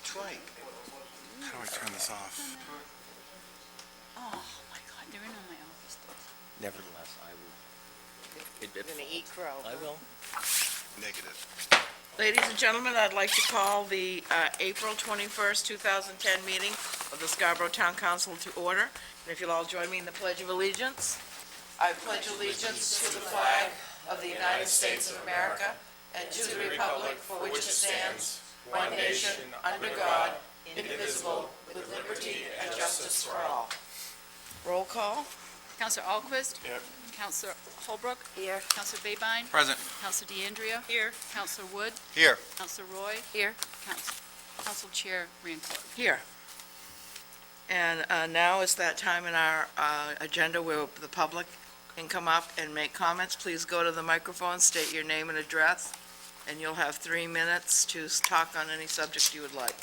That's right. How do I turn this off? Oh, my God, they're in on my office doors. Nevertheless, I will. You're going to eat crow. I will. Negative. Ladies and gentlemen, I'd like to call the April 21st, 2010 meeting of the Scarborough Town Council to order. And if you'll all join me in the Pledge of Allegiance. I pledge allegiance to the flag of the United States of America and to the republic for which it stands, one nation, under God, indivisible, with liberty and justice for all. Roll call. Counselor Alquist. Here. Counselor Holbrook. Here. Counselor Babine. Present. Counselor DeAndrea. Here. Counselor Wood. Here. Counselor Roy. Here. Council Chair Rancourt. Here. And now is that time in our agenda where the public can come up and make comments. Please go to the microphone, state your name and address, and you'll have 3 minutes to talk on any subject you would like.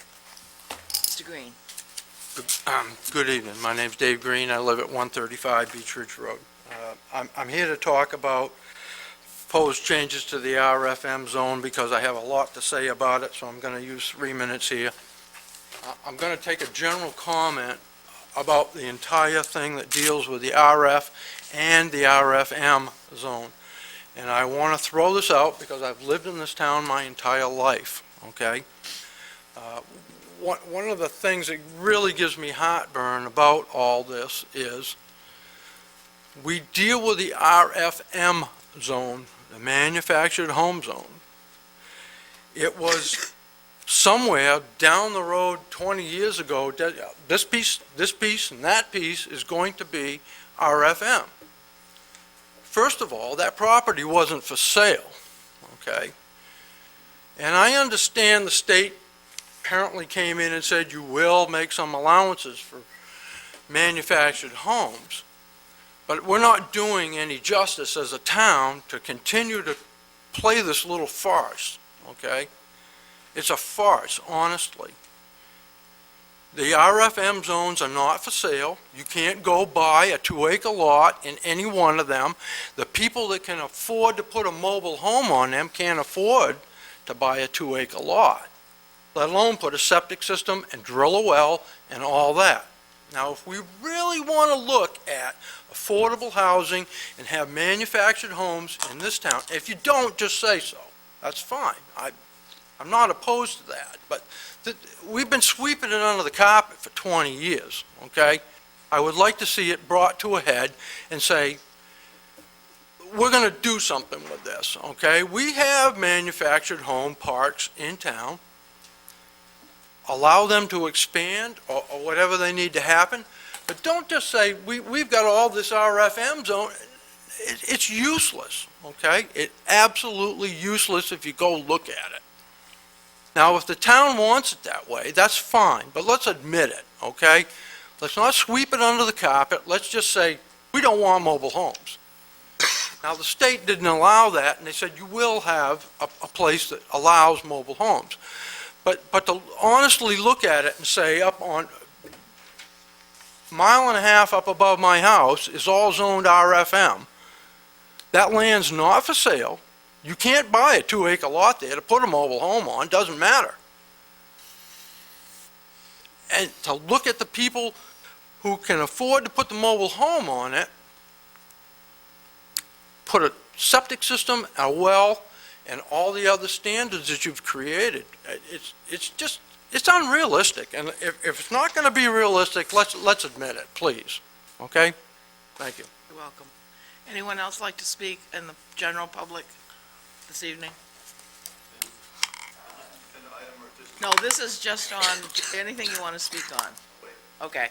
Mr. Green. Good evening. My name's Dave Green. I live at 135 Beach Ridge Road. I'm here to talk about proposed changes to the RFM zone because I have a lot to say about it, so I'm going to use 3 minutes here. I'm going to take a general comment about the entire thing that deals with the RF and the RFM zone. And I want to throw this out because I've lived in this town my entire life, okay? One of the things that really gives me heartburn about all this is we deal with the RFM zone, the manufactured home zone. It was somewhere down the road 20 years ago, this piece, and that piece is going to be RFM. First of all, that property wasn't for sale, okay? And I understand the state apparently came in and said you will make some allowances for manufactured homes, but we're not doing any justice as a town to continue to play this little farce, okay? It's a farce, honestly. The RFM zones are not for sale. You can't go buy a 2-acre lot in any one of them. The people that can afford to put a mobile home on them can't afford to buy a 2-acre lot, let alone put a septic system and drill a well and all that. Now, if we really want to look at affordable housing and have manufactured homes in this town, if you don't, just say so. That's fine. I'm not opposed to that, but we've been sweeping it under the carpet for 20 years, okay? I would like to see it brought to a head and say, we're going to do something with this, okay? We have manufactured home parks in town. Allow them to expand or whatever they need to happen, but don't just say, we've got all this RFM zone. It's useless, okay? It's absolutely useless if you go look at it. Now, if the town wants it that way, that's fine, but let's admit it, okay? Let's not sweep it under the carpet. Let's just say, we don't want mobile homes. Now, the state didn't allow that, and they said you will have a place that allows mobile homes. But to honestly look at it and say up on a mile and a half up above my house is all zoned RFM. That land's not for sale. You can't buy a 2-acre lot there to put a mobile home on, doesn't matter. And to look at the people who can afford to put the mobile home on it, put a septic system, a well, and all the other standards that you've created, it's unrealistic. And if it's not going to be realistic, let's admit it, please. Okay? Thank you. You're welcome. Anyone else like to speak in the general public this evening? No, this is just on anything you want to speak on. Okay.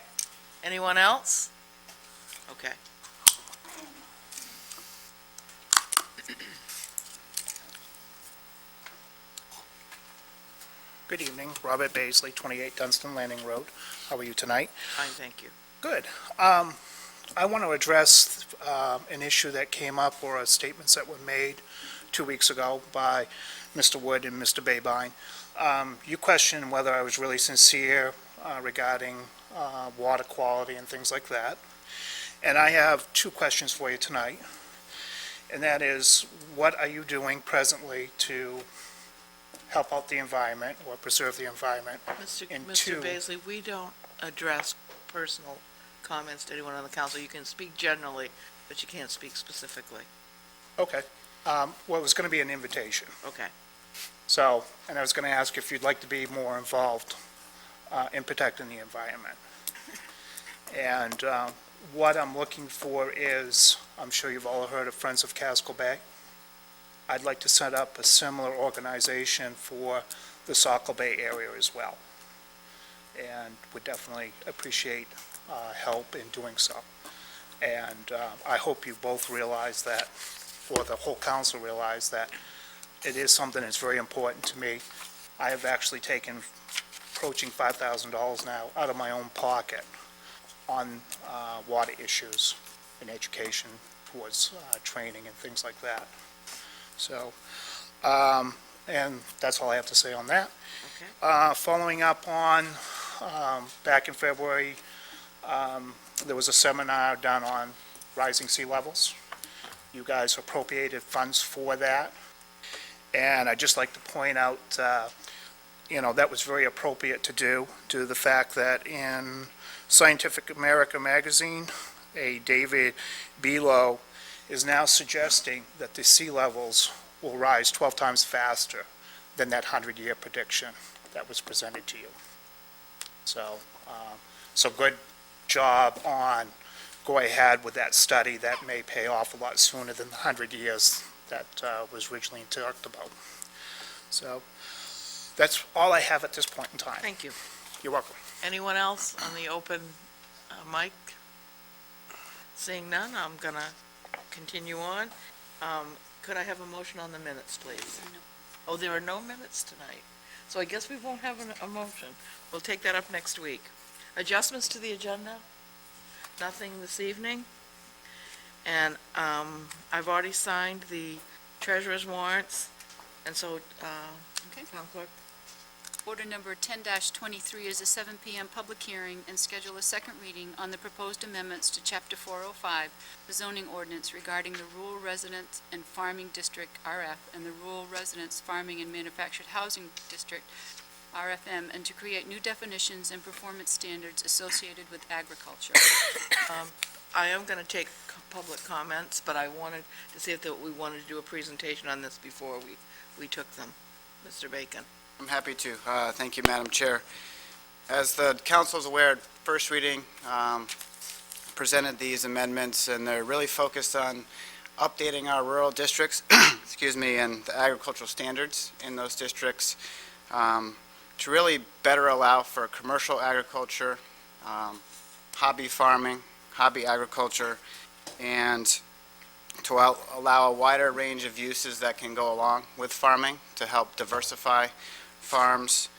Anyone else? Okay. Good evening, Robert Baisley, 28 Dunstan Landing Road. How are you tonight? Fine, thank you. Good. I want to address an issue that came up or statements that were made 2 weeks ago by Mr. Wood and Mr. Babine. You questioned whether I was really sincere regarding water quality and things like that. And I have 2 questions for you tonight. And that is, what are you doing presently to help out the environment or preserve the environment. And Mr. two- Baisley, we don't address personal comments to anyone on the council. You can speak generally, but you can't speak specifically. Okay. Well, it was going to be an invitation. Okay. So, and I was going to ask if you'd like to be more involved in protecting the environment. And what I'm looking for is, I'm sure you've all heard of Friends of Casco Bay. I'd like to set up a similar organization for the Saco Bay area as well. And would definitely appreciate help in doing so. And I hope you both realize that, or the whole council realize that it is something that's very important to me. I have actually taken approaching $5,000 now out of my own pocket on water issues in education towards training and things like that. So, and that's all I have to say on that. Okay. Following up on, back in February, there was a seminar done on rising sea levels. You guys appropriated funds for that. And I'd just like to point out, that was very appropriate to do, due to the fact that in Scientific America magazine, a David Below is now suggesting that the sea levels will rise 12 times faster than that 100-year prediction that was presented to you. So, good job on go ahead with that study. That may pay off a lot sooner than the 100 years that was originally talked about. So, that's all I have at this point in time. Thank you. You're welcome. Anyone else on the open mic? Seeing none, I'm going to continue on. Could I have a motion on the minutes, please? No. Oh, there are no minutes tonight, so I guess we won't have a motion. We'll take that up next week. Adjustments to the agenda? Nothing this evening? And I've already signed the treasurer's warrants, and so, Okay. Town Clerk? Order number 10-23 is a 7 p.m. public hearing and schedule a second reading on the proposed amendments to Chapter 405, the zoning ordinance regarding the Rural Residence and Farming District, RF, and the Rural Residence Farming and Manufactured Housing District, RFM, and to create new definitions and performance standards associated with agriculture. I am going to take public comments, but I wanted to see if we wanted to do a presentation on this before we took them. Mr. Bacon. I'm happy to. Thank you, Madam Chair. As the council is aware, first reading presented these amendments, and they're really focused on updating our rural districts, excuse me, and the agricultural standards in those districts to really better allow for commercial agriculture, hobby farming, hobby agriculture, and to allow a wider range of uses that can go along with farming to help diversify farms,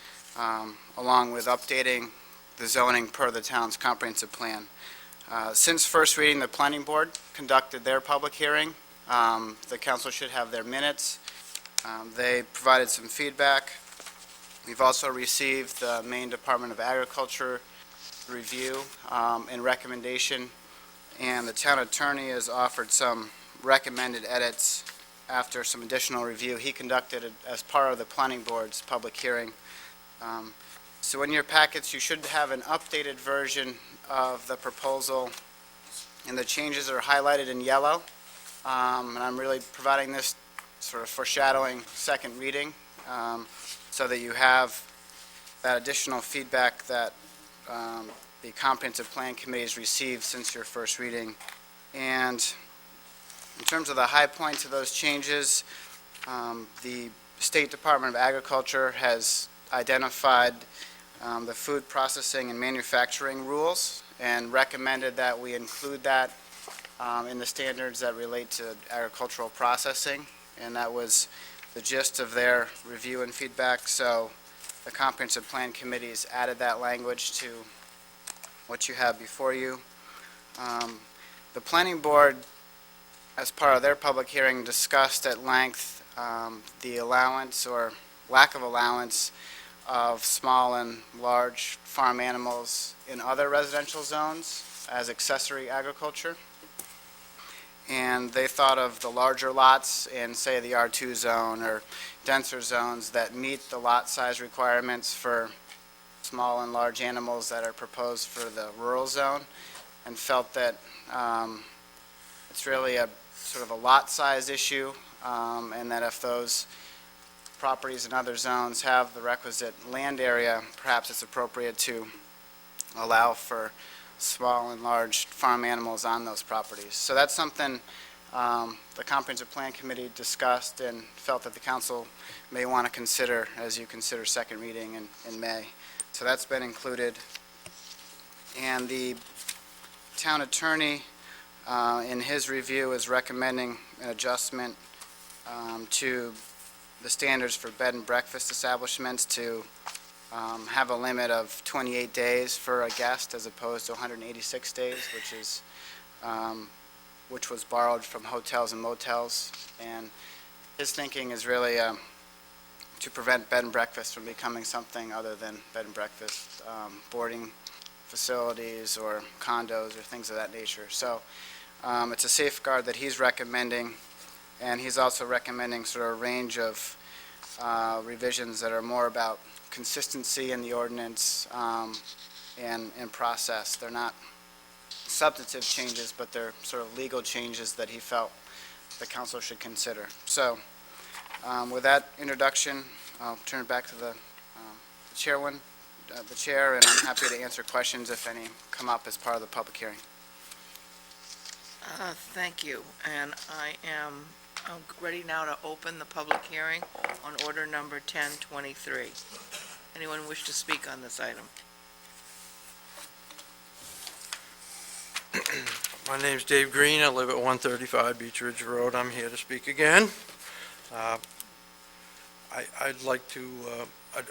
along with updating the zoning per the town's comprehensive plan. Since first reading, the planning board conducted their public hearing. The council should have their minutes. They provided some feedback. We've also received the Maine Department of Agriculture review and recommendation, and the town attorney has offered some recommended edits after some additional review he conducted as part of the planning board's public hearing. So in your packets, you should have an updated version of the proposal, and the changes are highlighted in yellow. And I'm really providing this sort of foreshadowing second reading so that you have that additional feedback that the Comprehensive Plan Committee has received since your first reading. And in terms of the high points of those changes, the State Department of Agriculture has identified the food processing and manufacturing rules and recommended that we include that in the standards that relate to agricultural processing, and that was the gist of their review and feedback. So the Comprehensive Plan Committee has added that language to what you have before you. The Planning Board, as part of their public hearing, discussed at length the allowance or lack of allowance of small and large farm animals in other residential zones as accessory agriculture. and they thought of the larger lots in, say, the R2 zone or denser zones that meet the lot size requirements for small and large animals that are proposed for the rural zone, and felt that it's really a sort of a lot size issue, and that if those properties in other zones have the requisite land area, perhaps it's appropriate to allow for small and large farm animals on those properties. So that's something the Comprehensive Plan Committee discussed and felt that the council may want to consider as you consider second reading in May. So that's been included. And the town attorney, in his review, is recommending an adjustment to the standards for bed and breakfast establishments to have a limit of 28 days for a guest as opposed to 186 days, which was borrowed from hotels and motels. And his thinking is really to prevent bed and breakfast from becoming something other than bed and breakfast, boarding facilities or condos or things of that nature. So it's a safeguard that he's recommending, and he's also recommending sort of a range of revisions that are more about consistency in the ordinance and process. They're not substantive changes, but they're sort of legal changes that he felt the council should consider. So with that introduction, I'll turn it back to the chair, and I'm happy to answer questions if any come up as part of the public hearing. Thank you, and I'm ready now to open the public hearing on order number 1023. Anyone wish to speak on this item? My name's Dave Green. I live at 135 Beach Ridge Road. I'm here to speak again. I'd like to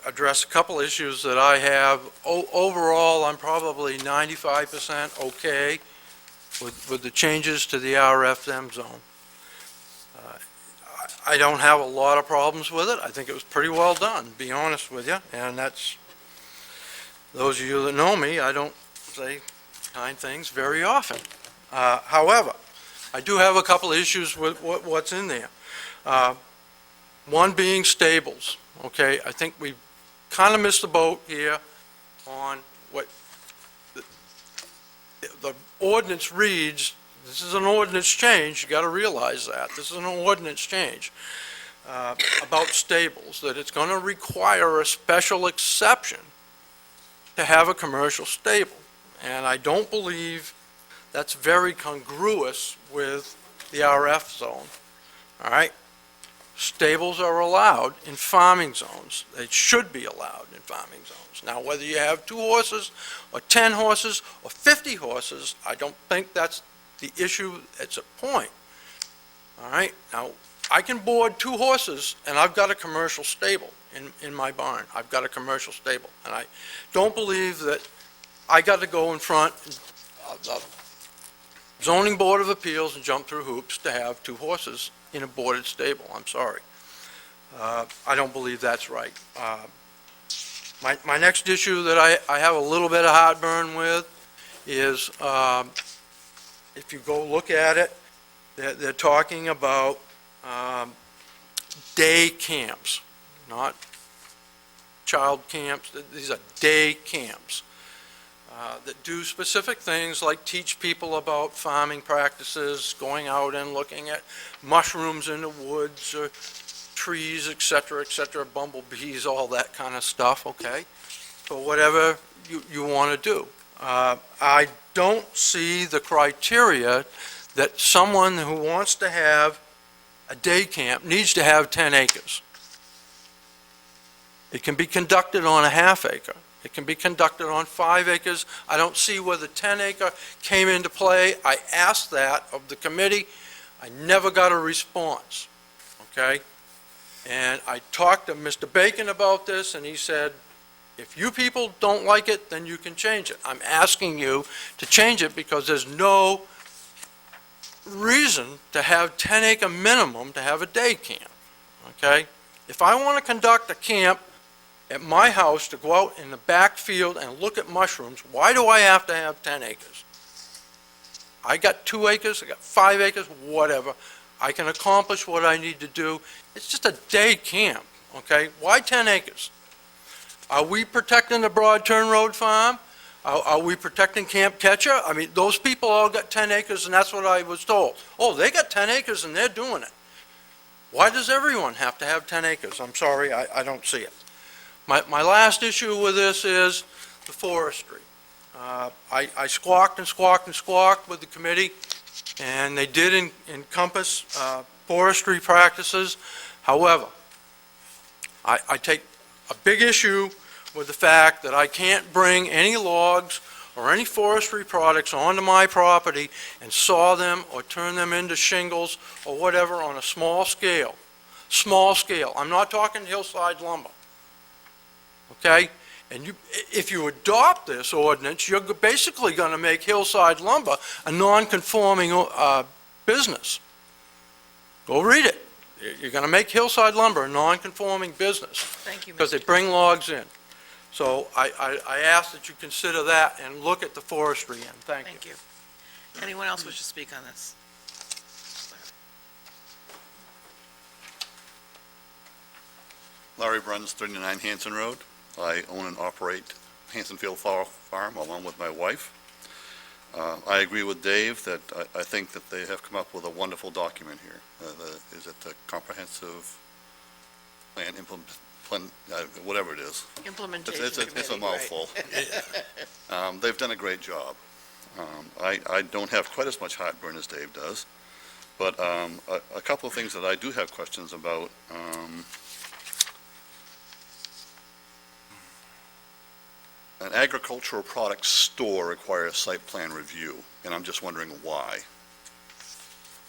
address a couple issues that I have. Overall, I'm probably 95% okay with the changes to the RFM zone. I don't have a lot of problems with it. I think it was pretty well done, to be honest with you, and that's, those of you that know me, I don't say kind things very often. However, I do have a couple issues with what's in there. One being stables, okay? I think we kind of missed the boat here on what the ordinance reads. This is an ordinance change, you got to realize that. This is an ordinance change about stables, that it's going to require a special exception to have a commercial stable. And I don't believe that's very congruous with the RF zone, all right? Stables are allowed in farming zones. They should be allowed in farming zones. Now, whether you have 2 horses or 10 horses or 50 horses, I don't think that's the issue. It's a point, all right? Now, I can board 2 horses, and I've got a commercial stable in my barn. I've got a commercial stable, and I don't believe that I got to go in front of the zoning board of appeals and jump through hoops to have 2 horses in a boarded stable. I'm sorry. I don't believe that's right. My next issue that I have a little bit of heartburn with is if you go look at it, they're talking about day camps, not child camps. These are day camps that do specific things like teach people about farming practices, going out and looking at mushrooms in the woods, or trees, et cetera, bumblebees, all that kind of stuff, okay? For whatever you want to do. I don't see the criteria that someone who wants to have a day camp needs to have 10 acres. It can be conducted on a half acre. It can be conducted on 5 acres. I don't see where the 10 acre came into play. I asked that of the committee. I never got a response, okay? And I talked to Mr. Bacon about this, and he said, if you people don't like it, then you can change it. I'm asking you to change it because there's no reason to have 10 acre minimum to have a day camp, okay? If I want to conduct a camp at my house to go out in the back field and look at mushrooms, why do I have to have 10 acres? I got 2 acres, I got 5 acres, whatever. I can accomplish what I need to do. It's just a day camp, okay? Why 10 acres? Are we protecting the Broad Turn Road Farm? Are we protecting Camp Ketcher? I mean, those people all got 10 acres, and that's what I was told. Oh, they got 10 acres, and they're doing it. Why does everyone have to have 10 acres? I'm sorry, I don't see it. My last issue with this is the forestry. I squawked and squawked and squawked with the committee, and they did encompass forestry practices. However, I take a big issue with the fact that I can't bring any logs or any forestry products onto my property and saw them or turn them into shingles or whatever on a small scale. Small scale. I'm not talking hillside lumber. Okay? And if you adopt this ordinance, you're basically going to make hillside lumber a non-conforming business. Go read it. You're going to make hillside lumber a non-conforming business Thank you, because Mr. they bring logs in. So I ask that you consider that and look at the forestry end. Thank you. Thank you. Anyone else wish to speak on this? Larry Bruns, 39 Hanson Road. I own and operate Hansonfield Farm along with my wife. I agree with Dave that I think that they have come up with a wonderful document here. Is it the comprehensive plan, whatever it is? Implementation It's a committee, right. mouthful. They've done a great job. I don't have quite as much heartburn as Dave does, but a couple of things that I do have questions about. An agricultural products store requires site plan review, and I'm just wondering why.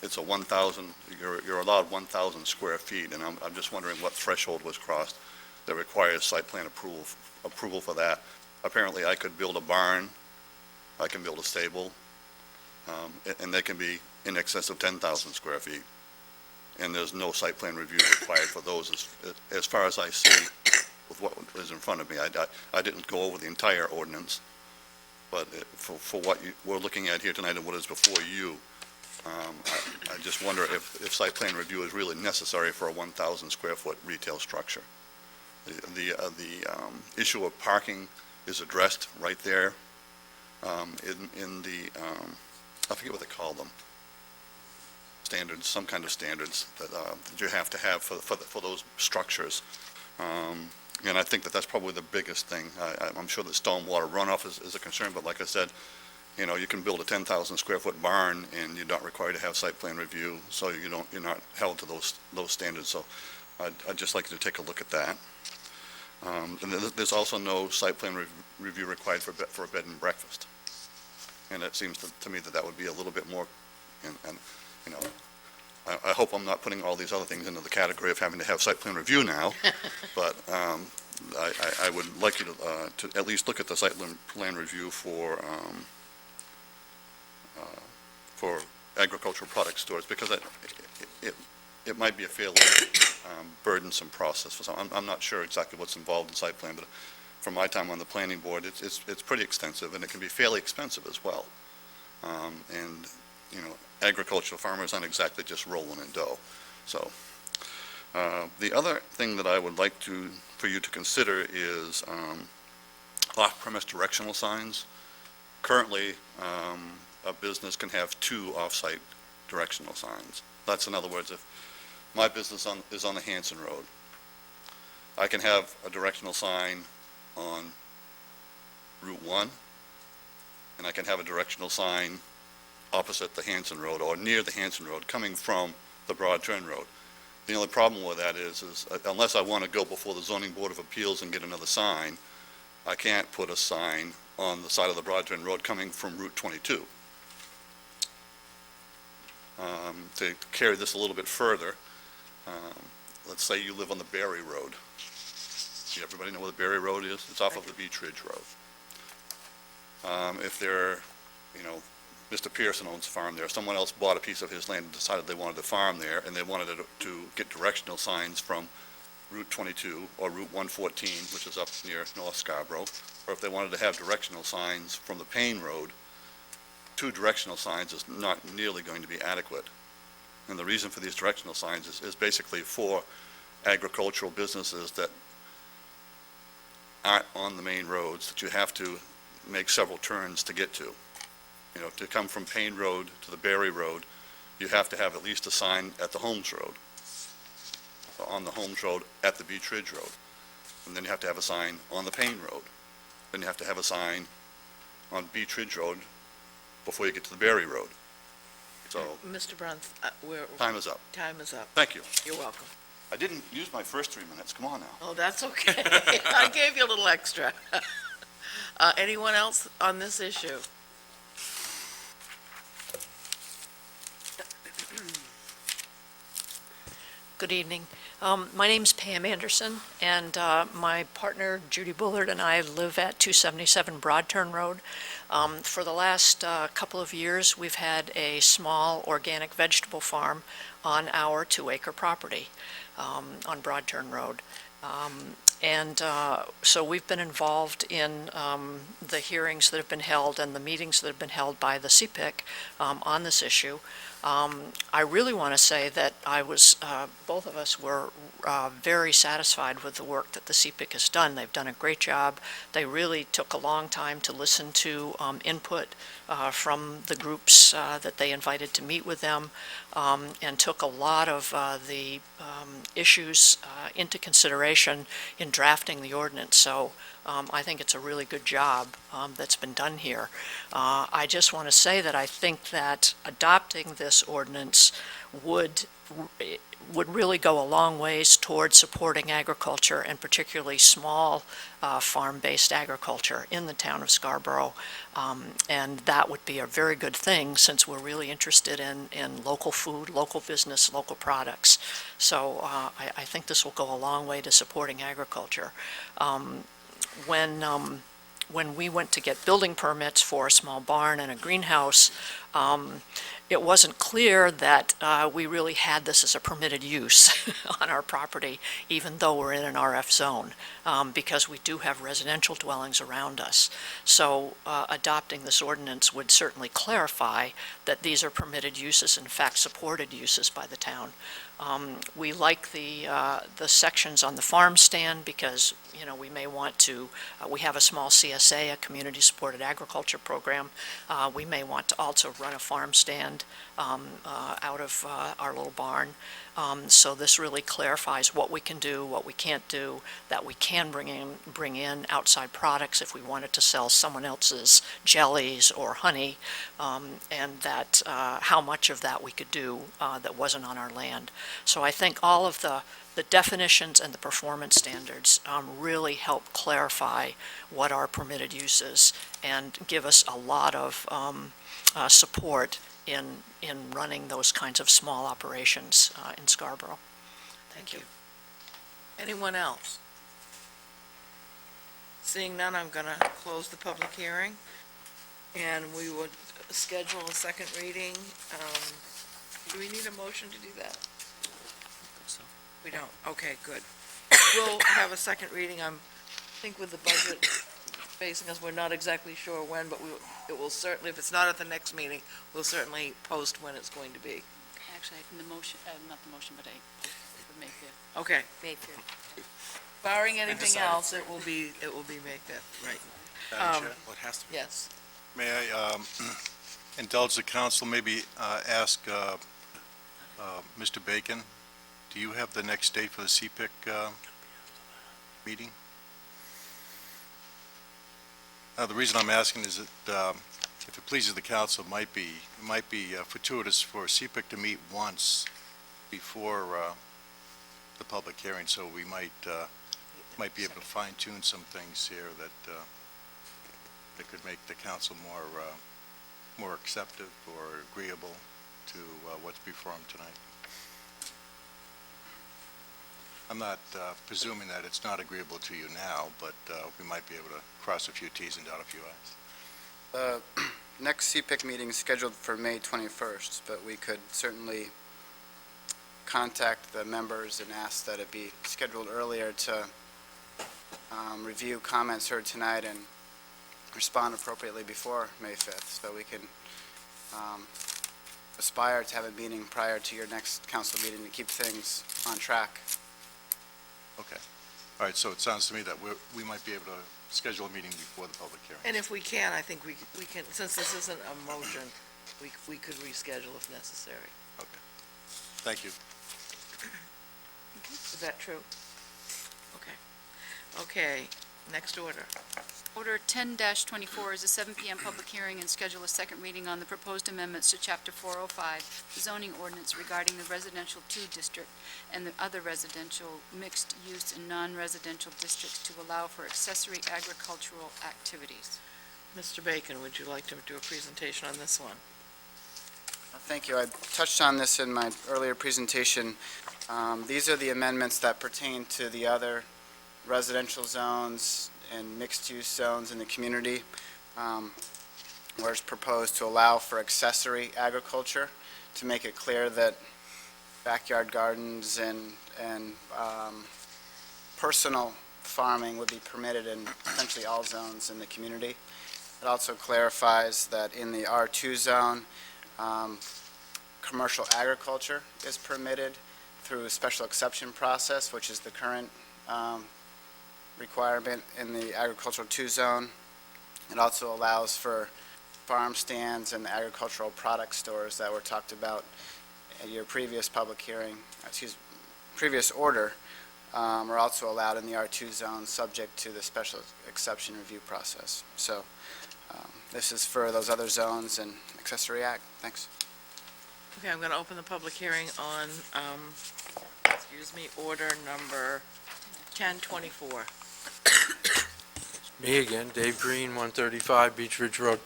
It's a 1,000, you're allowed 1,000 square feet, and I'm just wondering what threshold was crossed that requires site plan approval for that. Apparently, I could build a barn, I can build a stable, and they can be in excess of 10,000 square feet. And there's no site plan review required for those as far as I see with what is in front of me. I didn't go over the entire ordinance, but for what we're looking at here tonight and what is before you, I just wonder if site plan review is really necessary for a 1,000 square foot retail structure. The issue of parking is addressed right there in the, I forget what they call them, standards, some kind of standards that you have to have for those structures. And I think that that's probably the biggest thing. I'm sure that stormwater runoff is a concern, but like I said, you know, you can build a 10,000 square foot barn and you're not required to have site plan review, so you're not held to those standards. So I'd just like you to take a look at that. And there's also no site plan review required for a bed and breakfast. And it seems to me that would be a little bit more, and you know, I hope I'm not putting all these other things into the category of having to have site plan review now, but I would like you to at least look at the site plan review for agricultural product stores, because it might be a fairly burdensome process for some. I'm not sure exactly what's involved in site plan, but from my time on the planning board, it's pretty extensive, and it can be fairly expensive as well. And, you know, agricultural farmers aren't exactly just rolling in dough. So the other thing that I would like for you to consider is off-premise directional signs. Currently, a business can have 2 off-site directional signs. That's, in other words, if my business is on the Hanson Road, I can have a directional sign on Route 1, and I can have a directional sign opposite the Hanson Road or near the Hanson Road coming from the Broad Turn Road. The only problem with that is unless I want to go before the Zoning Board of Appeals and get another sign, I can't put a sign on the side of the Broad Turn Road coming from Route 22. To carry this a little bit further, let's say you live on the Berry Road. Does everybody know where the Berry Road is? It's off of the Beach Ridge Road. If Mr. Pearson owns a farm there, someone else bought a piece of his land and decided they wanted to farm there, and they wanted to get directional signs from Route 22 or Route 114, which is up near North Scarborough, or if they wanted to have directional signs from the Payne Road 2 directional signs is not nearly going to be adequate. And the reason for these directional signs is basically for agricultural businesses that aren't on the main roads that you have to make several turns to get to. You know, to come from Payne Road to the Berry Road, you have to have at least a sign at the Holmes Road, on the Holmes Road at the Beach Ridge Road. And then you have to have a sign on the Payne Road. Then you have to have a sign on Beach Ridge Road before you get to the Berry Road. So, Mr. Bruns, time is up. time is up. Thank you. You're welcome. I didn't use my first 3 minutes. Come on now. Oh, that's okay. I gave you a little extra. Anyone else on this issue? Good evening. My name's Pam Anderson, and my partner Judy Bullard and I live at 277 Broad Turn Road. For the last couple of years, we've had a small organic vegetable farm on our 2-acre property on Broad Turn Road. And so we've been involved in the hearings that have been held and the meetings that have been held by the CPIC on this issue. I really want to say that both of us were very satisfied with the work that the CPIC has done. They've done a great job. They really took a long time to listen to input from the groups that they invited to meet with them, and took a lot of the issues into consideration in drafting the ordinance. So I think it's a really good job that's been done here. I just want to say that I think that adopting this ordinance would really go a long ways toward supporting agriculture, and particularly small farm-based agriculture in the town of Scarborough. And that would be a very good thing, since we're really interested in local food, local business, local products. So I think this will go a long way to supporting agriculture. When we went to get building permits for a small barn and a greenhouse, it wasn't clear that we really had this as a permitted use on our property, even though we're in an RF zone, because we do have residential dwellings around us. So adopting this ordinance would certainly clarify that these are permitted uses, in fact supported uses by the town. We like the sections on the farm stand because, you know, we may want to, we have a small CSA, a community-supported agriculture program. We may want to also run a farm stand out of our little barn. So this really clarifies what we can do, what we can't do, that we can bring in outside products if we wanted to sell someone else's jellies or honey, and that how much of that we could do that wasn't on our land. So I think all of the definitions and the performance standards really help clarify what our permitted use is and give us a lot of support in running those kinds of small operations in Scarborough. Thank you. Anyone else? Seeing none, I'm going to close the public hearing, and we would schedule a second reading. Do we need a motion to do that? We don't? Okay, good. We'll have a second reading. I think with the budget facing us, we're not exactly sure when, but it will certainly, if it's not at the next meeting, we'll certainly post when it's going to be. Actually, the motion, not the motion, but for May 5th. Okay. May 5th. Barring anything else, it will be May 5th, right? Madam Chair, what has to be? Yes. May I indulge the council, maybe ask Mr. Bacon, do you have the next date for the CPIC meeting? The reason I'm asking is that if it pleases the council, it might be fortuitous for CPIC to meet once before the public hearing, so we might be able to fine-tune some things here that could make the council more acceptive or agreeable to what's before them tonight. I'm not presuming that it's not agreeable to you now, but we might be able to cross a few Ts and dot a few Is. Next CPIC meeting is scheduled for May 21st, but we could certainly contact the members and ask that it be scheduled earlier to review comments heard tonight and respond appropriately before May 5th, so we can aspire to have a meeting prior to your next council meeting to keep things on track. Okay. All right, so it sounds to me that we might be able to schedule a meeting before the public hearing. And if we can, I think we can, since this isn't a motion, we could reschedule if necessary. Thank you. Is that true? Okay. Okay, next order. Order 10-24 is a 7 PM public hearing and schedule a second reading on the proposed amendments to Chapter 405, the zoning ordinance regarding the residential 2 district and the other residential mixed-use and non-residential districts to allow for accessory agricultural activities. Mr. Bacon, would you like to do a presentation on this one? Thank you. I touched on this in my earlier presentation. These are the amendments that pertain to the other residential zones and mixed-use zones in the community, where it's proposed to allow for accessory agriculture, to make it clear that backyard gardens and personal farming would be permitted in essentially all zones in the community. It also clarifies that in the R2 zone, commercial agriculture is permitted through a special exception process, which is the current requirement in the agricultural 2 zone. It also allows for farm stands and agricultural product stores that were talked about at your previous public hearing, previous order, are also allowed in the R2 zone, subject to the special exception review process. So this is for those other zones and accessory ag. Thanks. Okay, I'm going to open the public hearing on, order number 1024. Me again, Dave Green, 135 Beach Ridge Road.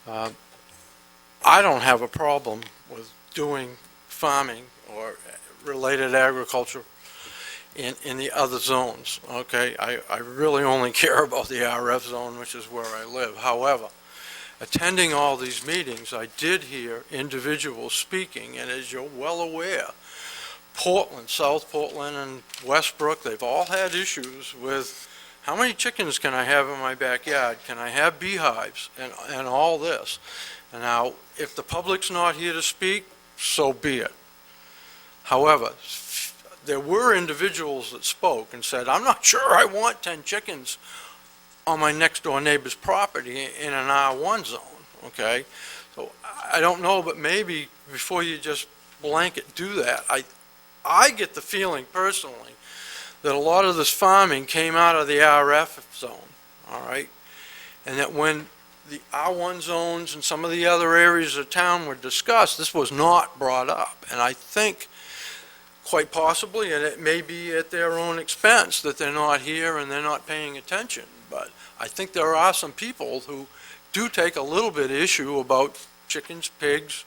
I don't have a problem with doing farming or related agriculture in the other zones, okay? I really only care about the RF zone, which is where I live. However, attending all these meetings, I did hear individuals speaking, and as you're well aware, Portland, South Portland, and Westbrook, they've all had issues with how many chickens can I have in my backyard? Can I have beehives and all this? And now, if the public's not here to speak, so be it. However, there were individuals that spoke and said, I'm not sure I want 10 chickens on my next-door neighbor's property in an R1 zone, okay? So I don't know, but maybe before you just blanket do that, I get the feeling personally that a lot of this farming came out of the RF zone, all right? And that when the R1 zones and some of the other areas of town were discussed, this was not brought up. And I think quite possibly, and it may be at their own expense, that they're not here and they're not paying attention. But I think there are some people who do take a little bit of issue about chickens, pigs,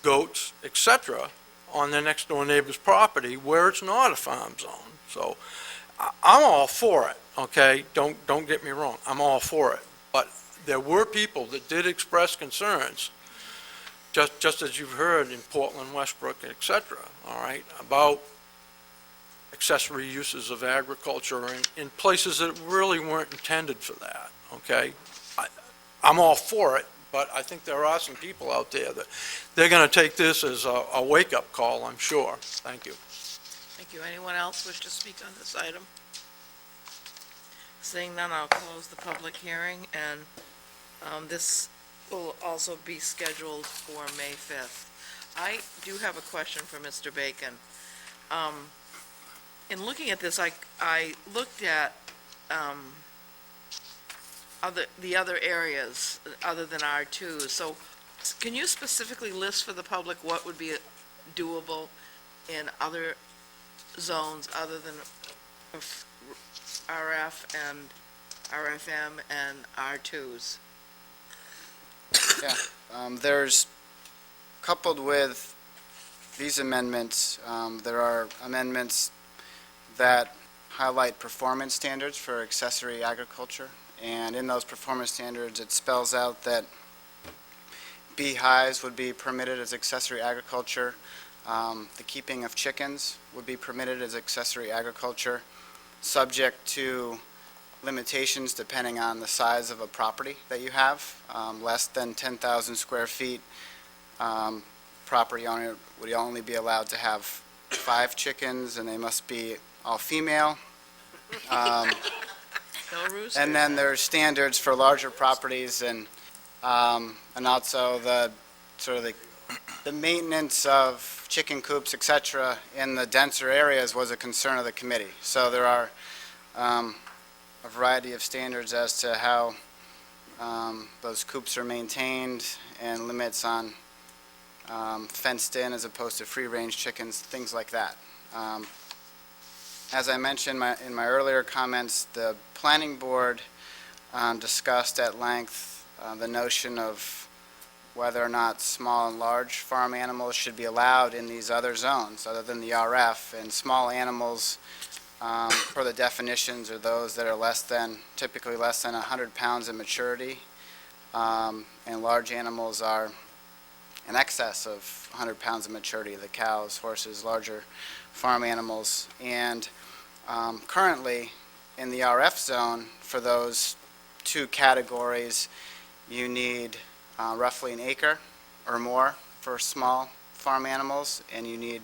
goats, etc., on their next door neighbor's property where it's not a farm zone. So I'm all for it, okay? Don't get me wrong, I'm all for it. But there were people that did express concerns, just as you've heard in Portland, Westbrook, etc., all right, about accessory uses of agriculture in places that really weren't intended for that, okay? I'm all for it, but I think there are some people out there that they're going to take this as a wake-up call, I'm sure. Thank you. Thank you. Anyone else wish to speak on this item? Seeing none, I'll close the public hearing, and this will also be scheduled for May 5th. I do have a question for Mr. Bacon. In looking at this, I looked at the other areas other than R2. So can you specifically list for the public what would be doable in other zones other than RF and RFM and R2s? Yeah, there's, coupled with these amendments, there are amendments that highlight performance standards for accessory agriculture. And in those performance standards, it spells out that beehives would be permitted as accessory agriculture. The keeping of chickens would be permitted as accessory agriculture, subject to limitations depending on the size of a property that you have. Less than 10,000 square feet, property owner would only be allowed to have 5 chickens, and they must be all female. No roosters. And then there's standards for larger properties, and also the, sort of the maintenance of chicken coops, et cetera, in the denser areas was a concern of the committee. So there are a variety of standards as to how those coops are maintained, and limits on fenced in as opposed to free-range chickens, things like that. As I mentioned in my earlier comments, the planning board discussed at length the notion of whether or not small and large farm animals should be allowed in these other zones other than the RF. And small animals, per the definitions, are those that are typically less than 100 pounds in maturity, and large animals are in excess of 100 pounds of maturity, the cows, horses, larger farm animals. And currently, in the RF zone, for those 2 categories, you need roughly an acre or more for small farm animals, and you need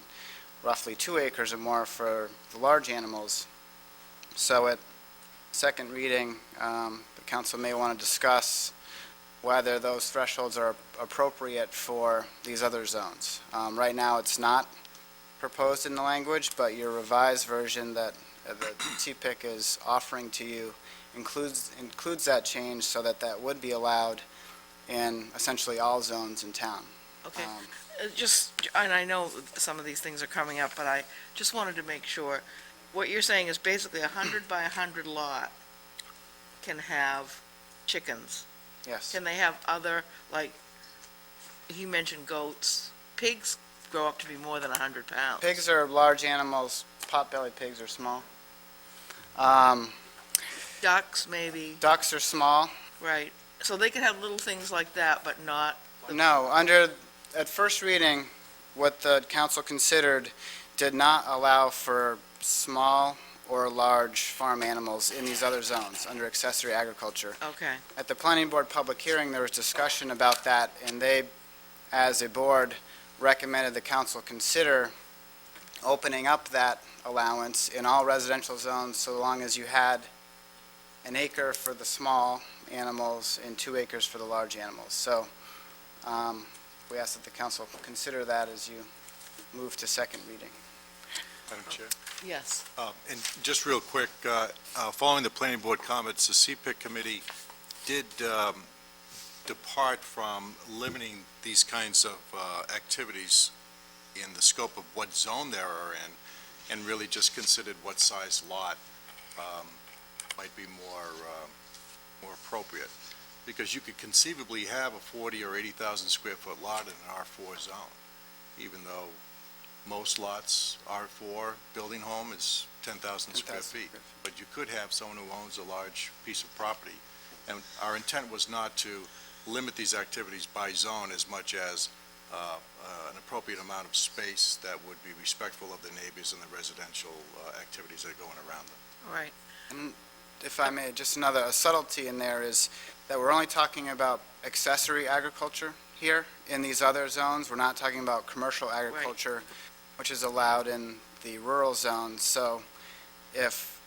roughly 2 acres or more for the large animals. So at second reading, the council may want to discuss whether those thresholds are appropriate for these other zones. Right now, it's not proposed in the language, but your revised version that the TPIC is offering to you includes that change, so that would be allowed in essentially all zones in town. Okay, and I know some of these things are coming up, but I just wanted to make sure, what you're saying is basically 100 by 100 lot can have chickens. Yes. Can they have other, like, he mentioned goats, pigs grow up to be more than 100 pounds. Pigs are large animals. Pot-bellied pigs are small. Ducks, maybe, Ducks are small. right. So they can have little things like that, but not, No, at first reading, what the council considered did not allow for small or large farm animals in these other zones under accessory agriculture. okay, At the planning board public hearing, there was discussion about that, and they, as a board, recommended the council consider opening up that allowance in all residential zones, so long as you had an acre for the small animals and 2 acres for the large animals. So we ask that the council consider that as you move to second reading. Madam Chair? yes. And just real quick, following the planning board comments, the CPIC committee did depart from limiting these kinds of activities in the scope of what zone they are in, and really just considered what size lot might be more appropriate. Because you could conceivably have a 40 or 80,000 square foot lot in an R4 zone, even though most lots, R4 building home is 10,000 square 10,000 feet. square feet. But you could have someone who owns a large piece of property. And our intent was not to limit these activities by zone as much as an appropriate amount of space that would be respectful of the neighbors and the residential activities that are going around them. Right, And if I may, just a subtlety in there is that we're only talking about accessory agriculture here in these other zones. We're not talking about commercial agriculture, which is allowed in the rural zones. So if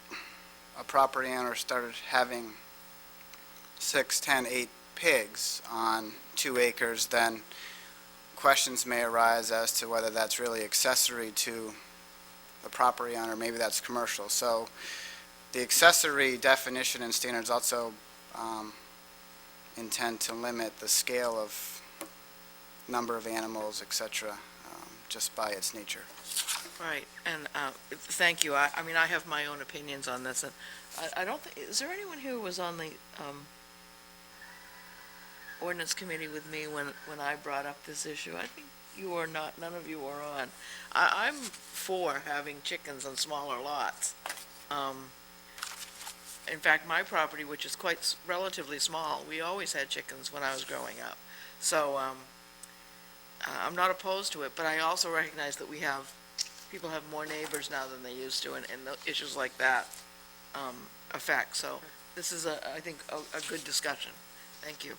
a property owner started having 6, 10, 8 pigs on 2 acres, then questions may arise as to whether that's really accessory to the property owner. Maybe that's commercial. So the accessory definition and standards also intend to limit the scale of number of animals, et cetera, just by its nature. right, and thank you. I mean, I have my own opinions on this, and I don't think, is there anyone who was on the ordinance committee with me when I brought up this issue? I think you are not, none of you are on. I'm for having chickens on smaller lots. In fact, my property, which is quite relatively small, we always had chickens when I was growing up. So I'm not opposed to it, but I also recognize that people have more neighbors now than they used to, and the issues like that affect. So This is, I think, a good discussion. Thank you.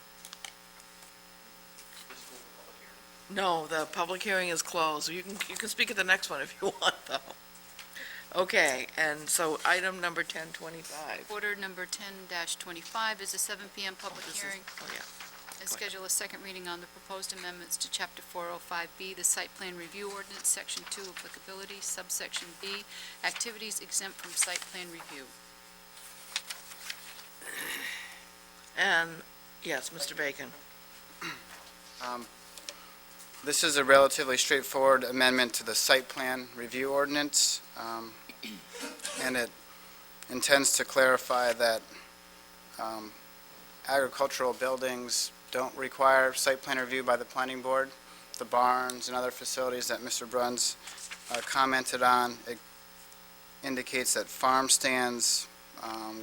No, the public hearing is closed. You can speak at the next one if you want, though. Okay, and so item number 1025. Order number 10-25 is a 7 PM public This is- hearing Oh, yeah. and schedule a second reading on the proposed amendments to Chapter 405B, the Site Plan Review Ordinance, Section 2, Applicability, Subsection B, Activities Exempt from Site Plan Review. And, yes, Mr. Bacon. This is a relatively straightforward amendment to the site plan review ordinance, and it intends to clarify that agricultural buildings don't require site plan review by the planning board. The barns and other facilities that Mr. Bruns commented on, it indicates that farm stands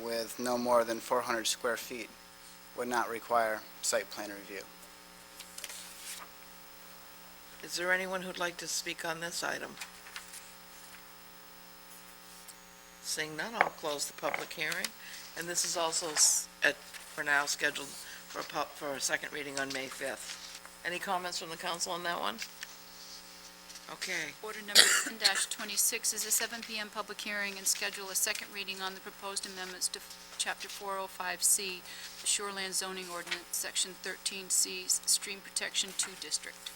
with no more than 400 square feet would not require site plan review. Is there anyone who'd like to speak on this item? Seeing none, I'll close the public hearing. And this is also, for now, scheduled for a second reading on May 5th. Any comments from the council on that one? Okay. Order number 10-26 is a 7 PM public hearing and schedule a second reading on the proposed amendments to Chapter 405C, the Shoreland Zoning Ordinance, Section 13C, Stream Protection 2 District.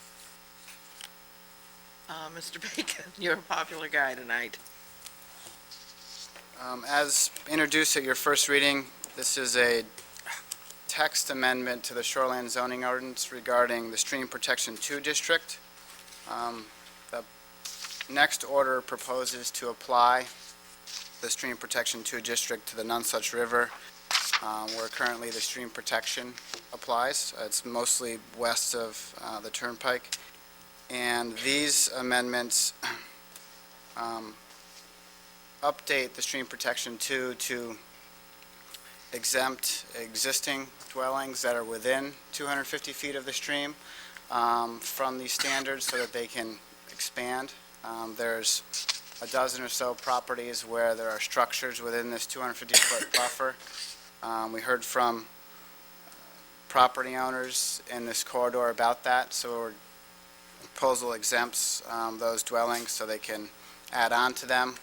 Mr. Bacon, you're a popular guy tonight. As introduced at your first reading, this is a text amendment to the Shoreland Zoning Ordinance regarding the Stream Protection 2 District. The next order proposes to apply the Stream Protection 2 District to the Nonsuch River, where currently the stream protection applies. It's mostly west of the Turnpike. And these amendments update the Stream Protection 2 to exempt existing dwellings that are within 250 feet of the stream from these standards so that they can expand. There's a dozen or so properties where there are structures within this 250-foot buffer. We heard from property owners in this corridor about that, so proposal exempts those dwellings so they can add on to them.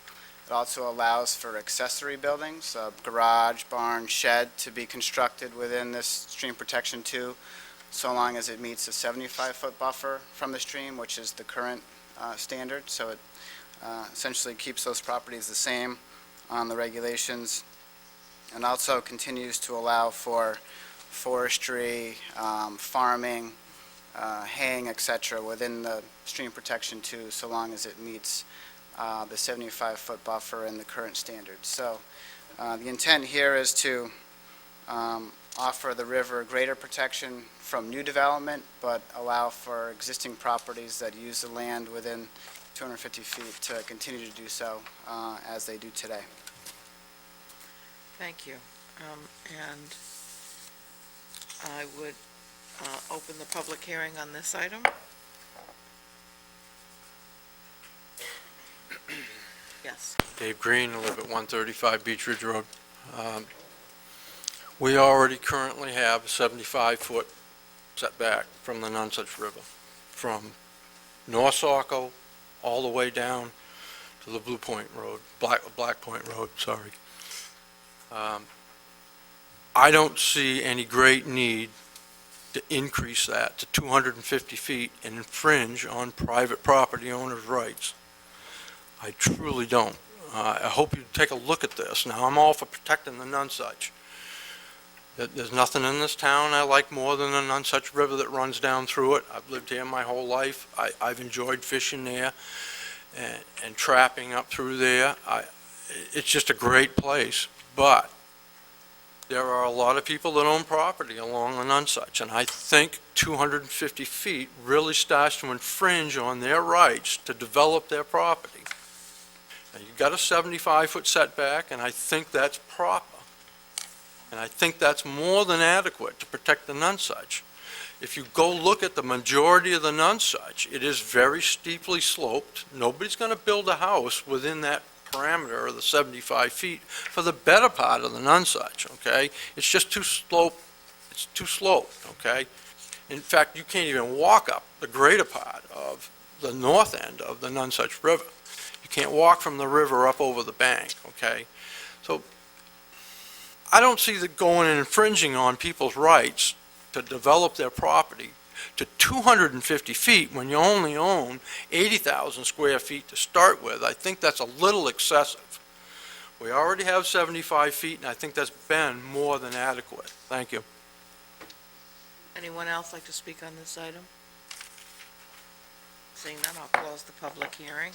It also allows for accessory buildings, a garage, barn, shed to be constructed within this Stream Protection 2, so long as it meets a 75-foot buffer from the stream, which is the current standard. So it essentially keeps those properties the same on the regulations, and also continues to allow for forestry, farming, haying, et cetera, within the Stream Protection 2, so long as it meets the 75-foot buffer and the current standards. So the intent here is to offer the river greater protection from new development, but allow for existing properties that use the land within 250 feet to continue to do so as they do today. Thank you. And I would open the public hearing on this item. Yes. Dave Green, I live at 135 Beach Ridge Road. We already currently have a 75-foot setback from the Nonsuch River, from North Saco all the way down to the Blue Point Road, Black Point Road, sorry. I don't see any great need to increase that to 250 feet and infringe on private property owners' rights. I truly don't. I hope you take a look at this. Now, I'm all for protecting the Nonsuch. There's nothing in this town I like more than the Nonsuch River that runs down through it. I've lived here my whole life. I've enjoyed fishing there and trapping up through there. It's just a great place, but there are a lot of people that own property along the Nonsuch, and I think 250 feet really starts to infringe on their rights to develop their property. Now, you've got a 75-foot setback, and I think that's proper. And I think that's more than adequate to protect the Nonsuch. If you go look at the majority of the Nonsuch, it is very steeply sloped. Nobody's going to build a house within that parameter of the 75 feet for the better part of the Nonsuch, okay? It's just it's too sloped, okay? In fact, you can't even walk up the greater part of the north end of the Nonsuch River. You can't walk from the river up over the bank, okay? So I don't see that going and infringing on people's rights to develop their property to 250 feet when you only own 80,000 square feet to start with. I think that's a little excessive. We already have 75 feet, and I think that's been more than adequate. Thank you. Anyone else like to speak on this item? Seeing none, I'll close the public hearing,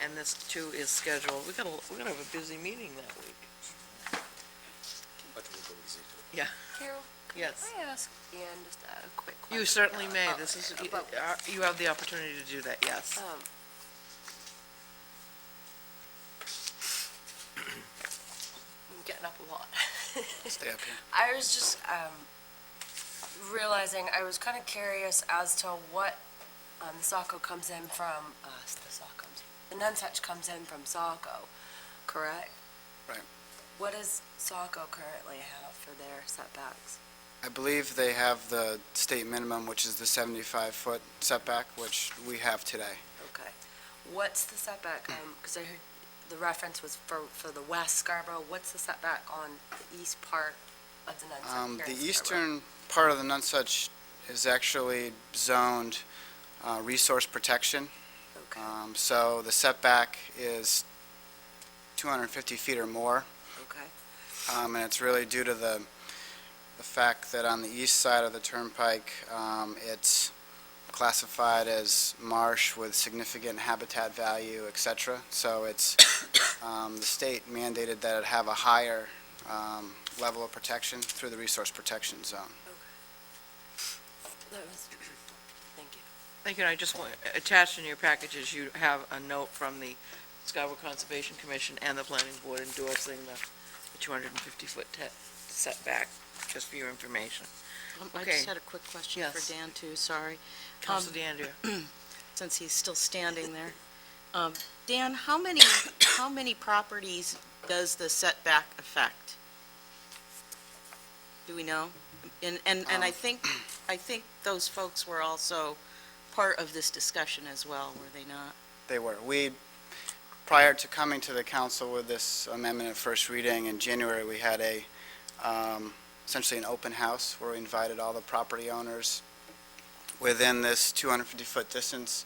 and this too is scheduled. We're gonna have a busy meeting that week. Yeah, Carol, yes. can I ask Ann just a quick question? You certainly may. This is, about- you have the opportunity to do that, yes. I'm getting up a lot. Stay up here. I was just realizing, I was kind of curious as to what the Saco comes in from, the Nonsuch comes in from Saco, correct? Right. What does Saco currently have for their setbacks? I believe they have the state minimum, which is the 75-foot setback, which we have today. Okay. What's the setback, because I heard the reference was for the west Scarborough, what's the setback on the east part of the Nonsuch here in The Scarborough? eastern part of the Nonsuch is actually zoned resource protection. Okay, So the setback is 250 feet or more, okay, and it's really due to the fact that on the east side of the turnpike, it's classified as marsh with significant habitat value, et cetera. So it's, the state mandated that it have a higher level of protection through the resource protection zone. that was, thank you. Thank you, and I just want, attached in your packages, you have a note from the Scarborough Conservation Commission and the Planning Board endorsing the 250-foot setback, just for your information. I Okay. just had a quick question Yes. for Dan, too, sorry, Council DeAndrea. since he's still standing there. Dan, how many properties does the setback affect? Do we know? And I think those folks were also part of this discussion as well, were they not? They were. Prior to coming to the council with this amendment at first reading in January, we had essentially an open house where we invited all the property owners within this 250-foot distance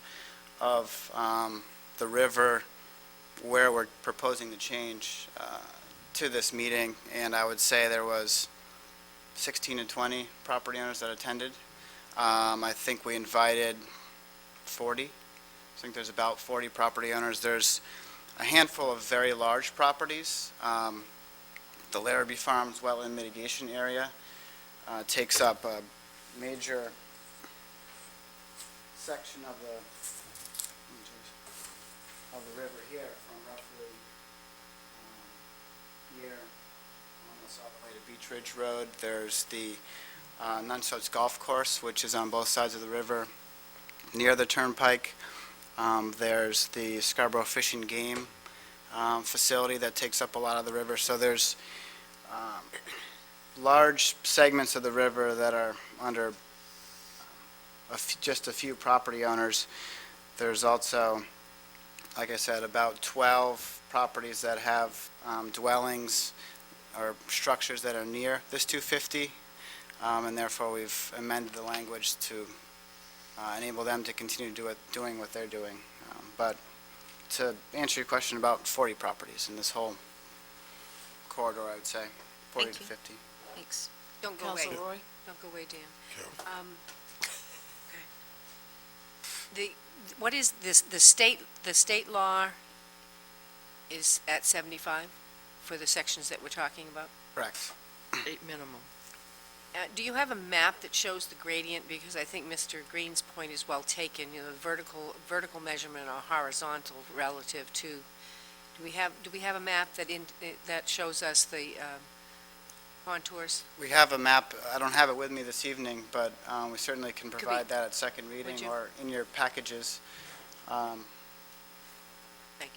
of the river where we're proposing the change to this meeting, and I would say there was 16 to 20 property owners that attended. I think we invited 40. I think there's about 40 property owners. There's a handful of very large properties. The Larrabee Farms wetland mitigation area takes up a major section of the river here, from roughly here almost all the way to Beach Ridge Road. There's the Nonsuch Golf Course, which is on both sides of the river near the turnpike. There's the Scarborough Fish and Game facility that takes up a lot of the river. So there's large segments of the river that are under just a few property owners. There's also, like I said, about 12 properties that have dwellings or structures that are near this 250, and therefore we've amended the language to enable them to continue doing what they're doing. But to answer your question, about 40 properties in this whole corridor, I would say, 40 Thank to you. 50. Thanks. Don't go away. Council Roy? Don't go away, Dan. What is this, the state law is at 75 for the sections that we're talking about? Correct. 8 minimum. Do you have a map that shows the gradient? Because I think Mr. Green's point is well taken, vertical measurement or horizontal relative to, do we have a map that shows us the contours? We have a map. I don't have it with me this evening, but we certainly can we- provide that at second reading you? or in your packages. Thank you.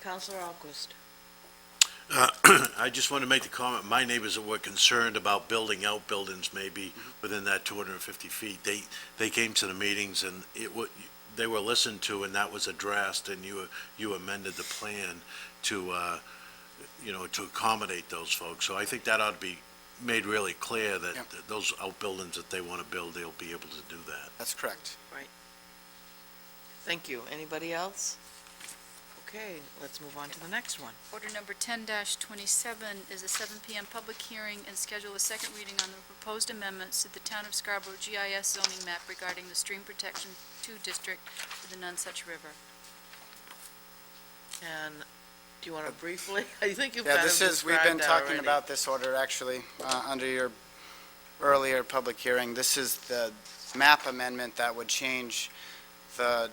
Counselor Alquist. I just want to make the comment, my neighbors were concerned about building outbuildings maybe within that 250 feet. They came to the meetings and they were listened to and that was addressed and you amended the plan to, to accommodate those folks. So I think that ought to be made really clear that Yeah. those outbuildings that they want to build, they'll be able to do that. That's correct. Thank you. Anybody else? Okay, let's move on to the next one. Order number 10-27 is a 7 PM public hearing and schedule a second reading on the proposed amendments to the Town of Scarborough GIS zoning map regarding the Stream Protection 2 District for the Nonsuch River. And do you want to briefly, I think you've Yeah, kind of this is, we've described been that talking already. about this order actually under your earlier public hearing. This is the map amendment that would change the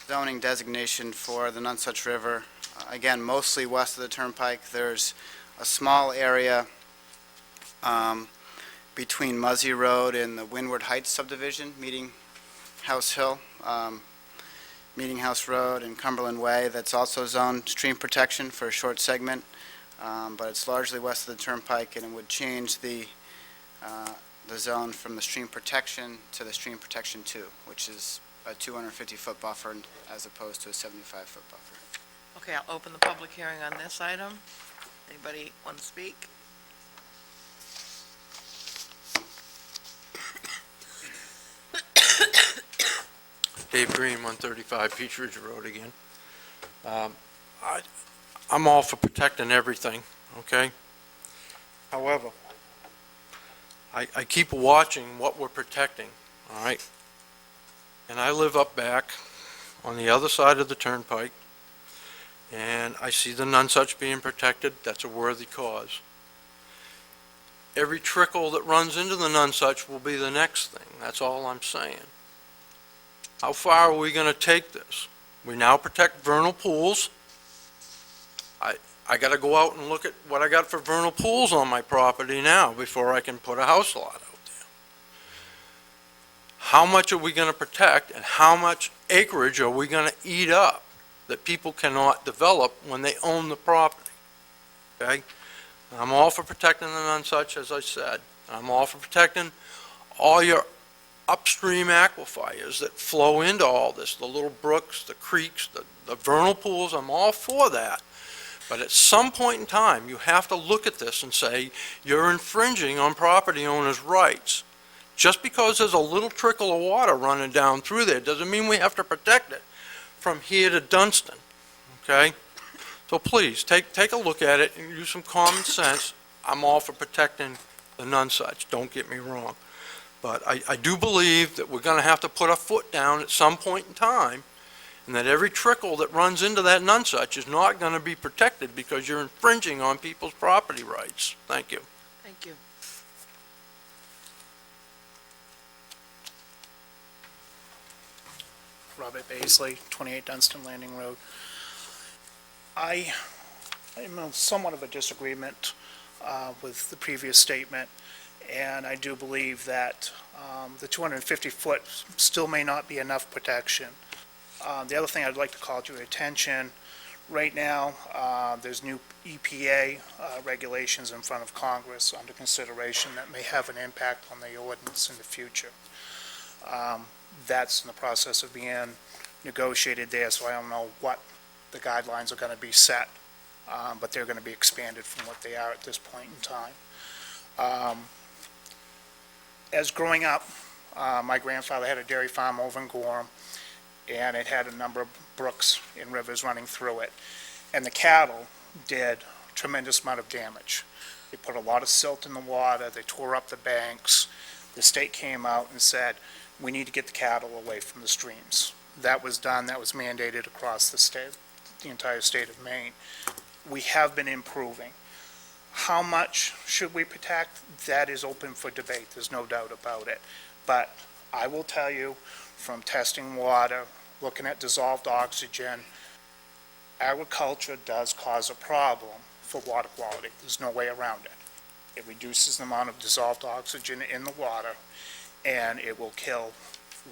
zoning designation for the Nonsuch River. Again, mostly west of the Turnpike. There's a small area between Muzzy Road and the Windward Heights subdivision, Meeting House Hill, Meeting House Road and Cumberland Way, that's also zoned stream protection for a short segment, but it's largely west of the Turnpike, and it would change the zone from the stream protection to the stream protection 2, which is a 250-foot buffer as opposed to a 75-foot buffer. Okay, I'll open the public hearing on this item. Anybody want to speak? Dave Green, 135 Peach Ridge Road again. I'm all for protecting everything, okay? However, I keep watching what we're protecting, all right? And I live up back on the other side of the turnpike, and I see the Nonsuch being protected. That's a worthy cause. Every trickle that runs into the Nonsuch will be the next thing. That's all I'm saying. How far are we going to take this? We now protect vernal pools. I got to go out and look at what I got for vernal pools on my property now before I can put a house lot out there. How much are we going to protect and how much acreage are we going to eat up that people cannot develop when they own the property? Okay? I'm all for protecting the Nonsuch, as I said. I'm all for protecting all your upstream aquifers that flow into all this, the little brooks, the creeks, the vernal pools. I'm all for that. But at some point in time, you have to look at this and say, you're infringing on property owners' rights. Just because there's a little trickle of water running down through there doesn't mean we have to protect it from here to Dunstan, okay? So please, take a look at it and use some common sense. I'm all for protecting the Nonsuch, don't get me wrong. But I do believe that we're going to have to put a foot down at some point in time, and that every trickle that runs into that Nonsuch is not going to be protected because you're infringing on people's property rights. Thank you. Thank you. Robert Baisley, 28 Dunstan Landing Road. I am in somewhat of a disagreement with the previous statement, and I do believe that the 250-foot still may not be enough protection. The other thing I'd like to call to your attention, right now, there's new EPA regulations in front of Congress under consideration that may have an impact on the ordinance in the future. That's in the process of being negotiated there, so I don't know what the guidelines are going to be set, but they're going to be expanded from what they are at this point in time. As growing up, my grandfather had a dairy farm over in Gorham, and it had a number of brooks and rivers running through it. And the cattle did a tremendous amount of damage. They put a lot of silt in the water, they tore up the banks. The state came out and said, we need to get the cattle away from the streams. That was done, that was mandated across the state, the entire state of Maine. We have been improving. How much should we protect? That is open for debate, there's no doubt about it. But I will tell you, from testing water, looking at dissolved oxygen, agriculture does cause a problem for water quality. There's no way around it. It reduces the amount of dissolved oxygen in the water, and it will kill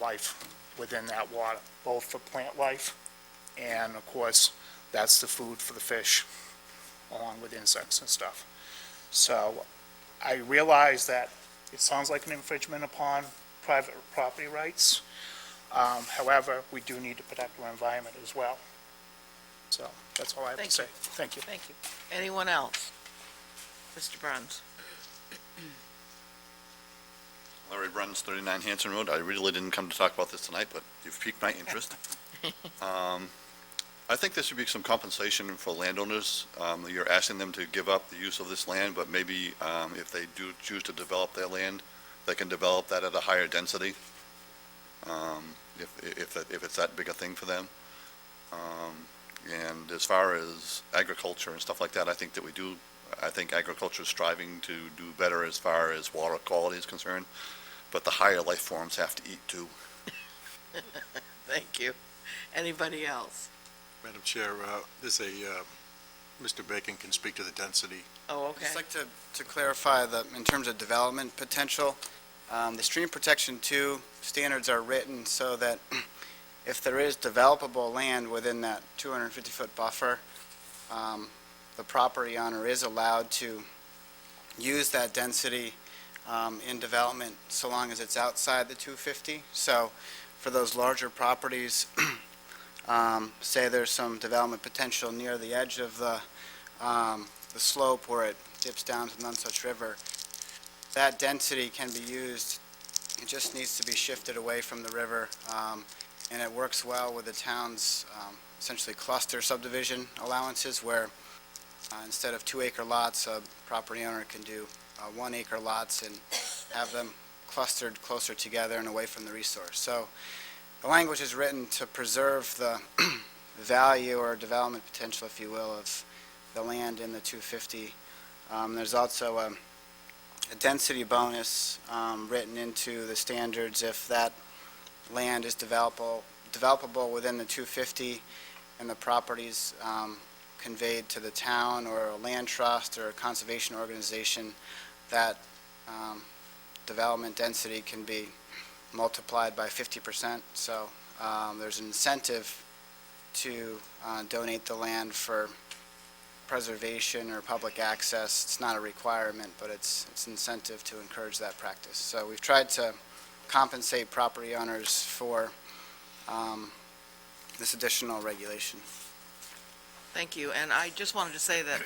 life within that water, both for plant life and, of course, that's the food for the fish, along with insects and stuff. So I realize that it sounds like an infringement upon private property rights. However, we do need to protect our environment as well. So that's all I have to Thank say. you. Thank you. Thank you. Anyone else? Mr. Burns? Larry Bruns, 39 Hanson Road. I really didn't come to talk about this tonight, but you've piqued my interest. I think there should be some compensation for landowners. You're asking them to give up the use of this land, but maybe if they do choose to develop their land, they can develop that at a higher density, if it's that big a thing for them. And as far as agriculture and stuff like that, I think agriculture is striving to do better as far as water quality is concerned, but the higher life forms have to eat too. Thank you. Anybody else? Madam Chair, Mr. Bacon can speak to the density. Oh, okay. Just like to clarify in terms of development potential, the Stream Protection 2 standards are written so that if there is developable land within that 250-foot buffer, the property owner is allowed to use that density in development so long as it's outside the 250. So for those larger properties, say there's some development potential near the edge of the slope where it dips down to the Nonsuch River, that density can be used. It just needs to be shifted away from the river, and it works well with the town's essentially cluster subdivision allowances where instead of 2-acre lots, a property owner can do 1-acre lots and have them clustered closer together and away from the resource. So the language is written to preserve the value or development potential, if you will, of the land in the 250. There's also a density bonus written into the standards if that land is developable within the 250 and the properties conveyed to the town or a land trust or a conservation organization, that development density can be multiplied by 50%. So there's an incentive to donate the land for preservation or public access. It's not a requirement, but it's an incentive to encourage that practice. So we've tried to compensate property owners for this additional regulation. Thank you. And I just wanted to say that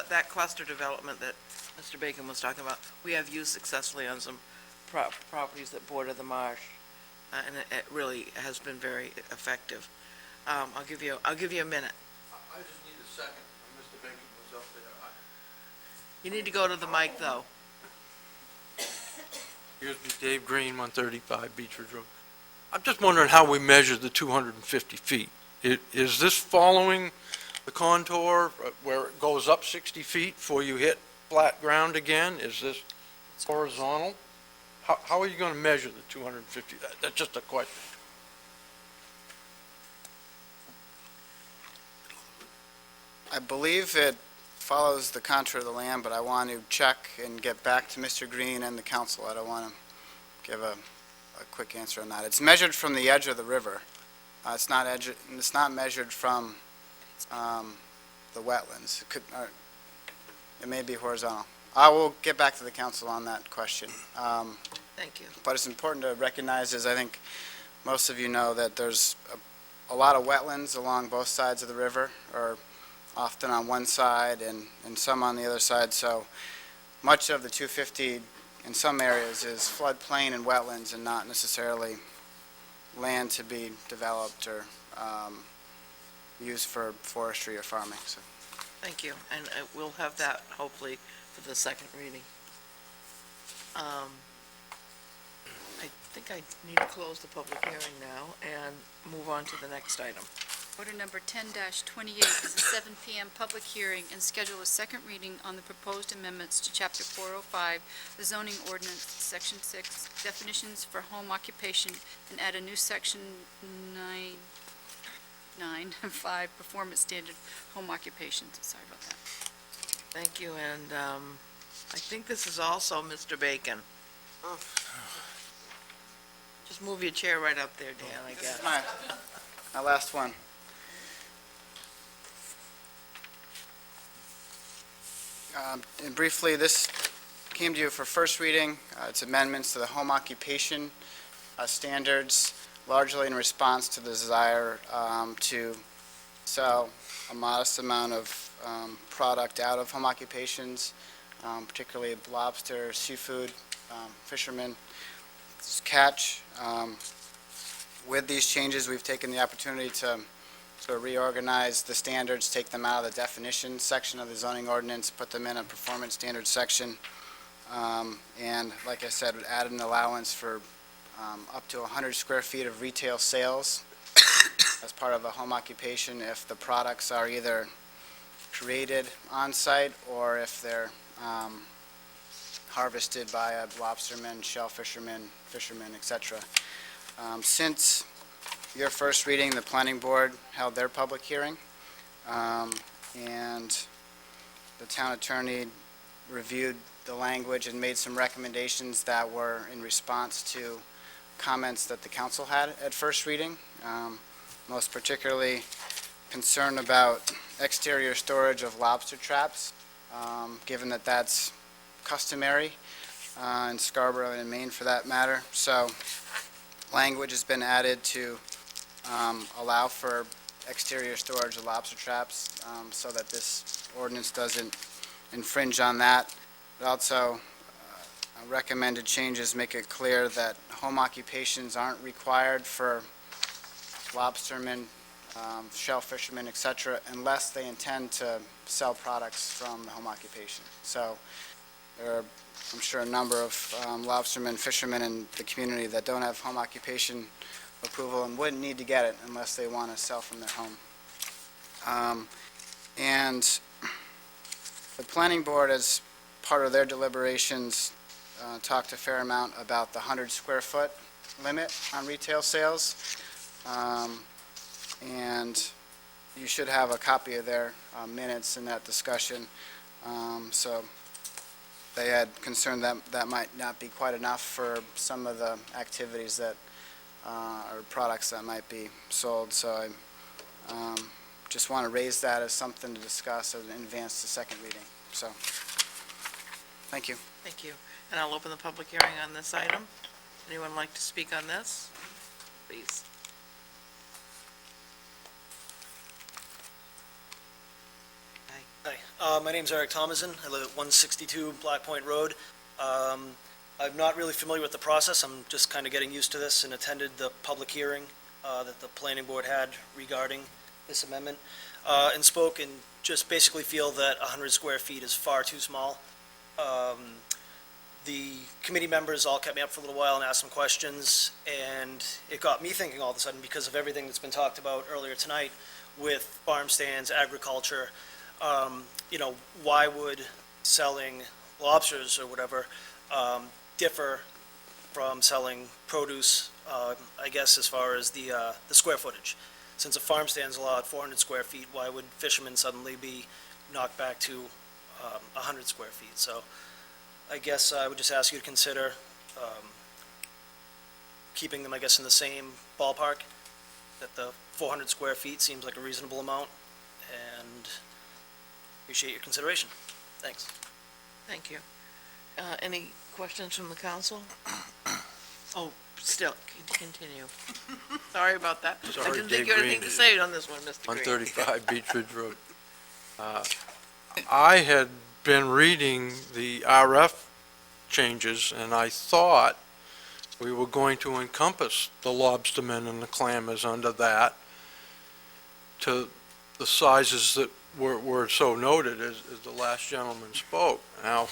that cluster development that Mr. Bacon was talking about, we have used successfully on some properties that border the marsh, and it really has been very effective. I'll give you a minute. I just need a second. Mr. Bacon was up there. You need to go to the mic, though. Here's me, Dave Green, 135 Beechwood Road. I'm just wondering how we measure the 250 feet. Is this following the contour where it goes up 60 feet before you hit flat ground again? Is this horizontal? How are you going to measure the 250? That's just a question. I believe it follows the contour of the land, but I want to check and get back to Mr. Green and the council. I don't want to give a quick answer on that. It's measured from the edge of the river. It's not measured from the wetlands. It may be horizontal. I will get back to the council on that question. Thank you. But it's important to recognize, as I think most of you know, that there's a lot of wetlands along both sides of the river, or often on one side and some on the other side. So much of the 250 in some areas is floodplain and wetlands and not necessarily land to be developed or used for forestry or farming. So. Thank you. And we'll have that hopefully for the second reading. I think I need to close the public hearing now and move on to the next item. Order number 10-28 is a 7 p.m. public hearing and schedule a second reading on the proposed amendments to Chapter 405, the zoning ordinance, Section 6, definitions for home occupation, and add a new Section 9.5, performance standard home occupations. Sorry about that. Thank you, and I think this is also Mr. Bacon. Just move your chair right up there, Dan, I guess. My last one. And briefly, this came to you for first reading. It's amendments to the home occupation standards, largely in response to the desire to sell a modest amount of product out of home occupations, particularly lobster, seafood, fishermen catch. With these changes, we've taken the opportunity to sort of reorganize the standards, take them out of the definition section of the zoning ordinance, put them in a performance standards section, and like I said, would add an allowance for up to 100 square feet of retail sales as part of a home occupation if the products are either created on-site or if they're harvested by a lobsterman, shell fisherman, etc. Since your first reading, the planning board held their public hearing, and the town attorney reviewed the language and made some recommendations that were in response to comments that the council had at first reading, most particularly concern about exterior storage of lobster traps, given that that's customary in Scarborough and in Maine for that matter. So language has been added to allow for exterior storage of lobster traps so that this ordinance doesn't infringe on that. But also, recommended changes make it clear that home occupations aren't required for lobstermen, shell fishermen, etc., unless they intend to sell products from the home occupation. So there are, I'm sure, a number of lobstermen, fishermen in the community that don't have home occupation approval and wouldn't need to get it unless they want to sell from their home. And the planning board, as part of their deliberations, talked a fair amount about the 100 square foot limit on retail sales. And you should have a copy of their minutes in that discussion. So they had concern that that might not be quite enough for some of the activities that or products that might be sold. So I just want to raise that as something to discuss in advance to second reading. So, thank you. Thank you. And I'll open the public hearing on this item. Anyone like to speak on this? Please. Hi, my name's Eric Thomason. I live at 162 Black Point Road. I'm not really familiar with the process. I'm just kind of getting used to this and attended the public hearing that the planning board had regarding this amendment, and spoke and just basically feel that 100 square feet is far too small. The committee members all kept me up for a little while and asked some questions, and it got me thinking all of a sudden, because of everything that's been talked about earlier tonight with farm stands, agriculture, why would selling lobsters or whatever differ from selling produce, I guess, as far as the square footage? Since a farm stand's allowed 400 square feet, why would fishermen suddenly be knocked back to 100 square feet? So I guess I would just ask you to consider keeping them, I guess, in the same ballpark, that the 400 square feet seems like a reasonable amount, and appreciate your consideration. Thanks. Thank you. Any questions from the council? Oh, still, continue. Sorry about that. I Sorry, didn't think Dave you had Green. anything to say on this one, Mr. Green. 135 Beach Ridge Road. I had been reading the RF changes, and I thought we were going to encompass the lobstermen and the clammers under that to the sizes that were so noted as the last gentleman spoke. Now,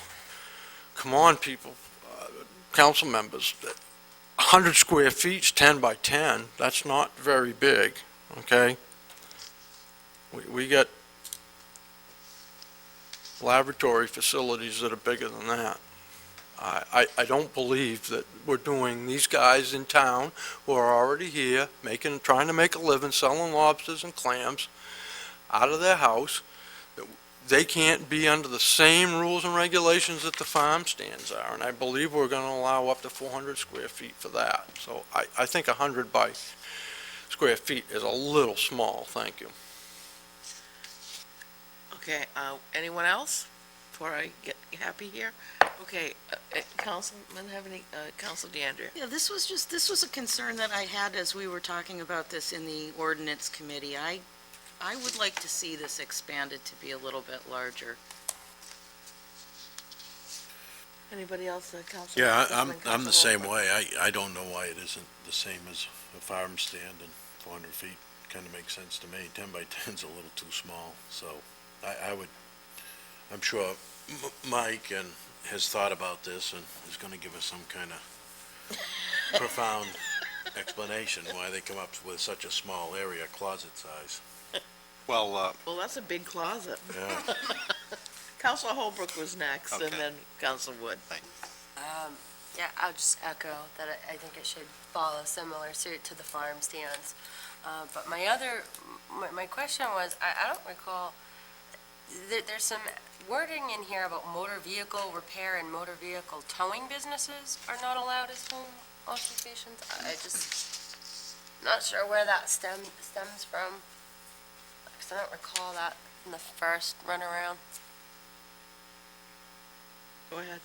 come on, people, council members, 100 square feet's 10 by 10. That's not very big, okay? We got laboratory facilities that are bigger than that. I don't believe that we're doing, these guys in town who are already here, trying to make a living selling lobsters and clams out of their house, that they can't be under the same rules and regulations that the farm stands are. And I believe we're going to allow up to 400 square feet for that. So I think 100 by square feet is a little small. Thank you. Okay, anyone else? before I get happy here? Okay, Councilman, have any, Council DeAndrea? Yeah, this was a concern that I had as we were talking about this in the ordinance committee. I would like to see this expanded to be a little bit larger. Anybody else, Council? Yeah, Councilman I'm the same Holbrook? way. I don't know why it isn't the same as a farm stand, and 400 feet kind of makes sense to me. 10 by 10's a little too small, so I'm sure Mike has thought about this and is going to give us some kind of profound explanation why they come up with such a small area, closet size. Well, Well, that's a big closet. Yeah. Council Holbrook was next, and Okay. then Council Wood. Yeah, I'll just echo that I think it should follow similar suit to the farm stands. But my question was, I don't recall, there's some wording in here about motor vehicle repair and motor vehicle towing businesses are not allowed as home occupations. I just, not sure where that stems from, because I don't recall that in the first runaround. Go ahead.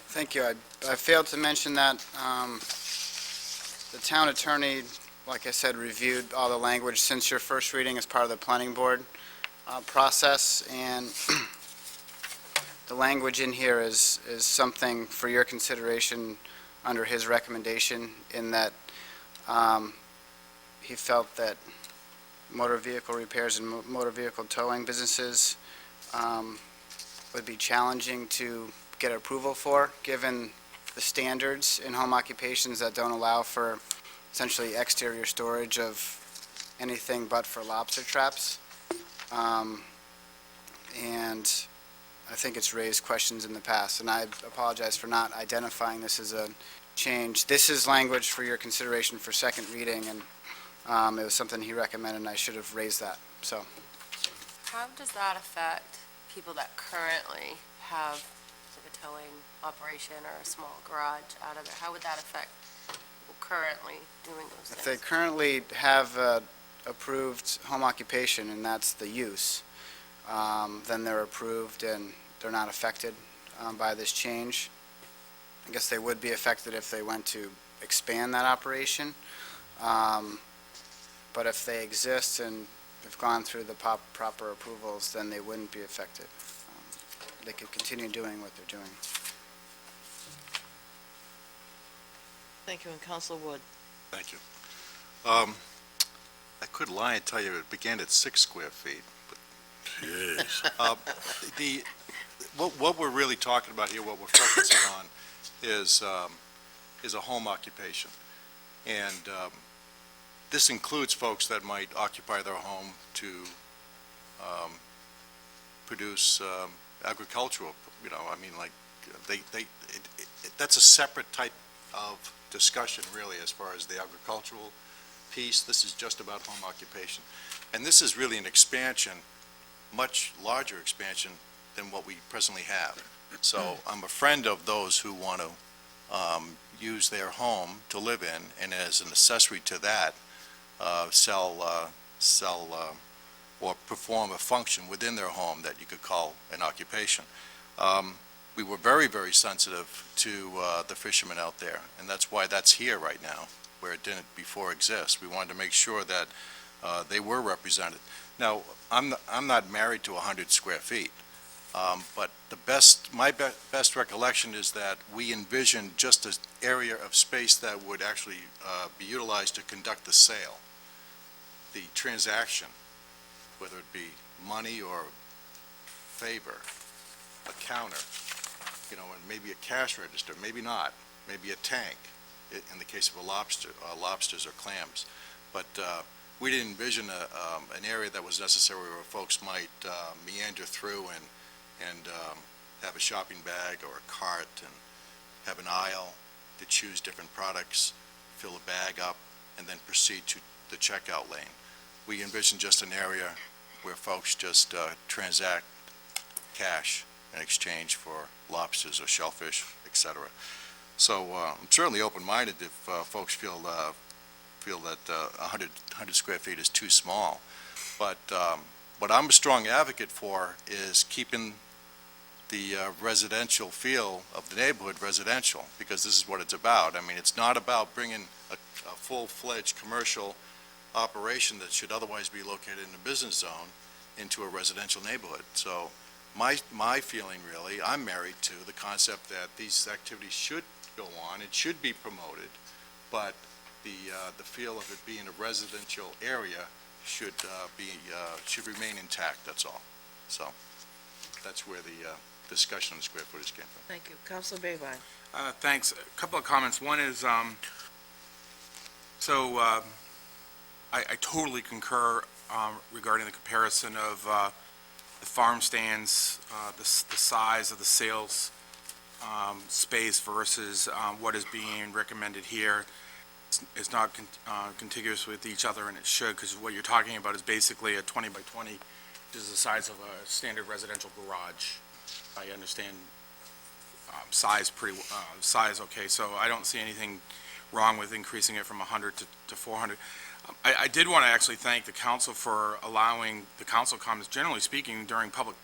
Thank you. I failed to mention that the town attorney, like I said, reviewed all the language since your first reading as part of the planning board process, and the language in here is something for your consideration under his recommendation, in that he felt that motor vehicle repairs and motor vehicle towing businesses would be challenging to get approval for, given the standards in home occupations that don't allow for essentially exterior storage of anything but for lobster traps. And I think it's raised questions in the past, and I apologize for not identifying this as a change. This is language for your consideration for second reading, and it was something he recommended, and I should have raised that, so. How does that affect people that currently have a towing operation or a small garage out of there? How would that affect people currently doing those If they things? currently have a approved home occupation, and that's the use, then they're approved and they're not affected by this change. I guess they would be affected if they went to expand that operation. But if they exist and have gone through the proper approvals, then they wouldn't be affected. They could continue doing what they're doing. Thank you, and Council Wood. thank you. I could lie and tell you it began at 6 square feet. Jeez. What we're really talking about here, what we're focusing on, is a home occupation. And this includes folks that might occupy their home to produce agricultural, that's a separate type of discussion, really, as far as the agricultural piece. This is just about home occupation. And this is really an expansion, much larger expansion than what we presently have. So I'm a friend of those who want to use their home to live in, and as an accessory to that, sell or perform a function within their home that you could call an occupation. We were very, very sensitive to the fishermen out there, and that's why that's here right now, where it didn't before exist. We wanted to make sure that they were represented. Now, I'm not married to 100 square feet, but my best recollection is that we envisioned just an area of space that would actually be utilized to conduct the sale, the transaction, whether it be money or favor, a counter, and maybe a cash register, maybe not, maybe a tank, in the case of lobsters or clams. But we didn't envision an area that was necessary where folks might meander through and have a shopping bag or a cart and have an aisle to choose different products, fill a bag up, and then proceed to the checkout lane. We envisioned just an area where folks just transact cash in exchange for lobsters or shellfish, et So I'm certainly open-minded if folks feel that 100 square feet is too small. But what I'm a strong advocate for is keeping the residential feel of the neighborhood residential, because this is what it's about. I mean, it's not about bringing a full-fledged commercial operation that should otherwise be located in a business zone into a residential neighborhood. So my feeling really, I'm married to the concept that these activities should go on, it should be promoted, but the feel of it being a residential area should remain intact, that's all. So that's where the discussion on the square footage came from. Thank you. Councilor Babine. Thanks. A couple of comments. One is, I totally concur regarding the comparison of the farm stands, the size of the sales space versus what is being recommended here. It's not contiguous with each other, and it should, because what you're talking about is basically a 20 by 20, which is the size of a standard residential garage. I understand size okay, so I don't see anything wrong with increasing it from 100 to 400. I did want to actually thank the council for allowing the council comments. Generally speaking, during public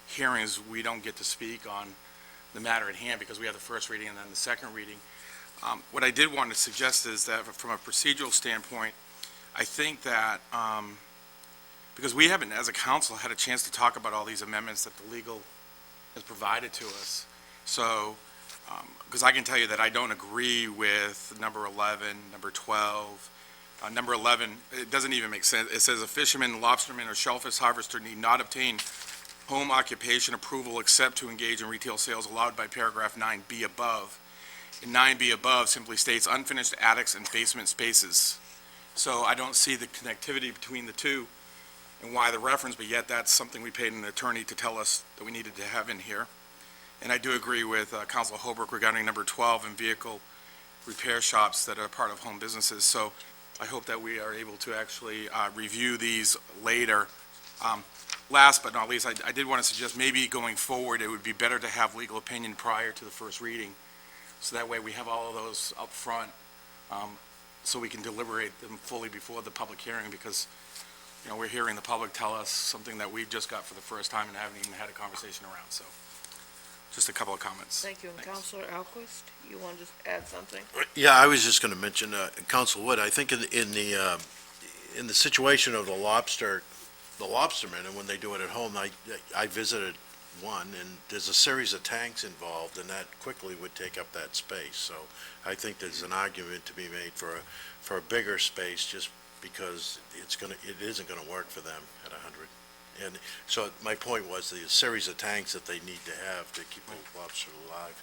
hearings, we don't get to speak on the matter at hand because we have the first reading and then the second reading. What I did want to suggest is that from a procedural standpoint, I think that, because we haven't, as a council, had a chance to talk about all these amendments that the legal has provided to us. So, because I can tell you that I don't agree with number 11, number 12. Number 11, it doesn't even make sense. It says a fisherman, lobsterman, or shellfish harvester need not obtain home occupation approval except to engage in retail sales allowed by paragraph 9B above. And 9B above simply states unfinished attics and basement spaces. So I don't see the connectivity between the two and why the reference, but yet that's something we paid an attorney to tell us that we needed to have in here. And I do agree with Councilor Holbrook regarding number 12 and vehicle repair shops that are part of home businesses. So I hope that we are able to actually review these later. Last but not least, I did want to suggest maybe going forward, it would be better to have legal opinion prior to the first reading. So that way we have all of those up front, so we can deliberate them fully before the public hearing, because, you know, we're hearing the public tell us something that we've just got for the first time and haven't even had a conversation around. So just a couple of comments. Thank you. And Thanks. Councilor Alquist, you want to add something? Yeah, I was just going to mention, Council Wood, I think in the situation of the lobstermen, and when they do it at home, I visited one, and there's a series of tanks involved, and that quickly would take up that space. So I think there's an argument to be made for a bigger space, just because it isn't going to work for them at 100. And so my point was the series of tanks that they need to have to keep the lobster alive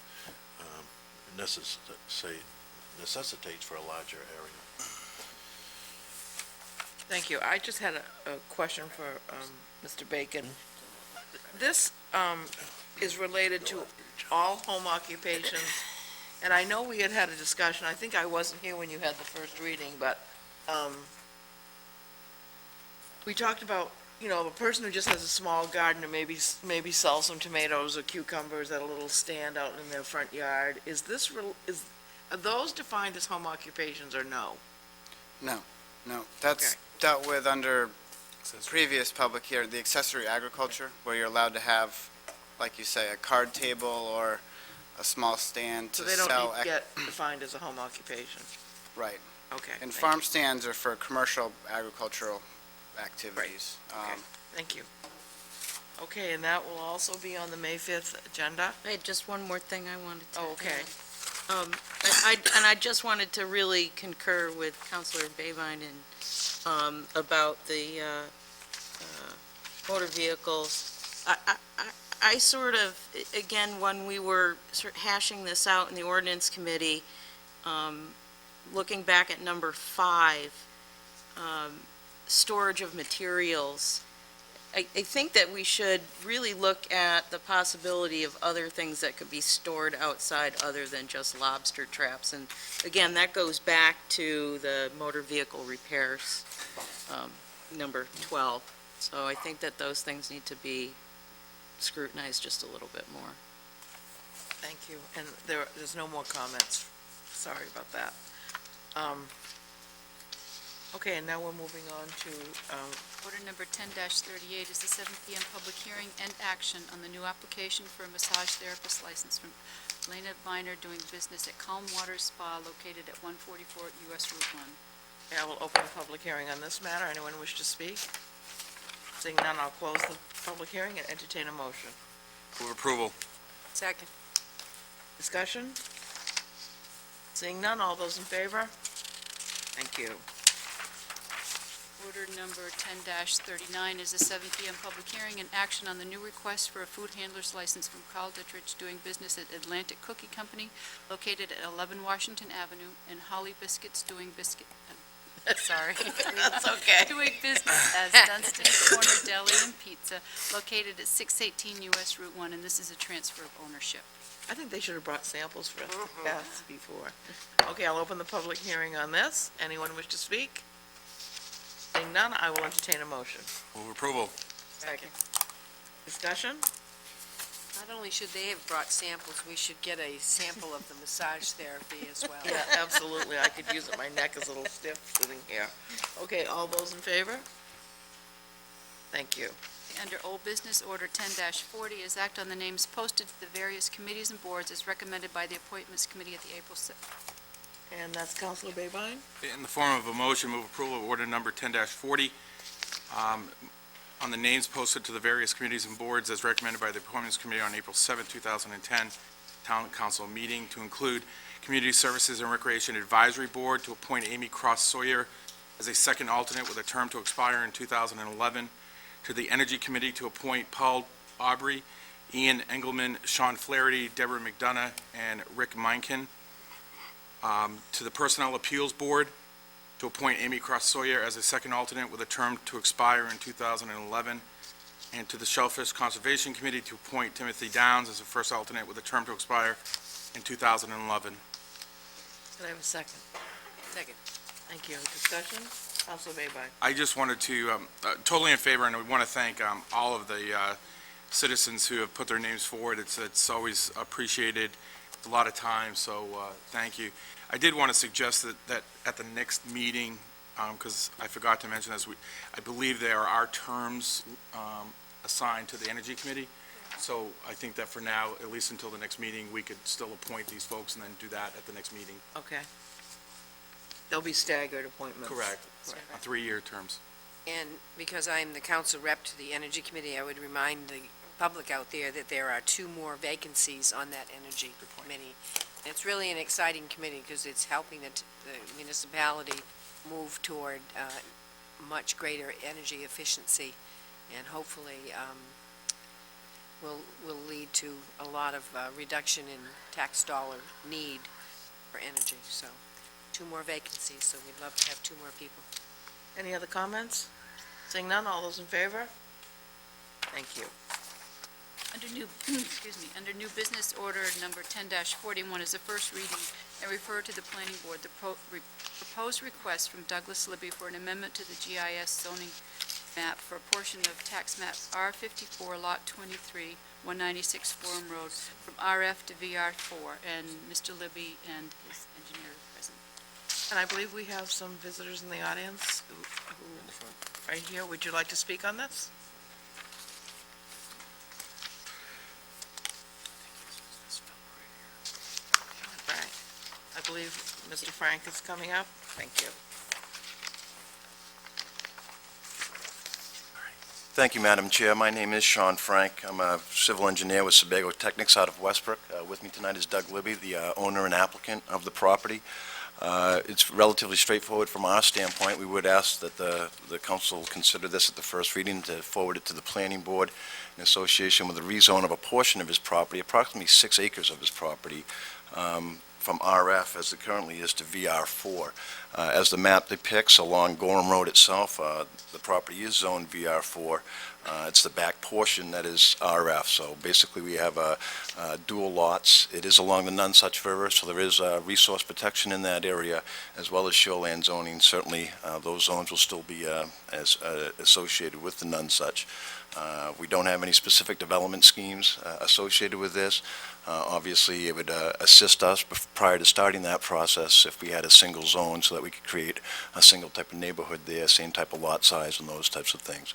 necessitates for a larger area. Thank you. I just had a question for Mr. Bacon. This is related to all home occupations, and I know we had a discussion, I think I wasn't here when you had the first reading, but we talked about, you know, a person who just has a small garden and maybe sells some tomatoes or cucumbers at a little stand out in their front yard. Are those defined as home occupations or no? No, that's dealt with under previous public hearing, the accessory agriculture, where you're allowed to have, like you say, a card table or a small stand to So they don't sell. need to get defined as a home occupation? Right. Okay. And thank farm stands are for commercial agricultural activities. you. Okay, thank you. Okay, and that will also be on the May 5th agenda? I had just one more thing I wanted to Oh, okay. add. I just wanted to really concur with Councilor Babine about the motor vehicles. I sort of, again, when we were sort of hashing this out in the ordinance committee, looking back at number 5, storage of materials, I think that we should really look at the possibility of other things that could be stored outside other than just lobster traps. And again, that goes back to the motor vehicle repairs, number 12. So I think that those things need to be scrutinized just a little bit more. Thank you. And there's no more comments. Sorry about that. Okay, and now we're moving on to Order number 10-38 is the 7 PM public hearing and action on the new application for a massage therapist license from Lena Viner doing business at Calm Water Spa located at 144 US Route 1. I will open the public hearing on this matter. Anyone wish to speak? Seeing none, I'll close the public hearing and entertain a motion. Move approval. Second. Discussion? Seeing none, all those in favor? Thank you. Order number 10-39 is a 7 PM public hearing and action on the new request for a food handler's license from Carl Dittrich doing business at Atlantic Cookie Company located at 11 Washington Avenue, and Holly Biscuits doing That's okay. doing business as Dunstan's Corner Deli and Pizza located at 618 US Route 1, and this is a transfer of ownership. I think they should have brought samples for us to pass before. Okay, I'll open the public hearing on this. Anyone wish to speak? Seeing none, I will entertain a motion. Move approval. Second. Discussion? Not only should they have brought samples, we should get a sample of the massage therapy as well. Yeah, absolutely. I could use it. My neck is a little stiff sitting here. Okay, all those in favor? Thank you. Under Old Business Order 10-40 is act on the names posted to the various committees and boards as recommended by the Appointments Committee at the April 6th. And that's Counselor Babine? In the form of a motion, move approval of order number 10-40 on the names posted to the various committees and boards as recommended by the Appointments Committee on April 7, 2010, Town Council meeting, to include Community Services and Recreation Advisory Board to appoint Amy Cross Sawyer as a second alternate with a term to expire in 2011, to the Energy Committee to appoint Paul Aubry, Ian Engelman, Sean Flaherty, Deborah McDonough, and Rick Meinken, to the Personnel Appeals Board to appoint Amy Cross Sawyer as a second alternate with a term to expire in 2011, and to the Shellfish Conservation Committee to appoint Timothy Downs as a first alternate with a term to expire in 2011. Can I have a second? Second. Thank you. Discussion? Counselor Babine? I just wanted to, totally in favor, and we want to thank all of the citizens who have put their names forward. It's always appreciated, a lot of time, so thank you. I did want to suggest that at the next meeting, because I forgot to mention this, I believe there are terms assigned to the Energy Committee, so I think that for now, at least until the next meeting, we could still appoint these folks and then do that at the next meeting. Okay. There'll be staggered appointments. Correct, Right. on 3-year terms. And because I'm the council rep to the Energy Committee, I would remind the public out there that there are 2 more vacancies on that Energy Committee. And it's really an exciting committee because it's helping the municipality move toward much greater energy efficiency, and hopefully will lead to a lot of reduction in tax dollar need for energy. So 2 more vacancies, so we'd love to have 2 more people. Any other comments? Seeing none, all those in favor? Thank you. Under new, under new business order number 10-41 is a first reading and refer to the planning board the proposed request from Douglas Libby for an amendment to the GIS zoning map for a portion of tax map R54 Lot 23, 196 Forum Road from RF to VR4, and Mr. Libby and his engineer are present. And I believe we have some visitors in the audience who right here. Would you like to speak on this? Frank. I believe Mr. Frank is coming up. Thank you. Thank you, Madam Chair. My name is Sean Frank. I'm a civil engineer with Sebago Technics out of Westbrook. With me tonight is Doug Libby, the owner and applicant of the property. It's relatively straightforward from our standpoint. We would ask that the council consider this at the first reading to forward it to the planning board in association with the rezone of a portion of his property, approximately 6 acres of his property, from RF as it currently is to VR4. As the map depicts along Gorham Road itself, the property is zoned VR4. It's the back portion that is RF. So basically we have dual lots. It is along the Nonsuch River, so there is resource protection in that area as well as shoreland zoning. Certainly those zones will still be associated with the Nonsuch. We don't have any specific development schemes associated with this. Obviously, it would assist us prior to starting that process if we had a single zone so that we could create a single type of neighborhood there, same type of lot size and those types of things.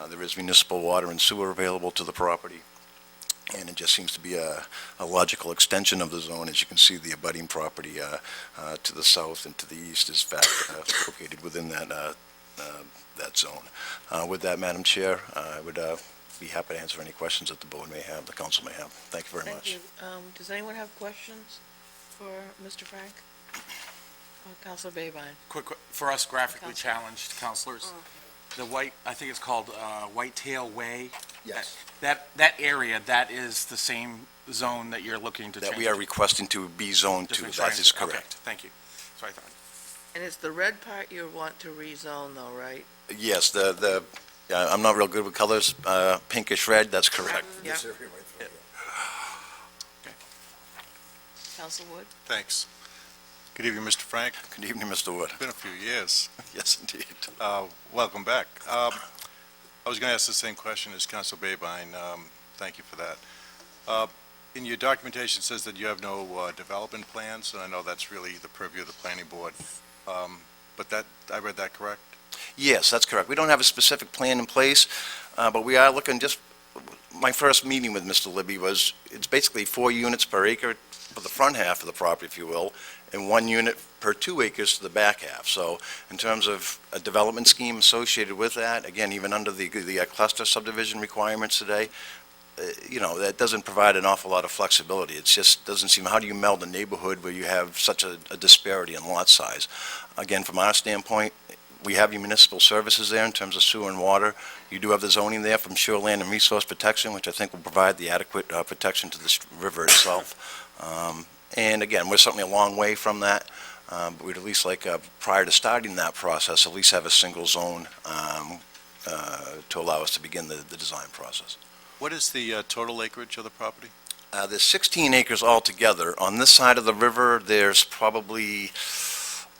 There is municipal water and sewer available to the property, and it just seems to be a logical extension of the zone. As you can see, the abutting property to the south and to the east is in fact located within that zone. With that, Madam Chair, I would be happy to answer any questions that the board may have, the council may have. Thank you very much. Thank you. Does anyone have questions for Mr. Frank? Councilor Babine? Quick, for us graphically Counselor. challenged counselors, the white, I think it's called Whitetail Way. Yes. That area, that is the same zone that you're looking to change? That we are requesting to be zoned to, Different that is triangle. correct. Okay, thank you. That's what I thought. And it's the red part you want to rezone though, right? Yes, I'm not real good with colors, pinkish red, that's correct. Yeah. Council Wood? Thanks. Good evening, Mr. Frank. Good evening, Mr. Wood. Been a few years. Yes, indeed. Welcome back. I was going to ask the same question as Council Babine. Thank you for that. In your documentation, it says that you have no development plans, and I know that's really the purview of the planning board. But that, I read that correct? Yes, that's correct. We don't have a specific plan in place, but we are looking my first meeting with Mr. Libby was, it's basically 4 units per acre for the front half of the property, if you will, and 1 unit per 2 acres to the back half. So in terms of a development scheme associated with that, again, even under the cluster subdivision requirements today, that doesn't provide an awful lot of flexibility. It just doesn't seem, how do you meld a neighborhood where you have such a disparity in lot size? Again, from our standpoint, we have your municipal services there in terms of sewer and water. You do have the zoning there from shoreland and resource protection, which I think will provide the adequate protection to this river itself. And again, we're certainly a long way from that, but we'd at least like, prior to starting that process, at least have a single zone to allow us to begin the design process. What is the total acreage of the property? There's 16 acres altogether. On this side of the river, there's probably,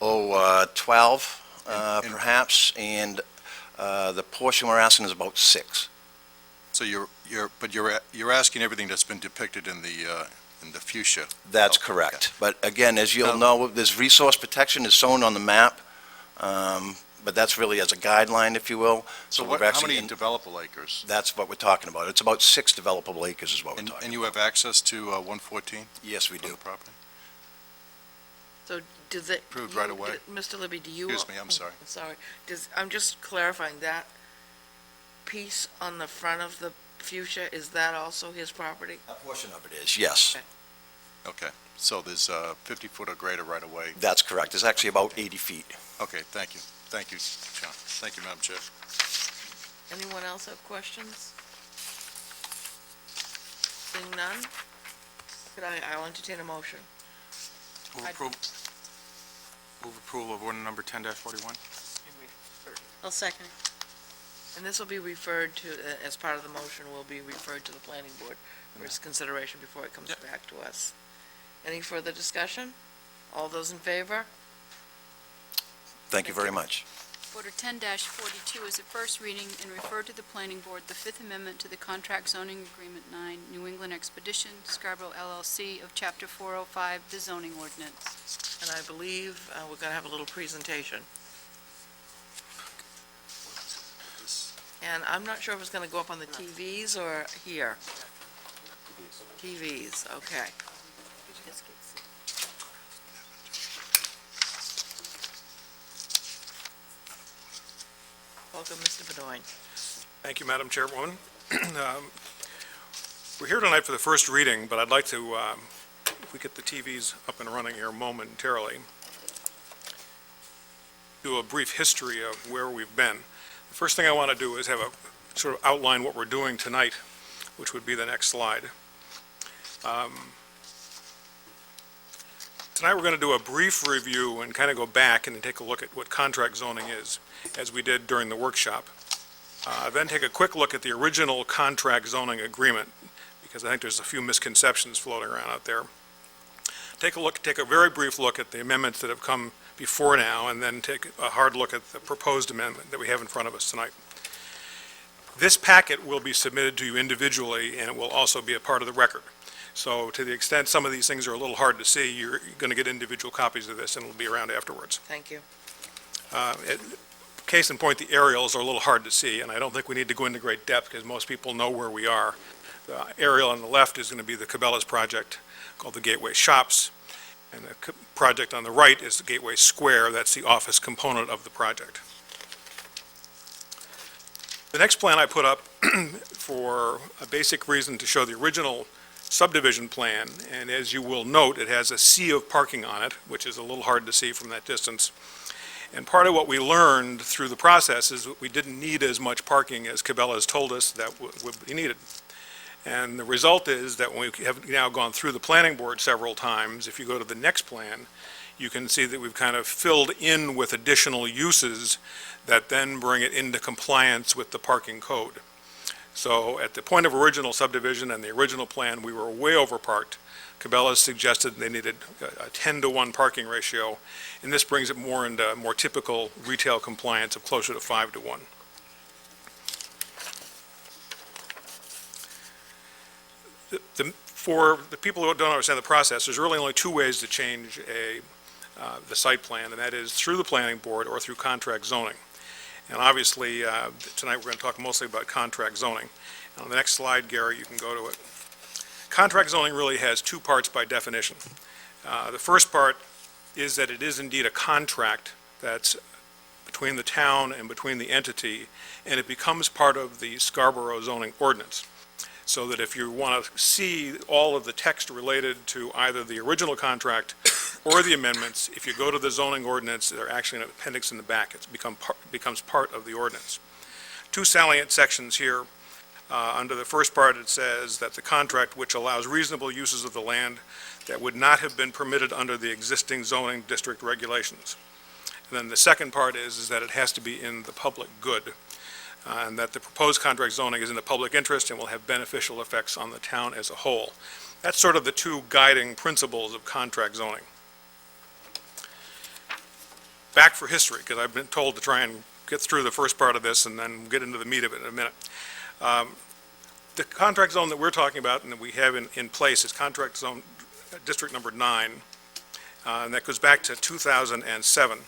12 perhaps, and the portion we're asking is about 6. So you're asking everything that's been depicted in the fuchsia? That's Oh, correct. okay. But again, as you'll know, this resource protection is shown on the map, but that's really as a guideline, if you will. So we've how actually many developable acres? That's what we're talking about. It's about 6 developable acres is what we're And talking you have access to 114 Yes, we on do. the property? So does it? Approved right away. Mr. Libby, do you? Excuse me, I'm sorry. Sorry. I'm just clarifying, that piece on the front of the fuchsia, is that also his property? A portion of it is, yes. Okay, so there's 50-foot or greater right away. That's correct. It's actually about 80 feet. Okay, thank you. Thank you, John. Thank you, Madam Chair. Anyone else have questions? Seeing none? I'll entertain a motion. Move approval of order number 10-41. I'll second. And this will be referred to, as part of the motion, will be referred to the planning board for its consideration before it comes back to us. Any further discussion? All those in favor? Thank you very much. Order 10-42 is a first reading and refer to the planning board the Fifth Amendment to the Contract Zoning Agreement 9, New England Expedition, Scarborough LLC of Chapter 405, the zoning ordinance. And I believe we're going to have a little presentation. And I'm not sure if it's going to go up on the TVs or here. TVs, okay. Welcome, Mr. Bedoin. Thank you, Madam Chairwoman. We're here tonight for the first reading, but I'd like to, if we get the TVs up and running here momentarily, do a brief history of where we've been. The first thing I want to do is have a sort of outline what we're doing tonight, which would be the next slide. Tonight we're going to do a brief review and kind of go back and take a look at what contract zoning is, as we did during the workshop. Then take a quick look at the original contract zoning agreement, because I think there's a few misconceptions floating around out there. Take a very brief look at the amendments that have come before now, and then take a hard look at the proposed amendment that we have in front of us tonight. This packet will be submitted to you individually, and it will also be a part of the record. So to the extent some of these things are a little hard to see, you're going to get individual copies of this, and it'll be around afterwards. Thank you. Case in point, the aerials are a little hard to see, and I don't think we need to go into great depth because most people know where we are. The aerial on the left is going to be the Cabela's project called the Gateway Shops, and the project on the right is the Gateway Square. That's the office component of the project. The next plan I put up for a basic reason to show the original subdivision plan, and as you will note, it has a sea of parking on it, which is a little hard to see from that distance. And part of what we learned through the process is that we didn't need as much parking as Cabela's told us that would be needed. And the result is that when we have now gone through the planning board several times, if you go to the next plan, you can see that we've kind of filled in with additional uses that then bring it into compliance with the parking code. So at the point of original subdivision and the original plan, we were way overparked. Cabela's suggested they needed a 10-to-1 parking ratio, and this brings it more into more typical retail compliance of closer to 5-to-1. For the people who don't understand the process, there's really only two ways to change the site plan, and that is through the planning board or through contract zoning. And obviously, tonight we're going to talk mostly about contract zoning. And on the next slide, Gary, you can go to it. Contract zoning really has two parts by definition. The first part is that it is indeed a contract that's between the town and between the entity, and it becomes part of the Scarborough zoning ordinance. So that if you want to see all of the text related to either the original contract or the amendments, if you go to the zoning ordinance, they're actually an appendix in the back. It becomes part of the ordinance. Two salient sections here. Under the first part, it says that the contract which allows reasonable uses of the land that would not have been permitted under the existing zoning district regulations. And then the second part is that it has to be in the public good, and that the proposed contract zoning is in the public interest and will have beneficial effects on the town as a whole. That's sort of the two guiding principles of contract zoning. Back for history, because I've been told to try and get through the first part of this and then get into the meat of it in a minute. The contract zone that we're talking about and that we have in place is contract zone district number 9, and that goes back to 2007.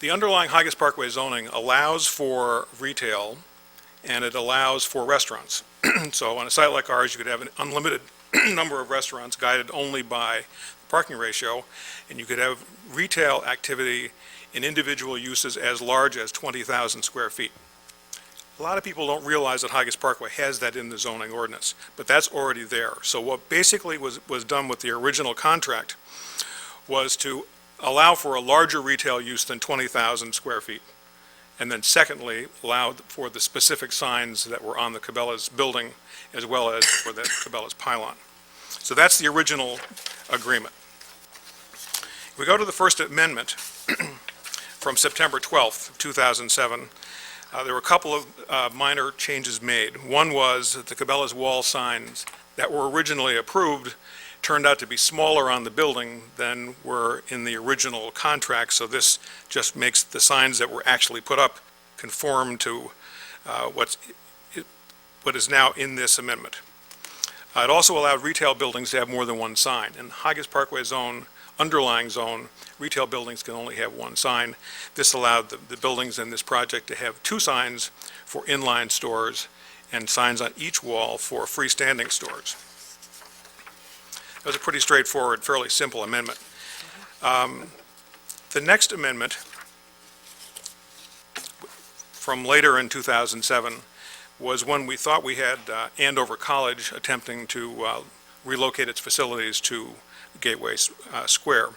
The underlying Higas Parkway zoning allows for retail and it allows for restaurants. So on a site like ours, you could have an unlimited number of restaurants guided only by parking ratio, and you could have retail activity in individual uses as large as 20,000 square feet. A lot of people don't realize that Higas Parkway has that in the zoning ordinance, but that's already there. So what basically was done with the original contract was to allow for a larger retail use than 20,000 square feet. And then secondly, allowed for the specific signs that were on the Cabela's building as well as for the Cabela's pylon. So that's the original agreement. If we go to the First Amendment from September 12th, 2007, there were a couple of minor changes made. One was that the Cabela's wall signs that were originally approved turned out to be smaller on the building than were in the original contract, so this just makes the signs that were actually put up conform to what is now in this amendment. It also allowed retail buildings to have more than one sign. In Higas Parkway zone, underlying zone, retail buildings can only have one sign. This allowed the buildings in this project to have two signs for inline stores and signs on each wall for freestanding stores. That was a pretty straightforward, fairly simple amendment. The next amendment from later in 2007 was when we thought we had Andover College attempting to relocate its facilities to Gateway Square.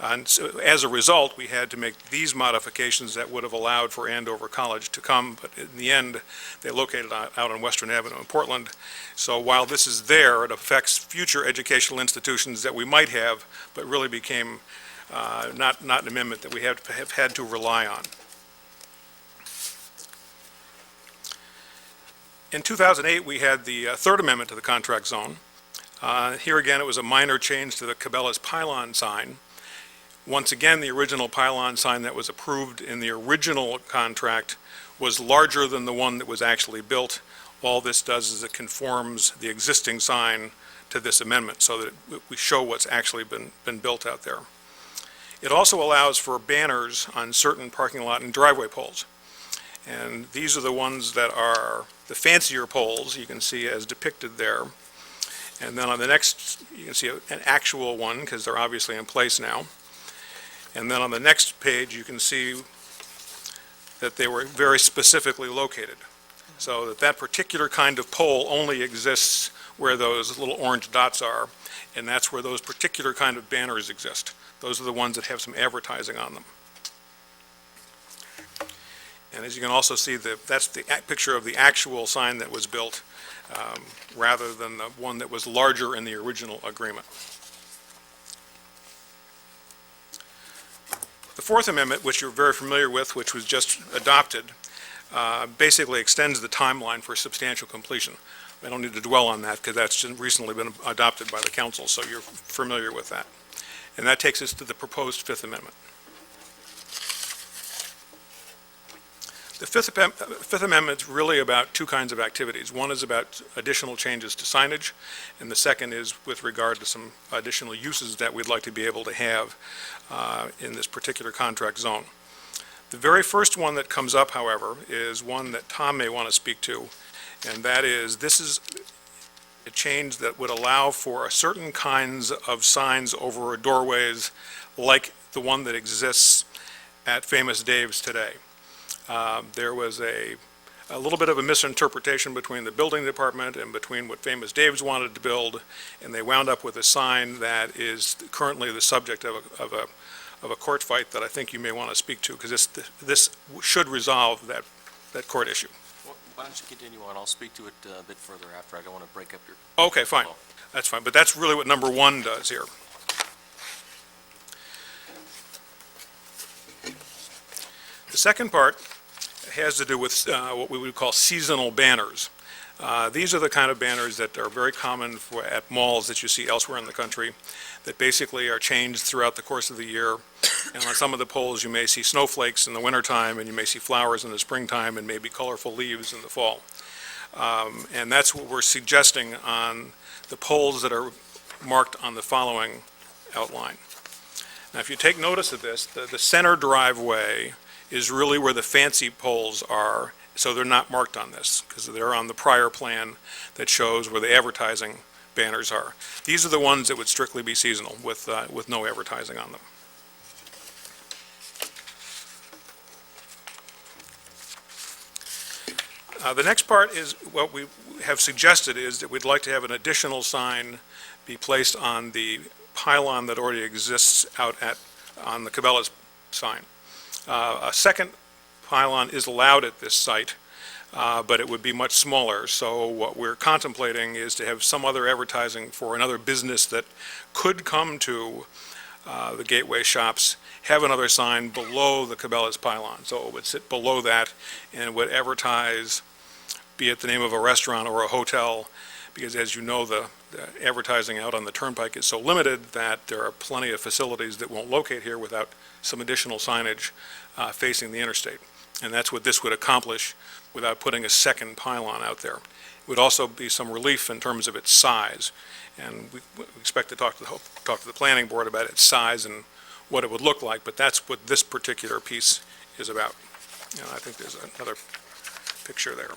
And so as a result, we had to make these modifications that would have allowed for Andover College to come, but in the end, they located out on Western Avenue in Portland. So while this is there, it affects future educational institutions that we might have, but really became not an amendment that we have had to rely on. In 2008, we had the third amendment to the contract zone. Here again, it was a minor change to the Cabela's pylon sign. Once again, the original pylon sign that was approved in the original contract was larger than the one that was actually built. All this does is it conforms the existing sign to this amendment so that we show what's actually been built out there. It also allows for banners on certain parking lot and driveway poles. And these are the ones that are the fancier poles, you can see as depicted there. And then on the next, you can see an actual one, because they're obviously in place now. And then on the next page, you can see that they were very specifically located. So that particular kind of pole only exists where those little orange dots are, and that's where those particular kind of banners exist. Those are the ones that have some advertising on them. And as you can also see, that's the picture of the actual sign that was built, rather than the one that was larger in the original agreement. The Fourth Amendment, which you're very familiar with, which was just adopted, basically extends the timeline for substantial completion. I don't need to dwell on that because that's recently been adopted by the council, so you're familiar with that. And that takes us to the proposed Fifth Amendment. The Fifth Amendment is really about two kinds of activities. One is about additional changes to signage, and the second is with regard to some additional uses that we'd like to be able to have in this particular contract zone. The very first one that comes up, however, is one that Tom may want to speak to, and that is, this is a change that would allow for certain kinds of signs over doorways like the one that exists at Famous Dave's today. There was a little bit of a misinterpretation between the building department and between what Famous Dave's wanted to build, and they wound up with a sign that is currently the subject of a court fight that I think you may want to speak to, because this should resolve that court issue. Why don't you continue on? I'll speak to it a bit further after. I don't want to break up your... Okay, fine. That's fine. But that's really what number one does here. The second part has to do with what we would call seasonal banners. These are the kind of banners that are very common at malls that you see elsewhere in the country, that basically are changed throughout the course of the year. And on some of the poles, you may see snowflakes in the wintertime, and you may see flowers in the springtime, and maybe colorful leaves in the fall. And that's what we're suggesting on the poles that are marked on the following outline. Now, if you take notice of this, the center driveway is really where the fancy poles are, so they're not marked on this, because they're on the prior plan that shows where the advertising banners are. These are the ones that would strictly be seasonal, with no advertising on them. The next part is what we have suggested is that we'd like to have an additional sign be placed on the pylon that already exists out on the Cabela's sign. A second pylon is allowed at this site, but it would be much smaller. So what we're contemplating is to have some other advertising for another business that could come to the Gateway Shops, have another sign below the Cabela's pylon. So it would sit below that and would advertise, be it the name of a restaurant or a hotel, because as you know, the advertising out on the turnpike is so limited that there are plenty of facilities that won't locate here without some additional signage facing the interstate. And that's what this would accomplish without putting a second pylon out there. It would also be some relief in terms of its size. And we expect to talk to the planning board about its size and what it would look like, but that's what this particular piece is about. And I think there's another picture there.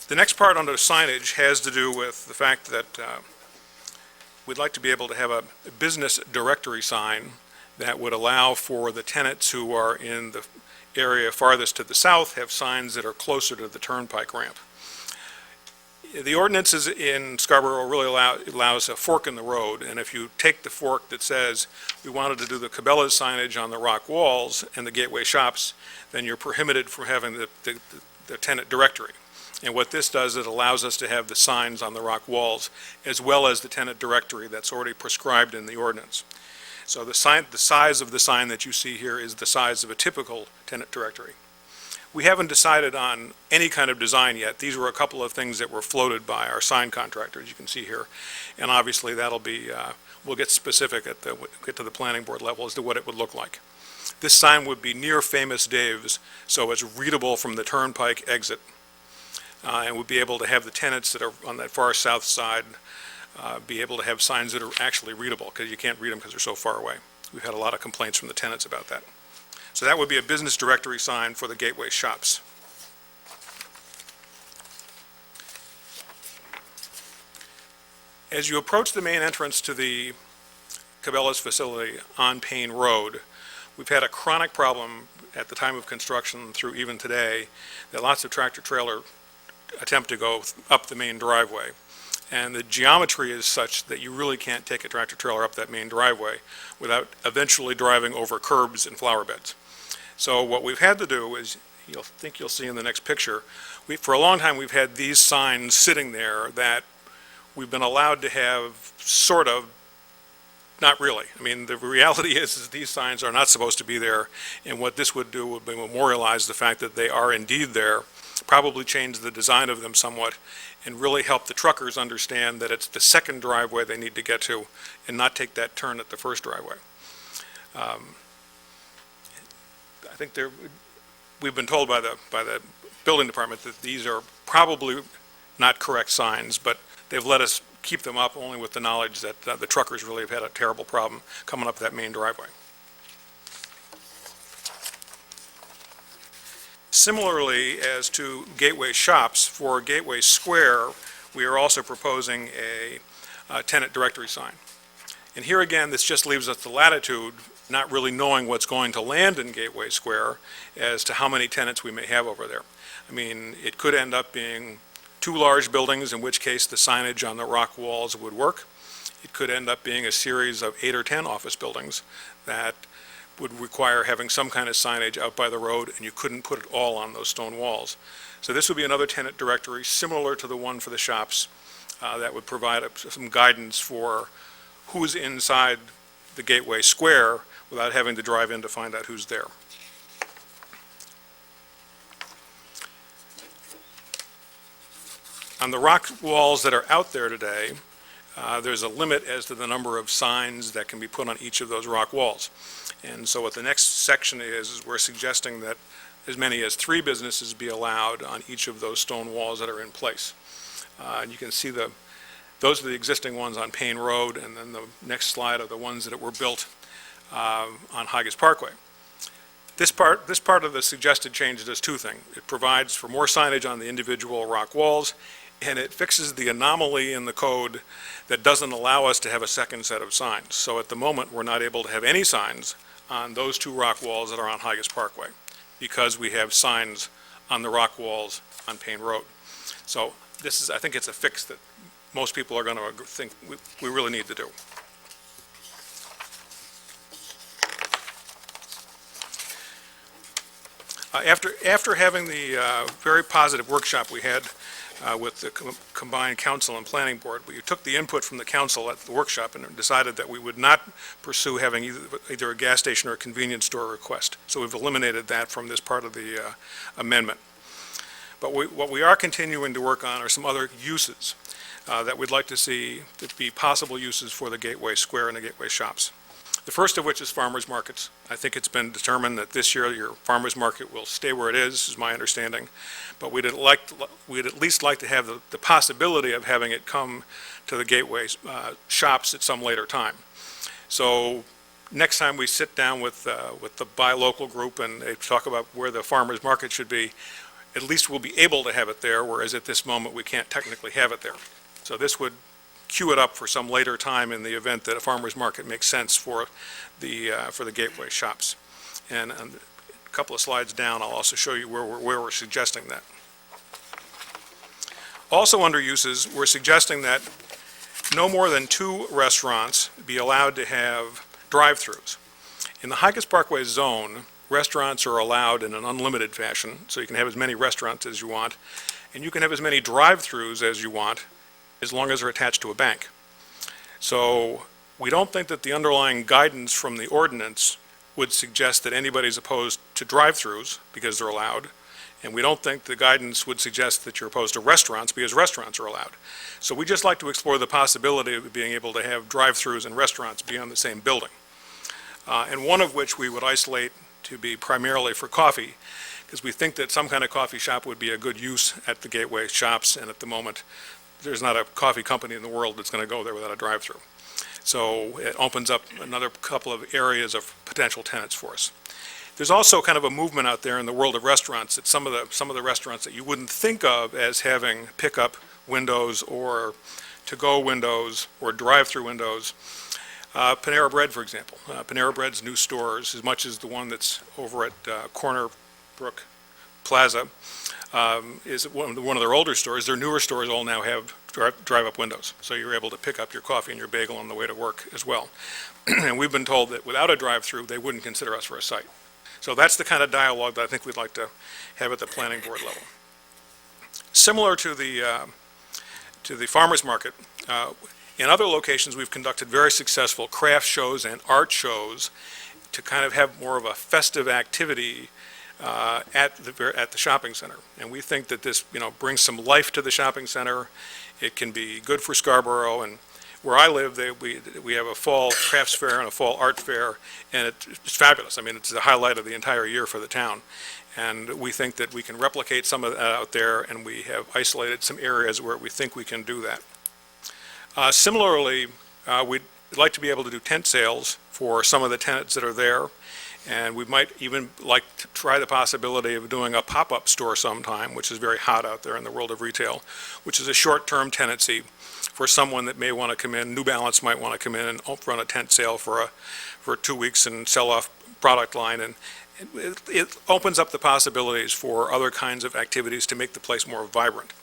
The next part under signage has to do with the fact that we'd like to be able to have a business directory sign that would allow for the tenants who are in the area farthest to the south have signs that are closer to the turnpike ramp. The ordinances in Scarborough really allows a fork in the road, and if you take the fork that says we wanted to do the Cabela's signage on the rock walls and the Gateway Shops, then you're prohibited from having the tenant directory. And what this does, it allows us to have the signs on the rock walls as well as the tenant directory that's already prescribed in the ordinance. So the size of the sign that you see here is the size of a typical tenant directory. We haven't decided on any kind of design yet. These were a couple of things that were floated by our sign contractors, you can see here. And obviously that'll be, we'll get specific get to the planning board level as to what it would look like. This sign would be near Famous Dave's, so it's readable from the Turnpike exit, and would be able to have the tenants that are on that far south side be able to have signs that are actually readable, because you can't read them because they're so far away. We've had a lot of complaints from the tenants about that. So that would be a business directory sign for the Gateway shops. As you approach the main entrance to the Cabela's facility on Payne Road, we've had a chronic problem at the time of construction through even today, that lots of tractor-trailer attempt to go up the main driveway. And the geometry is such that you really can't take a tractor-trailer up that main driveway without eventually driving over curbs and flower beds. So what we've had to do is, you'll see in the next picture, for a long time we've had these signs sitting there that we've been allowed to have sort of, not really. I mean, the reality is these signs are not supposed to be there, and what this would do would be memorialize the fact that they are indeed there, probably change the design of them somewhat, and really help the truckers understand that it's the second driveway they need to get to and not take that turn at the first driveway. I think we've been told by the building department that these are probably not correct signs, but they've let us keep them up only with the knowledge that the truckers really have had a terrible problem coming up that main driveway. Similarly, as to Gateway shops, for Gateway Square, we are also proposing a tenant directory sign. And here again, this just leaves us the latitude, not really knowing what's going to land in Gateway Square as to how many tenants we may have over there. I mean, it could end up being 2 large buildings, in which case the signage on the rock walls would work. It could end up being a series of 8 or 10 office buildings that would require having some kind of signage out by the road, and you couldn't put it all on those stone walls. So this would be another tenant directory similar to the one for the shops that would provide some guidance for who's inside the Gateway Square without having to drive in to find out who's there. On the rock walls that are out there today, there's a limit as to the number of signs that can be put on each of those rock walls. And so what the next section is we're suggesting that as many as 3 businesses be allowed on each of those stone walls that are in place. And you can see those are the existing ones on Payne Road, and then the next slide are the ones that were built on Higas Parkway. This part of the suggested change does 2 things. It provides for more signage on the individual rock walls, and it fixes the anomaly in the code that doesn't allow us to have a second set of signs. So at the moment, we're not able to have any signs on those 2 rock walls that are on Higas Parkway, because we have signs on the rock walls on Payne Road. So I think it's a fix that most people are going to think we really need to do. After having the very positive workshop we had with the combined council and planning board, we took the input from the council at the workshop and decided that we would not pursue having either a gas station or a convenience store request. So we've eliminated that from this part of the amendment. But what we are continuing to work on are some other uses that we'd like to see to be possible uses for the Gateway Square and the Gateway shops. The first of which is farmers markets. I think it's been determined that this year your farmers market will stay where it is my understanding. But we'd at least like to have the possibility of having it come to the Gateway shops at some later time. So next time we sit down with the buy local group and they talk about where the farmers market should be, at least we'll be able to have it there, whereas at this moment we can't technically have it there. So this would queue it up for some later time in the event that a farmer's market makes sense for the Gateway shops. And a couple of slides down, I'll also show you where we're suggesting that. Also under uses, we're suggesting that no more than 2 restaurants be allowed to have drive-throughs. In the Higas Parkway zone, restaurants are allowed in an unlimited fashion, so you can have as many restaurants as you want, and you can have as many drive-throughs as you want, as long as they're attached to a bank. So we don't think that the underlying guidance from the ordinance would suggest that anybody's opposed to drive-throughs because they're allowed, and we don't think the guidance would suggest that you're opposed to restaurants because restaurants are allowed. So we just like to explore the possibility of being able to have drive-throughs and restaurants be on the same building. and one of which we would isolate to be primarily for coffee, because we think that some kind of coffee shop would be a good use at the Gateway Shops, and at the moment, there's not a coffee company in the world that's going to go there without a drive-through. So it opens up another couple of areas of potential tenants for us. There's also kind of a movement out there in the world of restaurants that some of the restaurants that you wouldn't think of as having pickup windows or to-go windows or drive-through windows. Panera Bread, for example. Panera Bread's new stores, as much as the one that's over at Corner Brook Plaza, is one of their older stores. Their newer stores all now have drive-up windows, so you're able to pick up your coffee and your bagel on the way to work as well. And we've been told that without a drive-through, they wouldn't consider us for a site. So that's the kind of dialogue that I think we'd like to have at the planning board level. Similar to the farmers market, in other locations, we've conducted very successful craft shows and art shows to kind of have more of a festive activity at the shopping center. And we think that this, brings some life to the shopping center. It can be good for Scarborough, and where I live, we have a fall crafts fair and a fall art fair, and it's fabulous. I mean, it's the highlight of the entire year for the town. And we think that we can replicate some of that out there, and we have isolated some areas where we think we can do that. Similarly, we'd like to be able to do tent sales for some of the tenants that are there, and we might even like to try the possibility of doing a pop-up store sometime, which is very hot out there in the world of retail, which is a short-term tenancy for someone that may want to come in. New Balance might want to come in and run a tent sale for 2 weeks and sell off product line, and it opens up the possibilities for other kinds of activities to make the place more vibrant.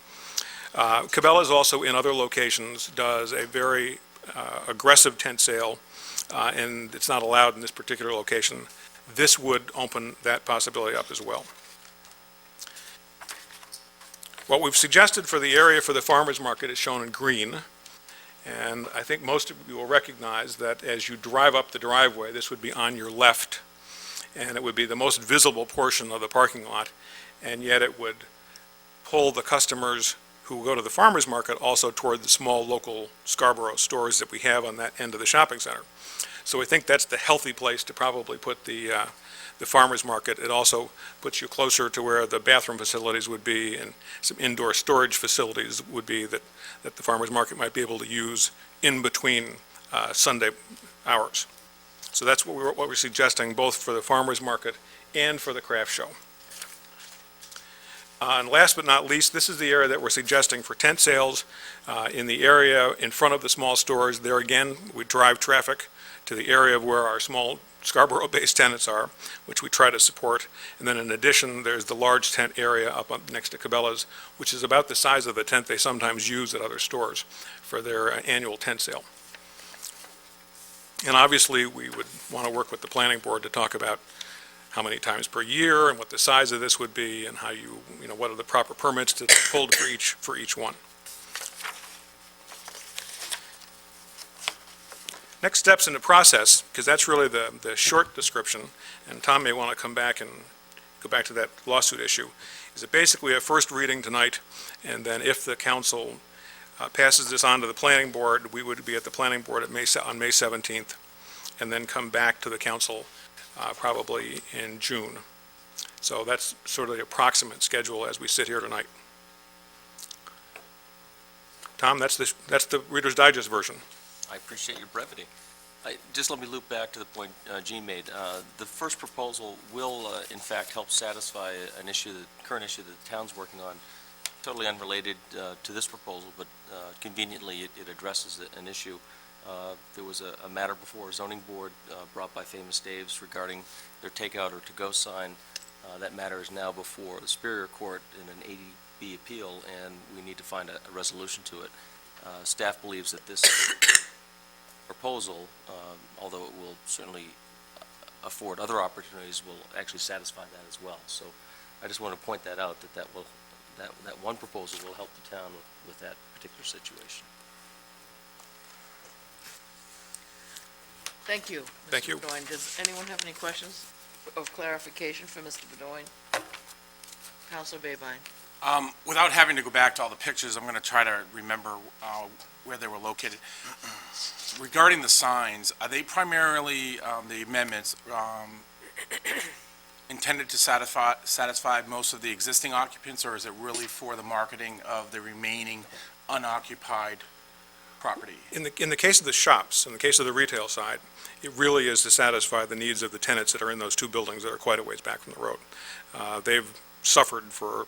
Cabela's also in other locations does a very aggressive tent sale, and it's not allowed in this particular location. This would open that possibility up as well. What we've suggested for the area for the farmers market is shown in green, and I think most of you will recognize that as you drive up the driveway, this would be on your left, and it would be the most visible portion of the parking lot, and yet it would pull the customers who go to the farmers market also toward the small local Scarborough stores that we have on that end of the shopping center. So we think that's the healthy place to probably put the farmers market. It also puts you closer to where the bathroom facilities would be, and some indoor storage facilities would be that the farmers market might be able to use in between Sunday hours. So that's what we're suggesting, both for the farmers market and for the craft show. And last but not least, this is the area that we're suggesting for tent sales. In the area in front of the small stores, there again, we drive traffic to the area of where our small Scarborough-based tenants are, which we try to support. And then in addition, there's the large tent area up next to Cabela's, which is about the size of the tent they sometimes use at other stores for their annual tent sale. And obviously, we would want to work with the planning board to talk about how many times per year and what the size of this would be, and how what are the proper permits to hold for each one. Next steps in the process, because that's really the short description, and Tom may want to come back and go back to that lawsuit issue, is that basically a first reading tonight, and then if the council passes this on to the planning board, we would be at the planning board on May 17th, and then come back to the council probably in June. So that's sort of the approximate schedule as we sit here tonight. Tom, that's the Reader's Digest version. I appreciate your brevity. Just let me loop back to the point Gene made. The first proposal will, in fact, help satisfy an issue, the current issue that the town's working on, totally unrelated to this proposal, but conveniently it addresses an issue. There was a matter before a zoning board brought by Famous Dave's regarding their takeout or to-go sign. That matter is now before the Superior Court in an 80B appeal, and we need to find a resolution to it. Staff believes that this proposal, although it will certainly afford other opportunities, will actually satisfy that as well. So I just want to point that out, that one proposal will help the town with that particular situation. Thank you, Thank Mr. you. Bedoin. Does anyone have any questions of clarification for Mr. Bedoin? Councilor Babine. Without having to go back to all the pictures, I'm going to try to remember where they were located. Regarding the signs, are they primarily, the amendments, intended to satisfy most of the existing occupants, or is it really for the marketing of the remaining unoccupied property? In the case of the shops, in the case of the retail side, it really is to satisfy the needs of the tenants that are in those two buildings that are quite a ways back from the road. They've suffered for,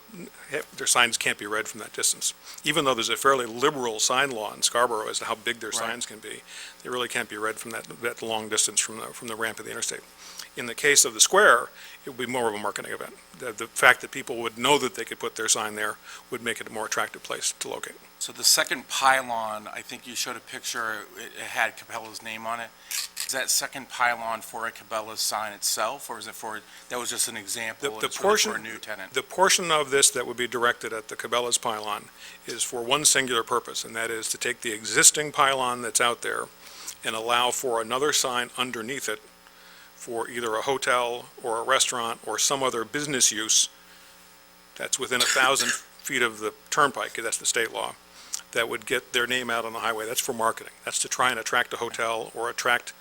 their signs can't be read from that distance. Even though there's a fairly liberal sign law in Scarborough as to how big their Right. signs can be, they really can't be read from that long distance from the ramp of the interstate. In the case of the square, it would be more of a marketing event. The fact that people would know that they could put their sign there would make it a more attractive place to locate. So the second pylon, I think you showed a picture, it had Cabela's name on it. Is that second pylon for a Cabela's sign itself, or is it for, that was just an example? The it's really portion- for a new tenant? The portion of this that would be directed at the Cabela's pylon is for one singular purpose, and that is to take the existing pylon that's out there and allow for another sign underneath it for either a hotel or a restaurant or some other business use that's within 1,000 feet of the turnpike, that's the state law, that would get their name out on the highway. That's for marketing. That's to try and attract a hotel or attract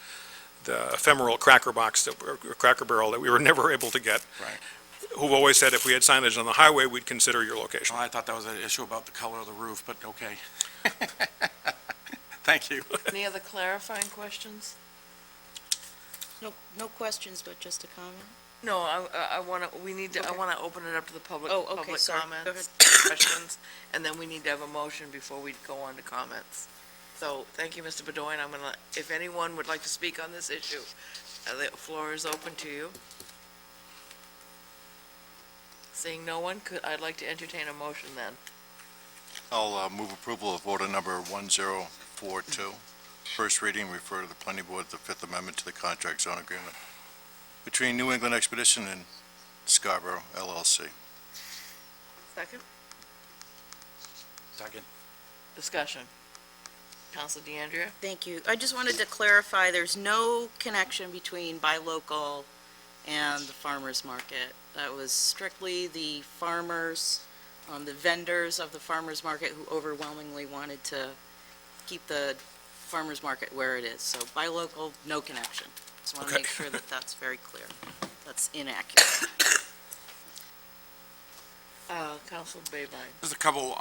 the ephemeral Cracker Box, or Cracker Barrel that we were never able to get. Right. Who've always said if we had signage on the highway, we'd consider your location. Well, I thought that was an issue about the color of the roof, but okay. Thank you. Any other clarifying questions? No questions, but just a comment. No, I want to, I want to open it up to the public. Oh, okay, public sorry. Go comments, questions, and then we need to have a motion before we go on to comments. So, thank you, Mr. Bedoin. I'm going to, if anyone would like to speak on this issue, the floor is open to you. Seeing no one, I'd like to entertain a motion then. I'll move approval of order number 1042. First reading, refer to the planning board, the Fifth Amendment to the contract zone agreement between New England Expedition and Scarborough LLC. Second? Second. Discussion. Counsel DeAndrea? Thank you. I just wanted to clarify, there's no connection between buy local and the farmer's market. That was strictly the farmers, the vendors of the farmer's market who overwhelmingly wanted to keep the farmer's market where it is. So buy local, no connection. Just want to Okay. make sure that that's very clear. That's inaccurate. Counsel Babine? There's a couple,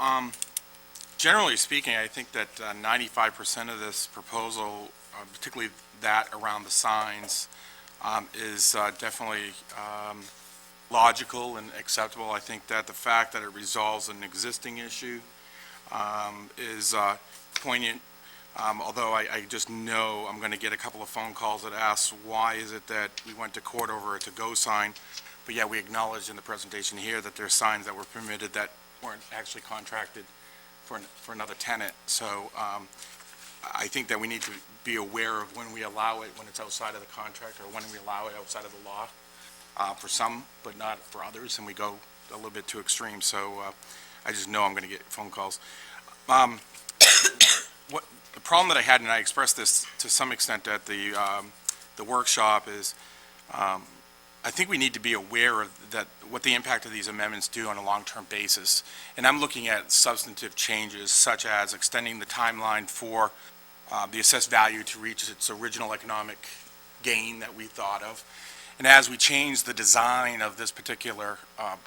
generally speaking, I think that 95% of this proposal, particularly that around the signs, is definitely logical and acceptable. I think that the fact that it resolves an existing issue is poignant, although I just know I'm going to get a couple of phone calls that ask, why is it that we went to court over a to-go sign? But yeah, we acknowledged in the presentation here that there's signs that were permitted that weren't actually contracted for another tenant. So I think that we need to be aware of when we allow it, when it's outside of the contract, or when we allow it outside of the law, for some, but not for others, and we go a little bit too extreme. So I just know I'm going to get phone calls. The problem that I had, and I expressed this to some extent at the workshop, is I think we need to be aware of that, what the impact of these amendments do on a long-term basis. And I'm looking at substantive changes, such as extending the timeline for the assessed value to reach its original economic gain that we thought of. And as we change the design of this particular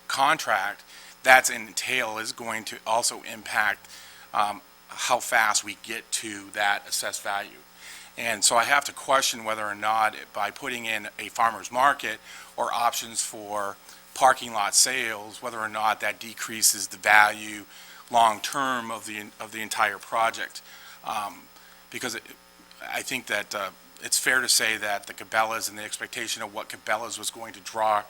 contract, that's entail is going to also impact how fast we get to that assessed value. And so I have to question whether or not, by putting in a farmer's market or options for parking lot sales, whether or not that decreases the value long-term of the entire project. Because I think that it's fair to say that the Cabela's and the expectation of what Cabela's was going to draw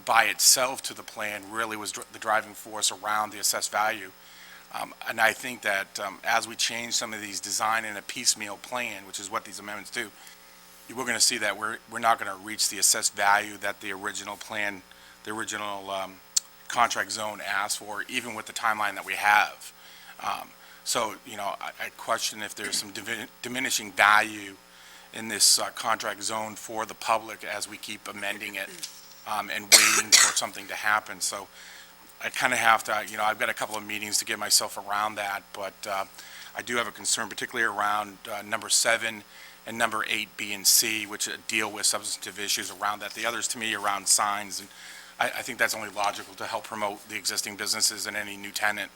by itself to the plan really was the driving force around the assessed value. And I think that as we change some of these design in a piecemeal plan, which is what these amendments do, we're going to see that we're not going to reach the assessed value that the original plan, the original contract zone asked for, even with the timeline that we have. So, you know, I question if there's some diminishing value in this contract zone for the public as we keep amending it and waiting for something to happen. So I kind of have to, I've got a couple of meetings to get myself around that, but I do have a concern, particularly around number 7 and number 8, B and C, which deal with substantive issues around that. The others, to me, around signs, and I think that's only logical to help promote the existing businesses and any new tenant.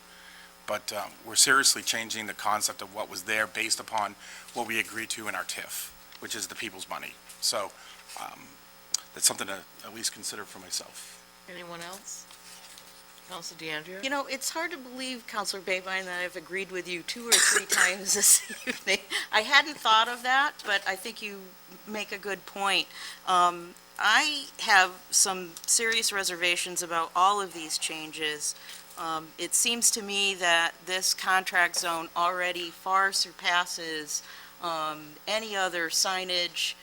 But we're seriously changing the concept of what was there based upon what we agreed to in our TIF, which is the people's money. So that's something to at least consider for myself. Anyone else? Councilor DeAndrea? You know, it's hard to believe, Counselor Babine, that I've agreed with you 2 or 3 times this evening. I hadn't thought of that, but I think you make a good point. I have some serious reservations about all of these changes. It seems to me that this contract zone already far surpasses any other signage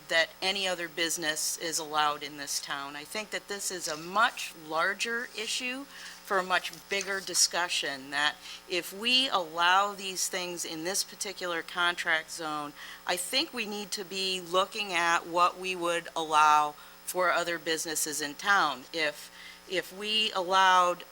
that any other business is allowed in this town. I think that this is a much larger issue for a much bigger discussion, that if we allow these things in this particular contract zone, I think we need to be looking at what we would allow for other businesses in town. If we allowed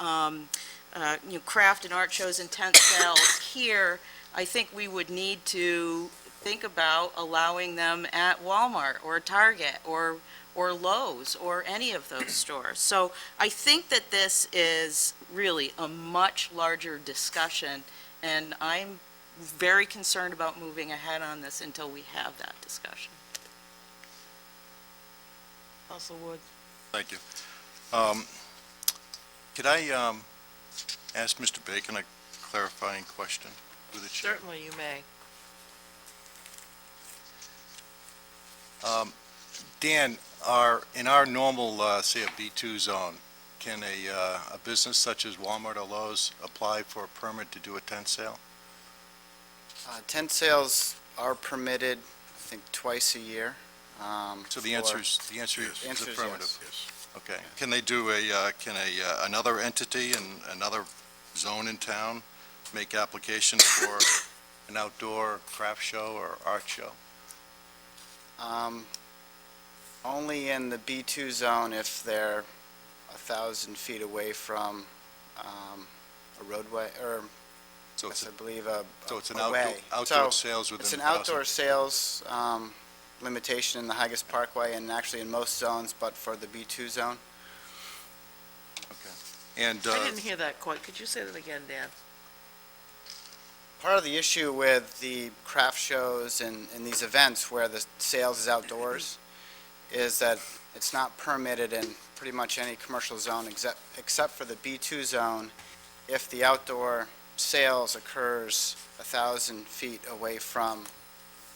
craft and art shows and tent sales here, I think we would need to think about allowing them at Walmart or Target or Lowe's or any of those stores. So I think that this is really a much larger discussion, and I'm very concerned about moving ahead on this until we have that discussion. Councilor Wood? Thank you. Could I ask Mr. Bacon a clarifying question through the chair? Certainly, you may. Dan, in our normal, say, a B2 zone, can a business such as Walmart or Lowe's apply for a permit to do a tent sale? Tent sales are permitted, I think, twice a year. So the answer is answer is affirmative? yes. Okay. Can they do another entity in another zone in town make application for an outdoor craft show or art show? Only in the B2 zone if they're 1,000 feet away from a roadway, or So it's, I believe a so it's an a way. outdoor So sales within it's an 1,000. outdoor sales limitation in the Higas Parkway and actually in most zones, but for the B2 zone. And I didn't hear that quite. Could you say that again, Dan? Part of the issue with the craft shows and these events where the sales is outdoors is that it's not permitted in pretty much any commercial zone except for the B2 zone if the outdoor sales occurs 1,000 feet away from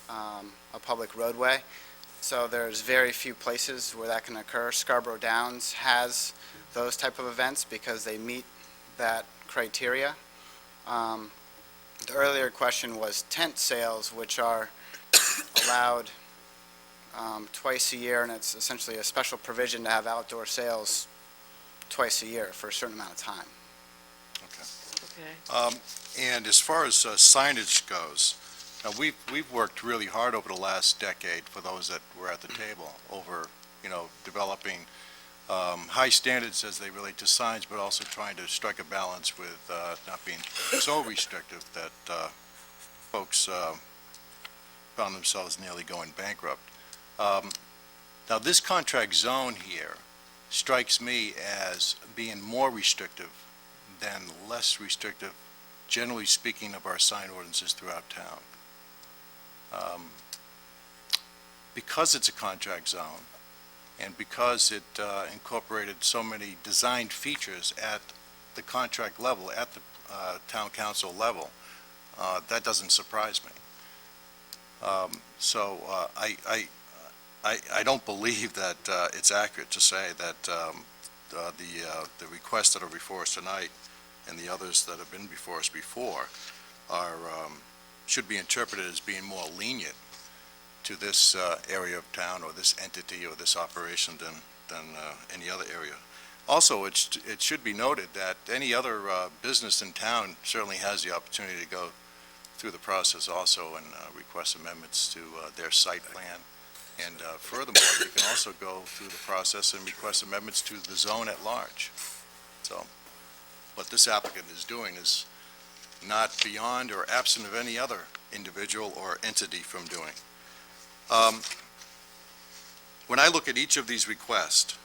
a public roadway. So there's very few places where that can occur. Scarborough Downs has those type of events because they meet that criteria. The earlier question was tent sales, which are allowed twice a year, and it's essentially a special provision to have outdoor sales twice a year for a certain amount of time. Okay. And as far as signage goes, we've worked really hard over the last decade, for those that were at the table, over, developing high standards as they relate to signs, but also trying to strike a balance with not being so restrictive that folks found themselves nearly going bankrupt. Now, this contract zone here strikes me as being more restrictive than less restrictive, generally speaking, of our sign ordinances throughout town. Because it's a contract zone, and because it incorporated so many designed features at the contract level, at the town council level, that doesn't surprise me. So I don't believe that it's accurate to say that the requests that are before us tonight and the others that have been before us before are, should be interpreted as being more lenient to this area of town or this entity or this operation than any other area. Also, it should be noted that any other business in town certainly has the opportunity to go through the process also and request amendments to their site plan. And furthermore, you can also go through the process and request amendments to the zone at large. So what this applicant is doing is not beyond or absent of any other individual or entity from doing. When I look at each of these requests,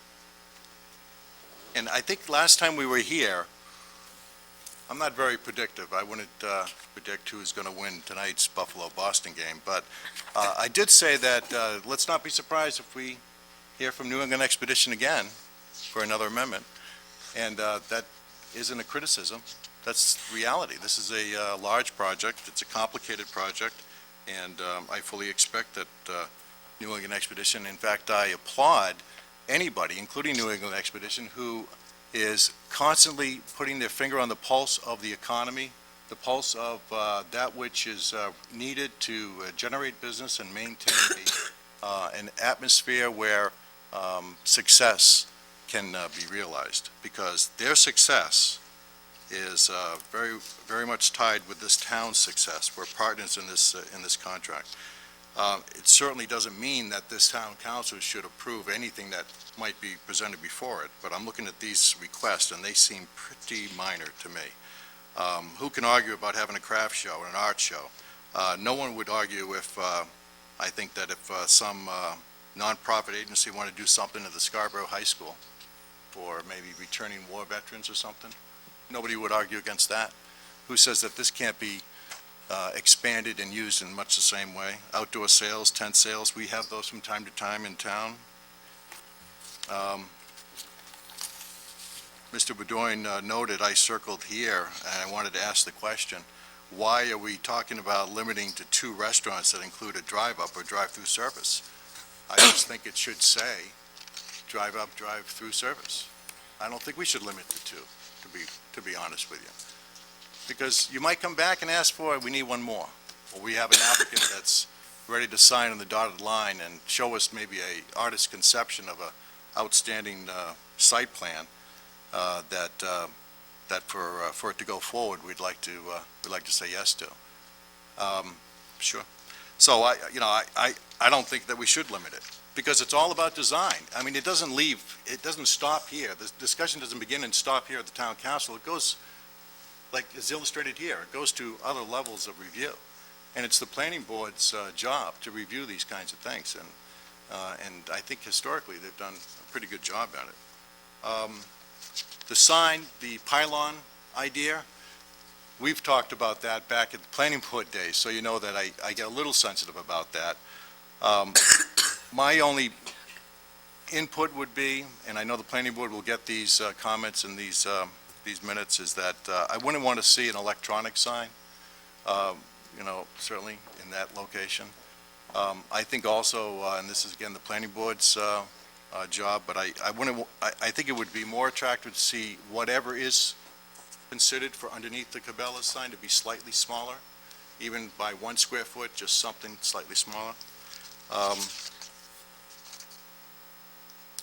and I think last time we were here, I'm not very predictive. I wouldn't predict who's going to win tonight's Buffalo-Boston game, but I did say that let's not be surprised if we hear from New England Expedition again for another amendment, and that isn't a criticism. That's reality. This is a large project. It's a complicated project, and I fully expect that New England Expedition, in fact, I applaud anybody, including New England Expedition, who is constantly putting their finger on the pulse of the economy, the pulse of that which is needed to generate business and maintain an atmosphere where success can be realized, because their success is very, very much tied with this town's success. We're partners in this contract. It certainly doesn't mean that this town council should approve anything that might be presented before it, but I'm looking at these requests, and they seem pretty minor to me. Who can argue about having a craft show or an art show? No one would argue if, I think that if some nonprofit agency wanted to do something at the Scarborough High School for maybe returning war veterans or something, nobody would argue against that. Who says that this can't be expanded and used in much the same way? Outdoor sales, tent sales, we have those from time to time in town. Mr. Bedoin noted, I circled here, and I wanted to ask the question, why are we talking about limiting to 2 restaurants that include a drive-up or drive-through service? I just think it should say drive-up, drive-through service. I don't think we should limit to 2, to be honest with you. Because you might come back and ask for, we need one more. Or we have an applicant that's ready to sign on the dotted line and show us maybe a artist's conception of a outstanding site plan that for it to go forward, we'd like to say yes to. Sure. So I don't think that we should limit it, because it's all about design. I mean, it doesn't stop here. The discussion doesn't begin and stop here at the town council. It goes, like is illustrated here, it goes to other levels of review. And it's the planning board's job to review these kinds of things. And I think historically they've done a pretty good job at it. The sign, the pylon idea, we've talked about that back at the planning board days, so you know that I get a little sensitive about that. My only input would be, and I know the planning board will get these comments and these minutes, is that I wouldn't want to see an electronic sign, certainly in that location. I think also, and this is again the planning board's job, but I think it would be more attractive to see whatever is considered for underneath the Cabela's sign to be slightly smaller, even by 1 square foot, just something slightly smaller.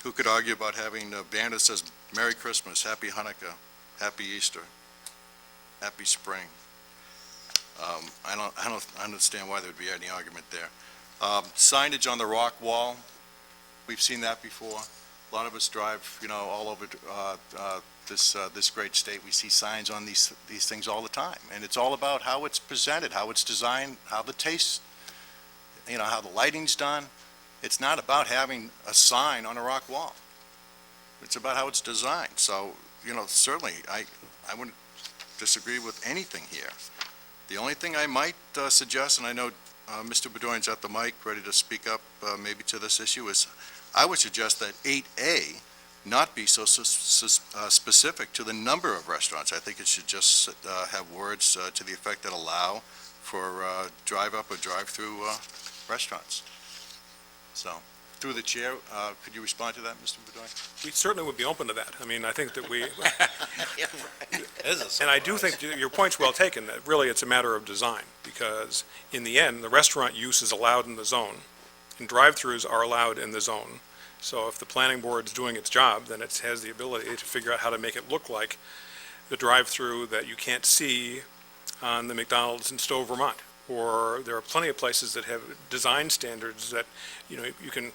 Who could argue about having a banner that says Merry Christmas, Happy Hanukkah, Happy Easter, Happy Spring? I don't understand why there would be any argument there. Signage on the rock wall, we've seen that before. A lot of us drive, all over this great state. We see signs on these things all the time, and it's all about how it's presented, how it's designed, how the taste, how the lighting's done. It's not about having a sign on a rock wall. It's about how it's designed. So, certainly, I wouldn't disagree with anything here. The only thing I might suggest, and I know Mr. Bedoin's at the mic, ready to speak up maybe to this issue, is I would suggest that 8A not be so specific to the number of restaurants. I think it should just have words to the effect that allow for drive-up or drive-through restaurants. So, through the chair, could you respond to that, Mr. Bedoin? We certainly would be open to that. I mean, I think that we, and I do think your point's well taken, that really it's a matter of design, because in the end, the restaurant use is allowed in the zone, and drive-throughs are allowed in the zone. So if the planning board's doing its job, then it has the ability to figure out how to make it look like the drive-through that you can't see on the McDonald's in Stowe, Vermont. Or there are plenty of places that have design standards that, you can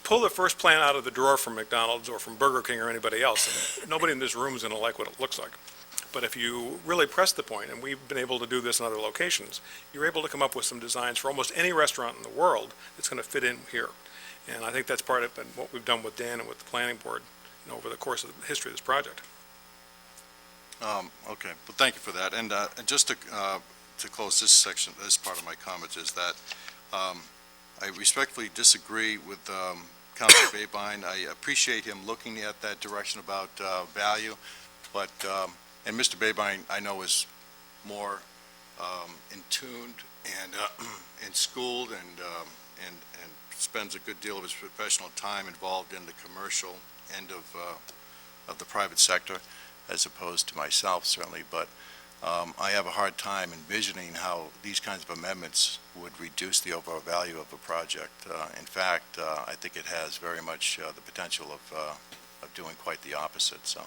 pull the first plan out of the drawer from McDonald's or from Burger King or anybody else, and nobody in this room is going to like what it looks like. But if you really press the point, and we've been able to do this in other locations, you're able to come up with some designs for almost any restaurant in the world that's going to fit in here. And I think that's part of what we've done with Dan and with the planning board, over the course of the history of this project. Okay, well, thank you for that. And just to close this section, this part of my comments is that I respectfully disagree with Councilor Babine. I appreciate him looking at that direction about value, but, and Mr. Babine, I know, is more in tuned and schooled and spends a good deal of his professional time involved in the commercial end of the private sector, as opposed to myself, certainly. But I have a hard time envisioning how these kinds of amendments would reduce the overall value of a project. In fact, I think it has very much the potential of doing quite the opposite. So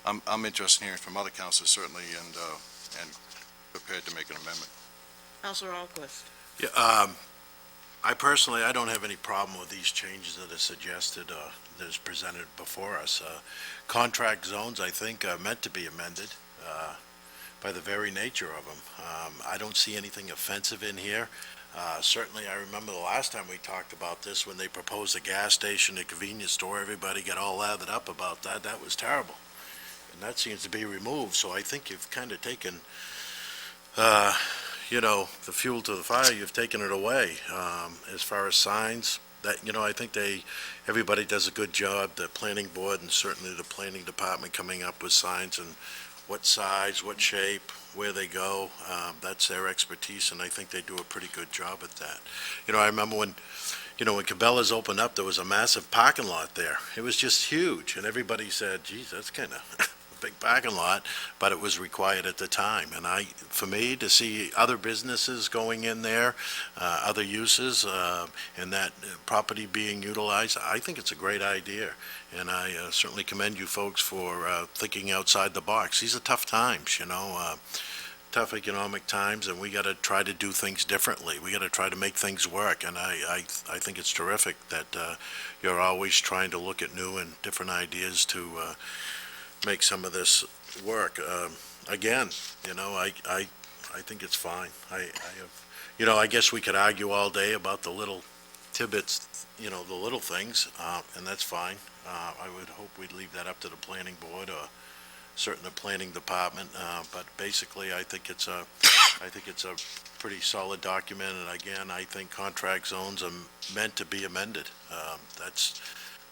I'm interested in hearing from other councilors, certainly, and prepared to make an amendment. Counselor Alquist. Yeah, I personally, I don't have any problem with these changes that are suggested, that is presented before us. Contract zones, I think, are meant to be amended by the very nature of them. I don't see anything offensive in here. Certainly, I remember the last time we talked about this, when they proposed a gas station, a convenience store, everybody got all lathered up about that. That was terrible. And that seems to be removed, so I think you've kind of taken the fuel to the fire, you've taken it away. As far as signs, that, I think everybody does a good job, the planning board and certainly the planning department, coming up with signs and what size, what shape, where they go. That's their expertise, and I think they do a pretty good job at that. I remember when Cabela's opened up, there was a massive parking lot there. It was just huge, and everybody said, geez, that's kind of big parking lot, but it was required at the time. And for me, to see other businesses going in there, other uses, and that property being utilized, I think it's a great idea. And I certainly commend you folks for thinking outside the box. These are tough times, tough economic times, and we got to try to do things differently. We got to try to make things work, and I think it's terrific that you're always trying to look at new and different ideas to make some of this work. Again, I think it's fine. I guess we could argue all day about the little tidbits, the little things, and that's fine. I would hope we'd leave that up to the planning board or certainly the planning department, but basically I think it's a pretty solid document, and again, I think contract zones are meant to be amended.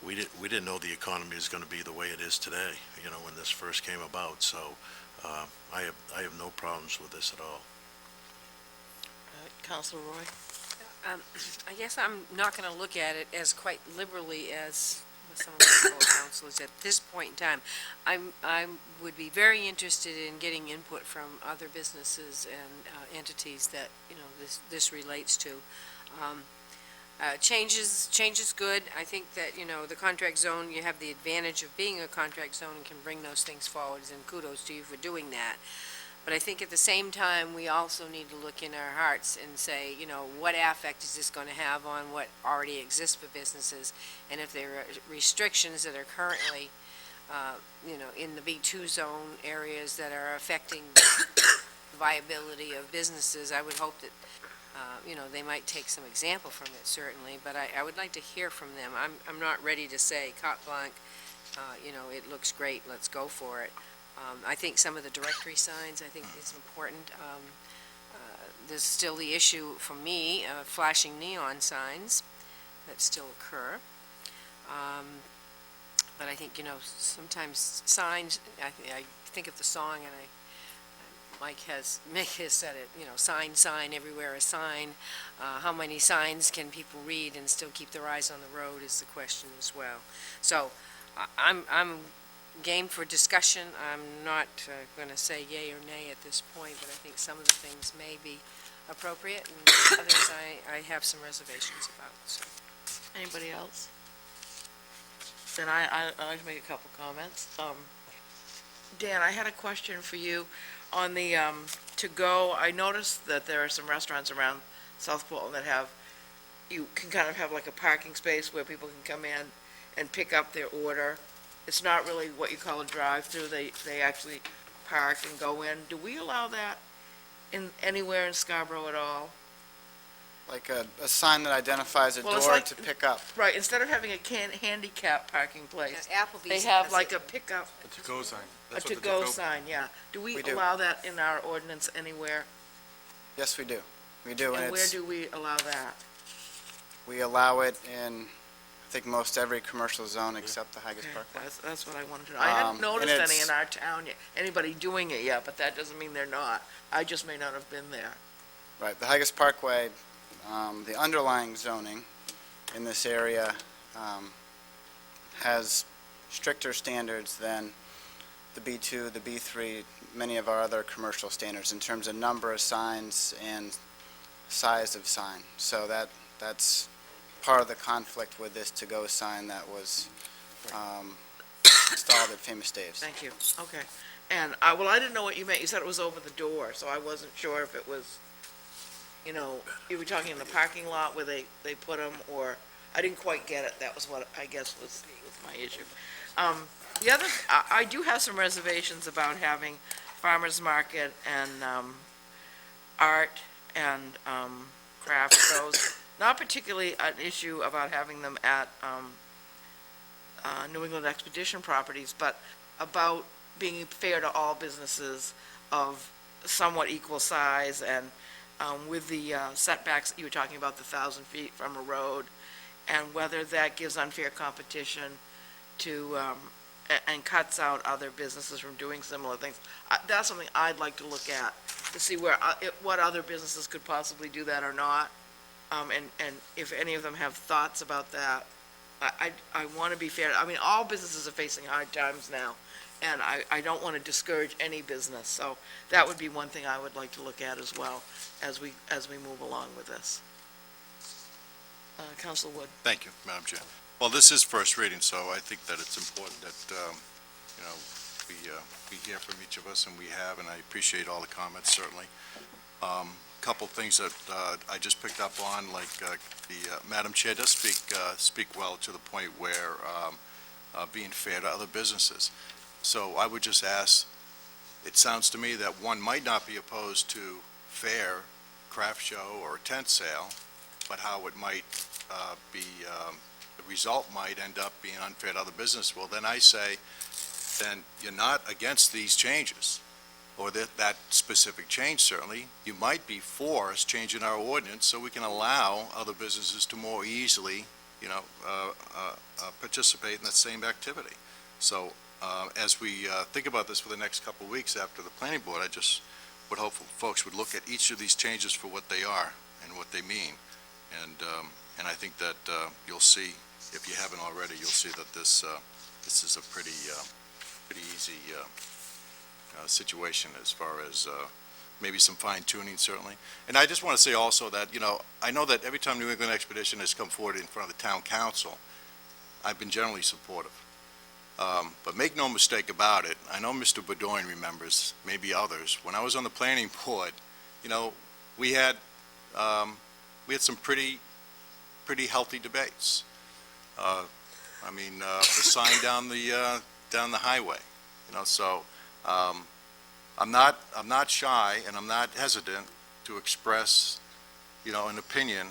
We didn't know the economy is going to be the way it is today, when this first came about. So I have no problems with this at all. Counselor Roy. I guess I'm not going to look at it as quite liberally as some of my fellow councilors at this point in time. I would be very interested in getting input from other businesses and entities that this relates to. Change is good. I think that, the contract zone, you have the advantage of being a contract zone and can bring those things forward, and kudos to you for doing that. But I think at the same time, we also need to look in our hearts and say, what affect is this going to have on what already exists for businesses? And if there are restrictions that are currently, in the B2 zone areas that are affecting the viability of businesses, I would hope that they might take some example from it, certainly, but I would like to hear from them. I'm not ready to say, carte blanche, it looks great, let's go for it. I think some of the directory signs, I think is important. There's still the issue, for me, of flashing neon signs that still occur. But I think, sometimes signs, I think of the song, and Mike has said it, sign, everywhere a sign. How many signs can people read and still keep their eyes on the road is the question as well. So I'm game for discussion. I'm not going to say yay or nay at this point, but I think some of the things may be appropriate, and others I have some reservations about. So. Anybody else? Then I'd like to make a couple comments. Dan, I had a question for you. On the to-go, I noticed that there are some restaurants around South Portland that have you can kind of have like a parking space where people can come in and pick up their order. It's not really what you call a drive-through, they actually park and go in. Do we allow that anywhere in Scarborough at all? Like a sign that identifies a Well, it's door like- to pick up. Right, instead of having a handicap parking place, Applebee's. they have has like it. a pickup, A to-go sign. a That's what the to-go sign, yeah. Do we We do. allow that in our ordinance anywhere? Yes, we do. We do, And and where it's, do we allow that? we allow it in, I think, most every commercial zone except the Haggis Okay, Parkway. that's what I wanted to know. I hadn't and noticed any it's- in our town yet, anybody doing it yet, but that doesn't mean they're not. I just may not have been there. Right, the Haggis Parkway, the underlying zoning in this area has stricter standards than the B2, the B3, many of our other commercial standards in terms of number of signs and size of sign. So that's part of the conflict with this to-go sign that was installed at Famous Dave's. Thank you, okay. And, well, I didn't know what you meant. You said it was over the door, so I wasn't sure if it was, you know, you were talking in the parking lot where they put them, or, I didn't quite get it. That was what I guess was my issue. The other, I do have some reservations about having farmer's market and art and craft shows. Not particularly an issue about having them at New England Expedition Properties, but about being fair to all businesses of somewhat equal size and with the setbacks that you were talking about, the 1,000 feet from a road, and whether that gives unfair competition to, and cuts out other businesses from doing similar things. That's something I'd like to look at, to see where, what other businesses could possibly do that or not. And if any of them have thoughts about that. I want to be fair. I mean, all businesses are facing hard times now, and I don't want to discourage any business. So that would be one thing I would like to look at as well as we move along with this. Council Wood. Thank you, Madam Chair. Well, this is first reading, so I think that it's important that, we hear from each of us, and we have, and I appreciate all the comments, certainly. Couple things that I just picked up on, like the Madam Chair does speak well to the point where being fair to other businesses. So I would just ask, it sounds to me that one might not be opposed to fair craft show or tent sale, but how it might be, the result might end up being unfair to other business. Well, then I say, then you're not against these changes, or that specific change, certainly. You might be for us changing our ordinance so we can allow other businesses to more easily, participate in that same activity. So as we think about this for the next couple of weeks after the planning board, I just would hope folks would look at each of these changes for what they are and what they mean. And I think that you'll see, if you haven't already, you'll see that this is a pretty easy situation as far as maybe some fine tuning, certainly. And I just want to say also that, I know that every time New England Expedition has come forward in front of the town council, I've been generally supportive. But make no mistake about it, I know Mr. Bedoin remembers, maybe others, when I was on the planning board, we had some pretty healthy debates. The sign down the highway, so I'm not shy and I'm not hesitant to express, an opinion,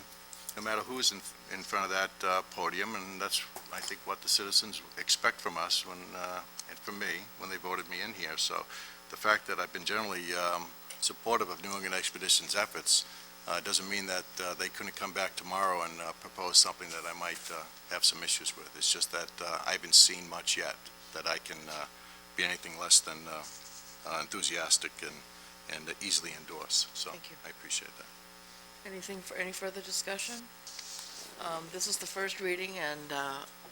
no matter who's in front of that podium, and that's, I think, what the citizens expect from us and from me when they voted me in here. So the fact that I've been generally supportive of New England Expedition's efforts doesn't mean that they couldn't come back tomorrow and propose something that I might have some issues with. It's just that I haven't seen much yet that I can be anything less than enthusiastic and easily endorse. So Thank you. I appreciate that. Any further discussion? This is the first reading, and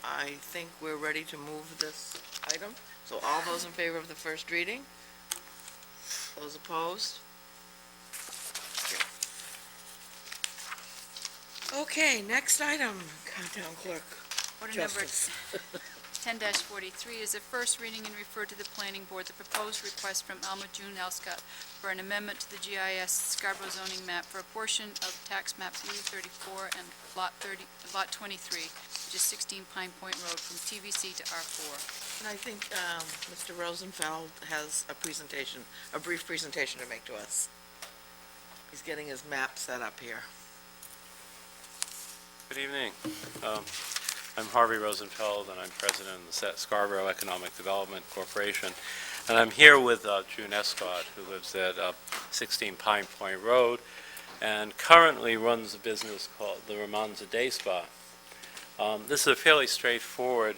I think we're ready to move this item. So all those in favor of the first reading? Those opposed? Okay, next item, Town Clerk. Order number, Justice. 10-43 is a first reading and refer to the planning board the proposed request from Alma June Elscott for an amendment to the GIS Scarborough zoning map for a portion of tax map U34 and lot 23, which is 16 Pine Point Road, from TVC to R4. And I think Mr. Rosenfeld has a presentation, a brief presentation to make to us. He's getting his map set up here. Good evening. I'm Harvey Rosenfeld, and I'm president of the Scarborough Economic Development Corporation. And I'm here with June Escott, who lives at 16 Pine Point Road, and currently runs a business called the Romanza Day Spa. This is a fairly straightforward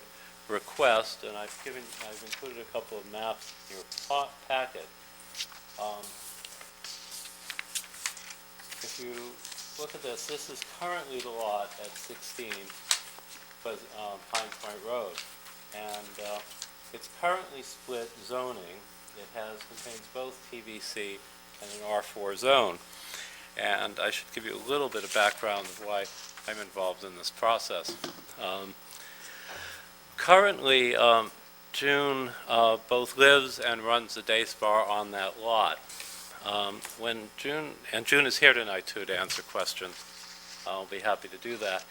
request, and I've included a couple of maps in your packet. If you look at this, this is currently the lot at 16 Pine Point Road, and it's currently split zoning. It contains both TVC and an R4 zone, and I should give you a little bit of background of why I'm involved in this process. Currently, June both lives and runs the day spa on that lot. June is here tonight too to answer questions. I'll be happy to do that.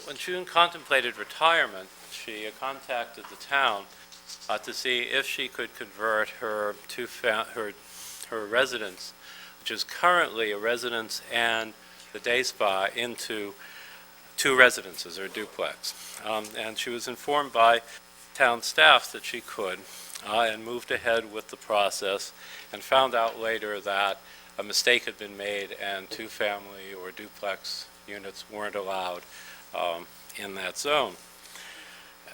When June contemplated retirement, she contacted the town to see if she could convert her residence, which is currently a residence and the day spa, into two residences or duplex. And she was informed by town staff that she could, and moved ahead with the process, and found out later that a mistake had been made and two-family or duplex units weren't allowed in that zone.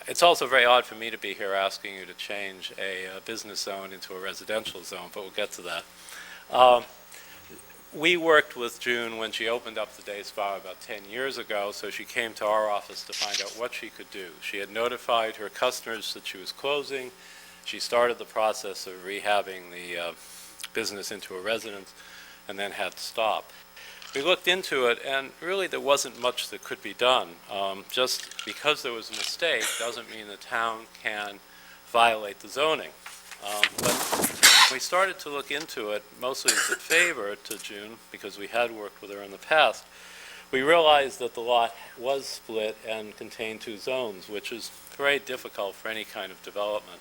It's also very odd for me to be here asking you to change a business zone into a residential zone, but we'll get to that. We worked with June when she opened up the day spa about 10 years ago, so she came to our office to find out what she could do. She had notified her customers that she was closing. She started the process of rehabbing the business into a residence and then had to stop. We looked into it, and really there wasn't much that could be done. Just because there was a mistake doesn't mean the town can violate the zoning. But we started to look into it, mostly as a favor to June, because we had worked with her in the past. We realized that the lot was split and contained two zones, which is very difficult for any kind of development.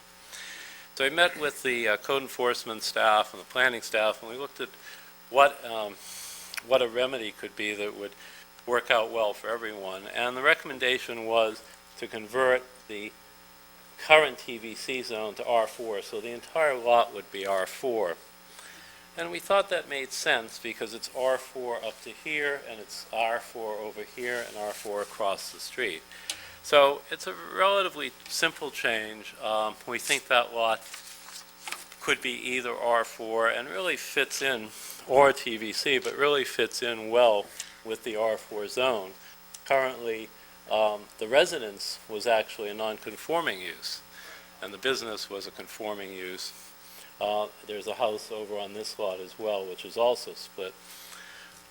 So I met with the code enforcement staff and the planning staff, and we looked at what a remedy could be that would work out well for everyone. And the recommendation was to convert the current TVC zone to R4, so the entire lot would be R4. And we thought that made sense because it's R4 up to here, and it's R4 over here, and R4 across the street. So it's a relatively simple change. We think that lot could be either R4 and really fits in, or TVC, but really fits in well with the R4 zone. Currently, the residence was actually a non-conforming use, and the business was a conforming use. There's a house over on this lot as well, which is also split,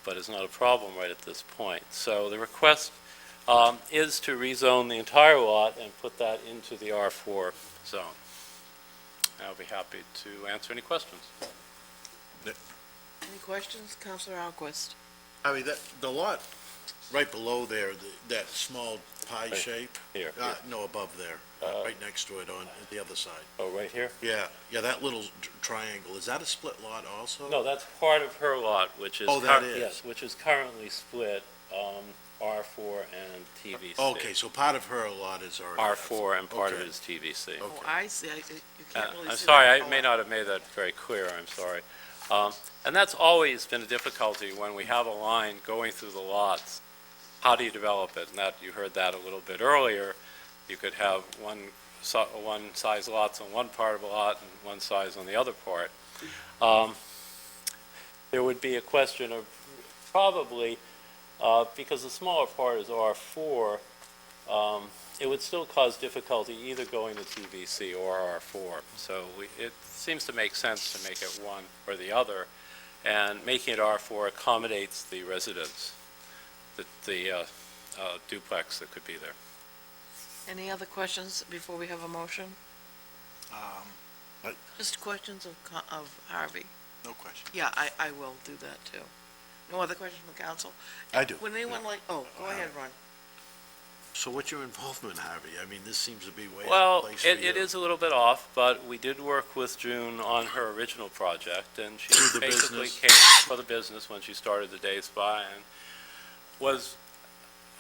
but is not a problem right at this point. So the request is to rezone the entire lot and put that into the R4 zone. I'll be happy to answer any questions. Any questions? Councilor Alquist. I mean, the lot right below there, that small pie shape. Here. No, above there, right next to it on the other side. Oh, right here? Yeah, that little triangle, is that a split lot also? No, that's part of her lot, which is... Oh, that is? Yes, which is currently split R4 and TVC. Okay, so part of her lot is already... R4 and part of Okay. it is TVC. Okay. Oh, I see. You can't really see. I'm sorry, that. I may not have made that very clear, I'm sorry. And that's always been a difficulty when we have a line going through the lots. How do you develop it? And that, you heard that a little bit earlier. You could have one size lots on one part of a lot and one size on the other part. There would be a question of probably, because the smaller part is R4, it would still cause difficulty either going to TVC or R4. So it seems to make sense to make it one or the other, and making it R4 accommodates the residents, the duplex that could be there. Any other questions before we have a motion? But- Just questions of Harvey? No question. Yeah, I will do that, too. No other questions from the council? I do. Would anyone like, go ahead, Ron. So what's your involvement, Harvey? I mean, this seems to be way out of Well, place for it you. is a little bit off, but we did work with June on her original project, and she Through the basically business. came for the business when she started the Day Spa, and was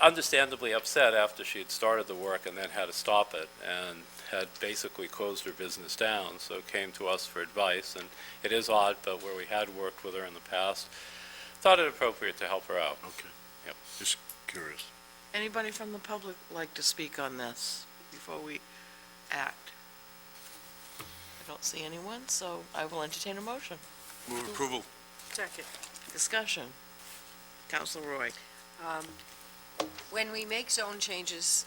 understandably upset after she had started the work and then had to stop it, and had basically closed her business down, so came to us for advice, and it is odd, but where we had worked with her in the past, thought it appropriate to help her out. Okay. Yep. Just curious. Anybody from the public like to speak on this before we act? I don't see anyone, so I will entertain a motion. Move approval. Second. Discussion. Counselor Roy. When we make zone changes,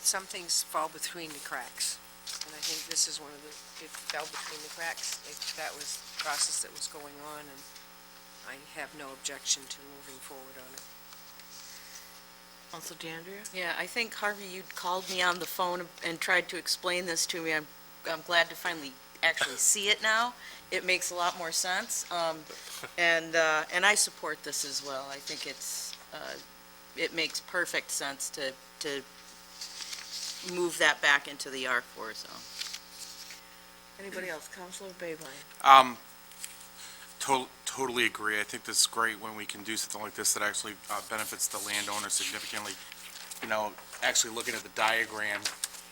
some things fall between the cracks. And I think this is one of the, it fell between the cracks. That was the process that was going on, and I have no objection to moving forward on it. Counselor DeAndrea? Yeah, I think, Harvey, you called me on the phone and tried to explain this to me. I'm glad to finally actually see it now. It makes a lot more sense. And I support this as well. I think it makes perfect sense to move that back into the R4 zone. Anybody else? Counselor Babine? Totally agree. I think this is great when we can do something like this that actually benefits the landowner significantly. You know, actually looking at the diagram,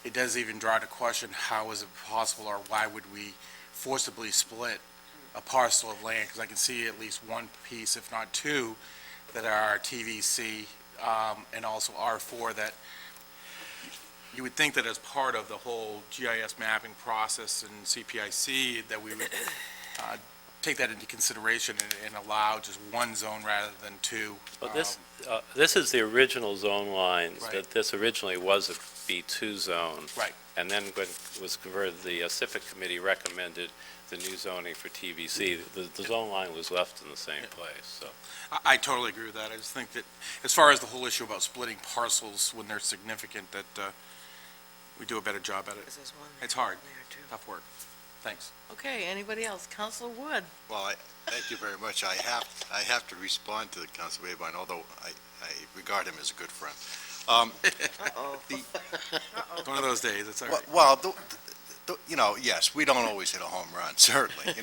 it does even draw to question how is it possible, or why would we forcibly split a parcel of land? Because I can see at least one piece, if not two, that are TVC and also R4, that you would think that as part of the whole GIS mapping process and CPIC, that we would take that into consideration and allow just one zone rather than two. But this is the original zone lines, Right. that this originally was a B2 zone. Right. And then when it was converted, the CIPIC committee recommended the new zoning for TVC. The zone line was left in the same place, so. I totally agree with that. I just think that as far as the whole issue about splitting parcels when they're significant, that we do a better job at it. There's one It's hard, there, too. tough work. Thanks. Okay, anybody else? Counselor Wood? Well, thank you very much. I have to respond to Councilor Babine, although I regard him as a good friend. Uh-oh. One of those days, it's all right. Well, yes, we don't always hit a home run, certainly,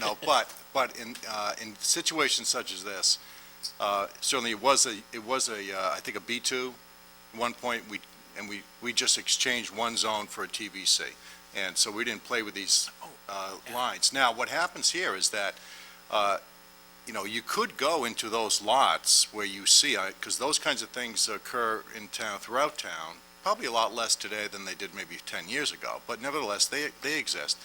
but in situations such as this, certainly it was I think a B2. At one point, we just exchanged one zone for a TVC, and so we didn't play with these lines. Now, what happens here is that, you could go into those lots where you see, because those kinds of things occur in town, throughout town, probably a lot less today than they did maybe 10 years ago, but nevertheless, they exist.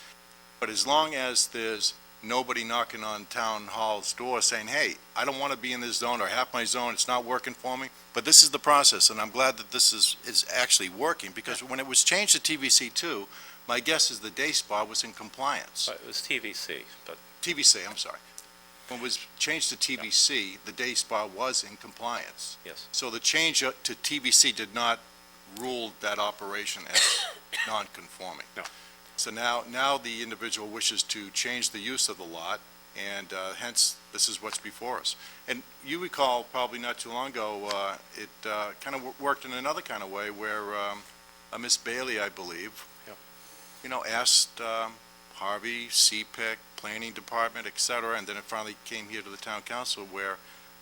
But as long as there's nobody knocking on town hall's door saying, hey, I don't want to be in this zone, or half my zone, it's not working for me, but this is the process, and I'm glad that this is actually working, because when it was changed to TVC2, my guess is the day spa was in compliance. It was TVC, but TVC, I'm sorry. When it was changed to TVC, the day spa was in compliance. yes. So the change to TVC did not rule that operation as non-conforming. No. So now the individual wishes to change the use of the lot, and hence, this is what's before us. And you recall, probably not too long ago, it kind of worked in another kind of way, where Miss Bailey, I believe, Yep. asked Harvey, CPIC, Planning Department, et cetera, and then it finally came here to the town council, where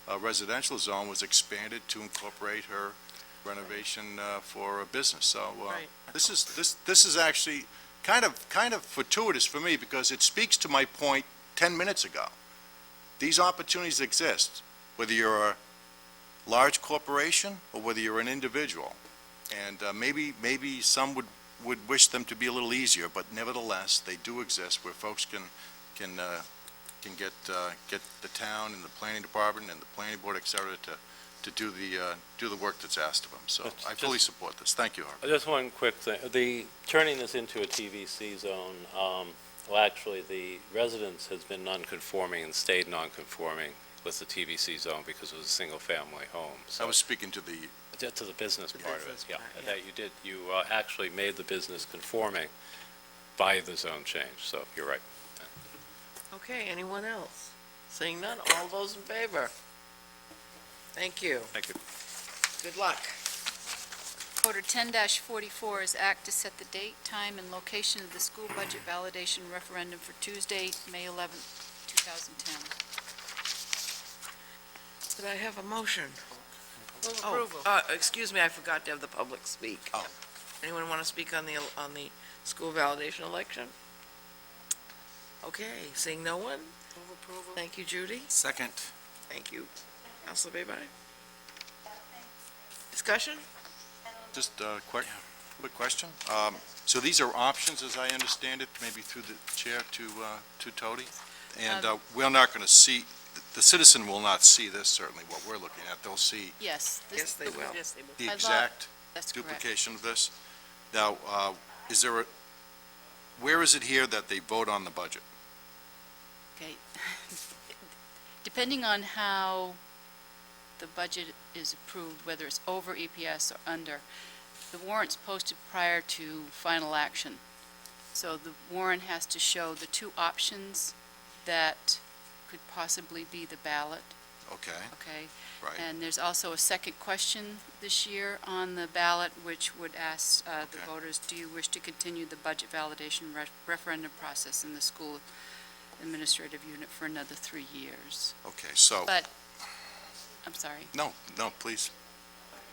a residential zone was expanded to incorporate her renovation for a business. So Right. this is actually kind of fortuitous for me, because it speaks to my point 10 minutes ago. These opportunities exist, whether you're a large corporation or whether you're an individual. And maybe some would wish them to be a little easier, but nevertheless, they do exist, where folks can get the town and the planning department and the planning board, et cetera, to do the work that's asked of them. So It's I fully just- support this. Thank you, Harvey. Just one quick thing. Turning this into a TVC zone, well, actually, the residence has been non-conforming and stayed non-conforming with the TVC zone because it was a single-family home. I So was speaking to the to the business part of it, business yeah. part, yeah. That you did, you actually made the business conforming by the zone change, so you're right. Okay, anyone else? Seeing none, all those in favor? Thank you. Thank you. Good luck. Order 10-44 is act to set the date, time, and location of the school budget validation referendum for Tuesday, May 11th, 2010. Could I have a motion? Move Oh, approval. excuse me, I forgot to have the public speak. Oh. Anyone want to speak on the school validation election? Okay, seeing no one? Move approval. Thank you, Judy. Second. Thank you. Counselor Baybine? Discussion? Just a quick question. So these are options, as I understand it, maybe through the chair to Tody? And we're not going to see, the citizen will not see this, certainly, what we're looking at. They'll see Yes. Yes, they will. Yes, they will. the I exact That's correct. duplication of this. Now, is there where is it here that they vote on the budget? Okay. Depending on how the budget is approved, whether it's over EPS or under, the warrant's posted prior to final action. So the warrant has to show the two options that could possibly be the ballot, Okay, okay? right. And there's also a second question this year on the ballot, which would ask the Okay. voters, do you wish to continue the budget validation referendum process in the school administrative unit for another 3 years? Okay, so, But, I'm sorry. no, please.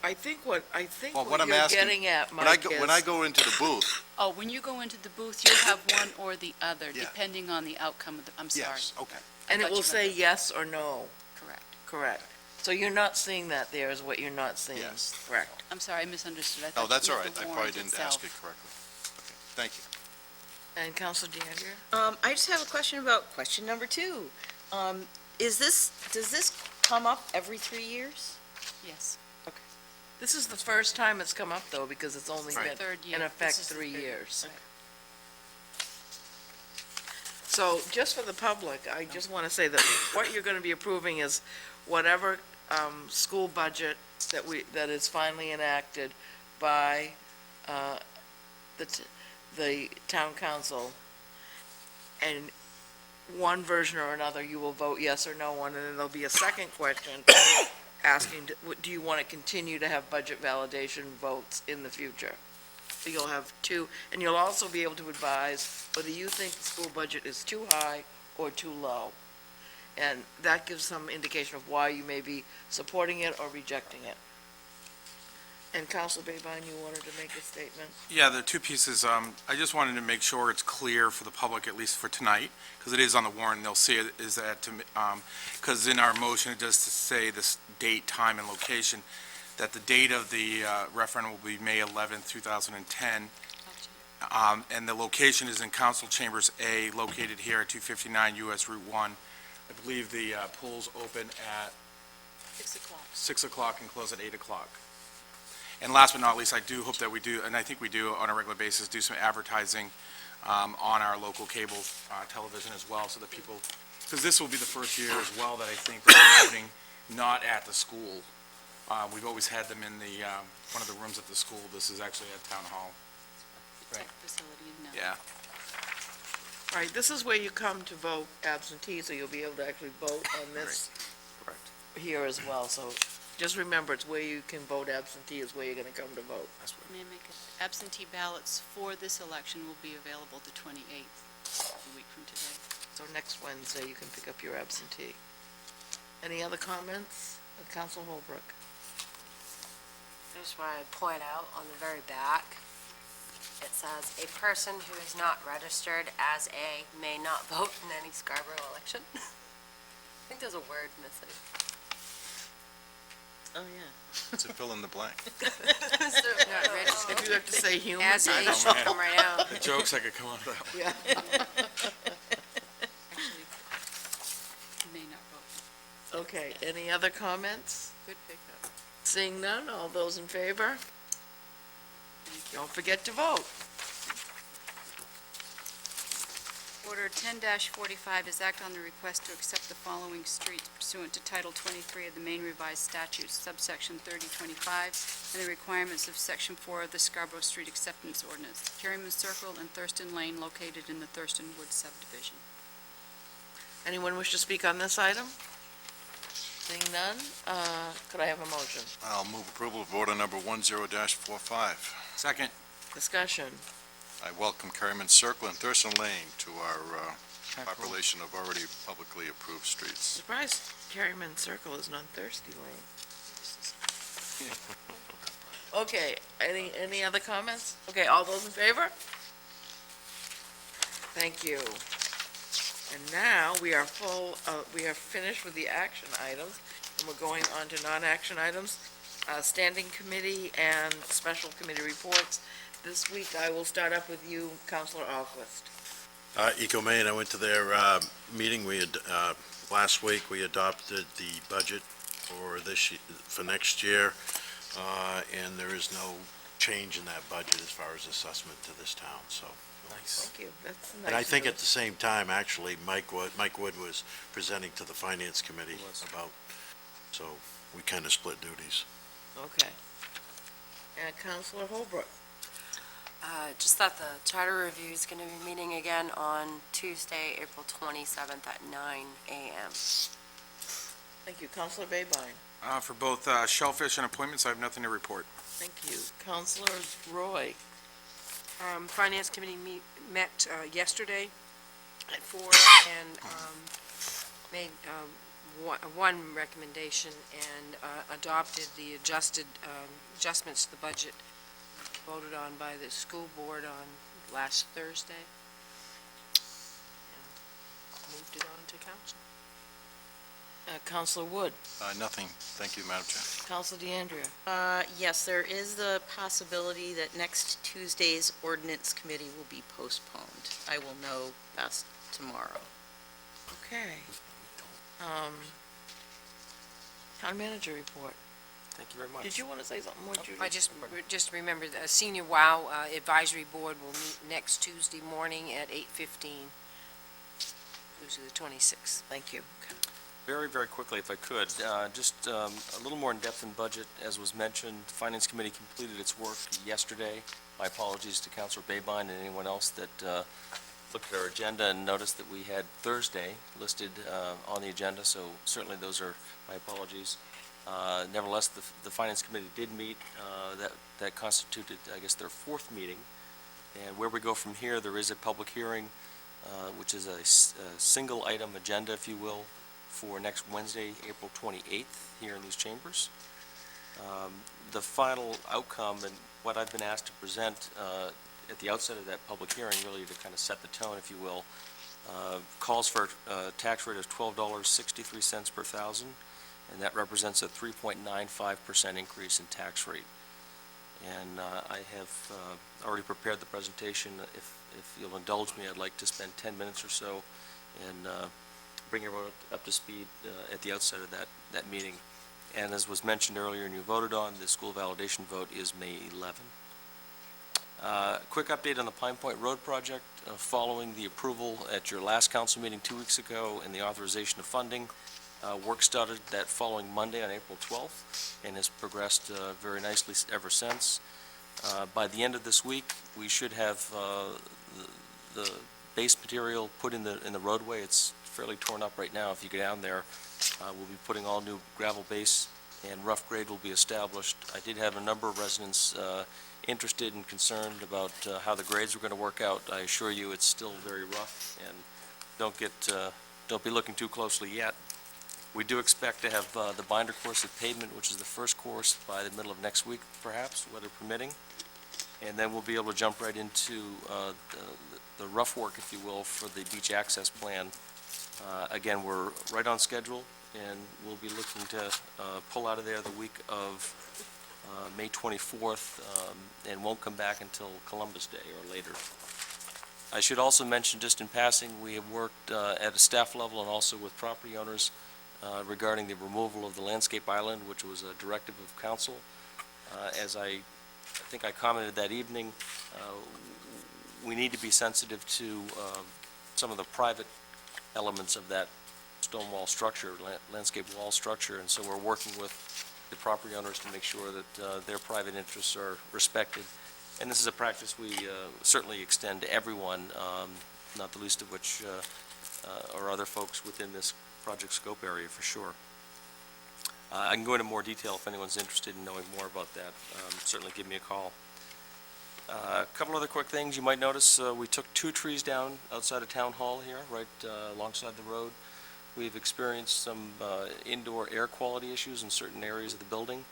I think what Well, what I'm you're asking- getting at, When I Mike, go, when I is, go into the booth, Oh, when you go into the booth, you'll have one or the other, Yeah. depending on the outcome of the, I'm sorry. yes, okay. and it thought will you say meant- yes or no. Correct. Correct. So you're not seeing that there is what you're not seeing. Yes. Correct. I'm sorry, I misunderstood. I thought Oh, you that's all meant right. the I probably warrant didn't itself. ask it correctly. Okay, thank you. And Counselor DeAndrea? I just have a question about question number 2. Does this come up every 3 years? Yes. This is the first time it's come up, though, because it's only Right. been Third year. in effect This is the 3 third. years. So just for the public, I just want to say that what you're going to be approving is whatever school budget that is finally enacted by the town council, and one version or another, you will vote yes or no on, and then there'll be a second question asking, do you want to continue to have budget validation votes in the future? So you'll have two, and you'll also be able to advise whether you think the school budget is too high or too low. And that gives some indication of why you may be supporting it or rejecting it. And Council Babine, you wanted to make a statement? Yeah, the two pieces, I just wanted to make sure it's clear for the public, at least for tonight, because it is on the warrant, they'll see it, is that, because in our motion, it does say this date, time, and location, that the date of the referendum will be May 11th, 2010, and the location is in Council Chambers A, located here at 259 US Route 1. I believe the polls open at 6 o'clock. 6 o'clock and close at 8 o'clock. And last but not least, I do hope that we do, and I think we do on a regular basis, do some advertising on our local cable television as well, so that people, because this will be the first year as well that I think that we're happening not at the school. We've always had them in the, one of the rooms at the school. This is actually at Town Hall. The tech facility now. Yeah. Right, this is where you come to vote absentee, so you'll be able to actually vote on this Correct. here as well. So just remember, it's where you can vote absentee is where you're going to come to vote. That's what. May I make it? Absentee ballots for this election will be available the 28th, a week from today. So next Wednesday, you can pick up your absentee. Any other comments? Council Holbrook? I just want to point out on the very back, it says, "A person who is not registered as a may not vote in any Scarborough election." I think there's a word missing. Oh, yeah. It's a fill in the blank. Not registered. If you have to say human. As a, I don't should know. come right out. The jokes I could come out of that one. Yeah. Actually, you may not vote. Okay, any other comments? Good pickup. Seeing none, all those in favor? Don't forget to vote. Order 10-45 is act on the request to accept the following streets pursuant to Title 23 of the Maine Revised Statutes, subsection 3025, and the requirements of Section 4 of the Scarborough Street Acceptance Ordinance, Carryman Circle and Thurston Lane located in the Thurston Woods subdivision. Anyone wish to speak on this item? Seeing none, could I have a motion? I'll move approval of order number 10-45. Second. Discussion. I welcome Carryman Circle and Thurston Lane to our population of already publicly approved streets. Surprised Carryman Circle isn't on Thirsty Lane. Okay, any other comments? Okay, all those in favor? Thank you. And now we are we are finished with the action items, and we're going on to non-action items, standing committee and special committee reports. This week, I will start up with you, Councilor Alquist. EcoMaine, I went to their meeting. We had, last week, we adopted the budget for next year, and there is no change in that budget as far as assessment to this town, so. Nice. Thank you, that's nice. And I think news. at the same time, actually, Mike Wood was presenting to the Finance Committee about, so we kind of split duties. Okay. And Councilor Holbrook. Just thought the charter review is going to be meeting again on Tuesday, April 27th at 9 a.m. Thank you. Councilor Babine. For both shellfish and appointments, I have nothing to report. Thank you. Councilor Roy. Finance Committee met yesterday at 4 and made one recommendation and adopted the adjustments to the budget voted on by the school board on last Thursday. And moved it on to council. Councilor Wood. Nothing. Thank you, Madam Chair. Councilor DeAndrea. Yes, there is the possibility that next Tuesday's ordinance committee will be postponed. I will know best tomorrow. Okay. Town manager report. Thank you very much. Did you want to say something more, Judy? I just remembered the Senior WOW Advisory Board will meet next Tuesday morning at 8:15. Tuesday the 26th. Thank you. Very, very quickly, if I could, just a little more in-depth in budget. As was mentioned, the Finance Committee completed its work yesterday. My apologies to Councilor Babine and anyone else that looked at our agenda and noticed that we had Thursday listed on the agenda, so certainly those are my apologies. Nevertheless, the Finance Committee did meet. That constituted, I guess, their fourth meeting. And where we go from here, there is a public hearing, which is a single item agenda, if you will, for next Wednesday, April 28th, here in these chambers. The final outcome and what I've been asked to present at the outset of that public hearing, really to kind of set the tone, if you will, calls for a tax rate of $12.63 per thousand, and that represents a 3.95% increase in tax rate. And I have already prepared the presentation. If you'll indulge me, I'd like to spend 10 minutes or so and bring everyone up to speed at the outset of that meeting. And as was mentioned earlier and you voted on, the school validation vote is May 11. Quick update on the Pine Point Road project. Following the approval at your last council meeting 2 weeks ago and the authorization of funding, work started that following Monday on April 12th and has progressed very nicely ever since. By the end of this week, we should have the base material put in the roadway. It's fairly torn up right now. If you go down there, we'll be putting all new gravel base and rough grade will be established. I did have a number of residents interested and concerned about how the grades were going to work out. I assure you it's still very rough, and don't be looking too closely yet. We do expect to have the binder course of pavement, which is the first course, by the middle of next week, perhaps, weather permitting. And then we'll be able to jump right into the rough work, if you will, for the beach access plan. Again, we're right on schedule, and we'll be looking to pull out of there the week of May 24th, and won't come back until Columbus Day or later. I should also mention, just in passing, we have worked at a staff level and also with property owners regarding the removal of the landscape island, which was a directive of council. As I think I commented that evening, we need to be sensitive to some of the private elements of that stone wall structure, landscape wall structure, and so we're working with the property owners to make sure that their private interests are respected. And this is a practice we certainly extend to everyone, not the least of which are other folks within this project scope area, for sure. I can go into more detail if anyone's interested in knowing more about that. Certainly give me a call. A couple other quick things. You might notice we took 2 trees down outside of Town Hall here, right alongside the road. We've experienced some indoor air quality issues in certain areas of the building,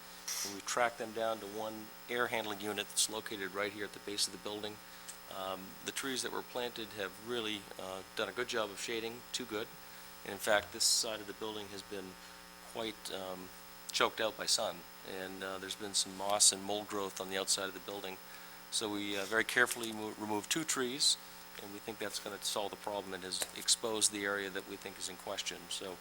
and we've tracked them down to one air handling unit that's located right here at the base of the building. The trees that were planted have really done a good job of shading, too good. And in fact, this side of the building has been quite choked out by sun, and there's been some moss and mold growth on the outside of the building. So we very carefully removed 2 trees, and we think that's going to solve the problem and has exposed the area that we think is in question. So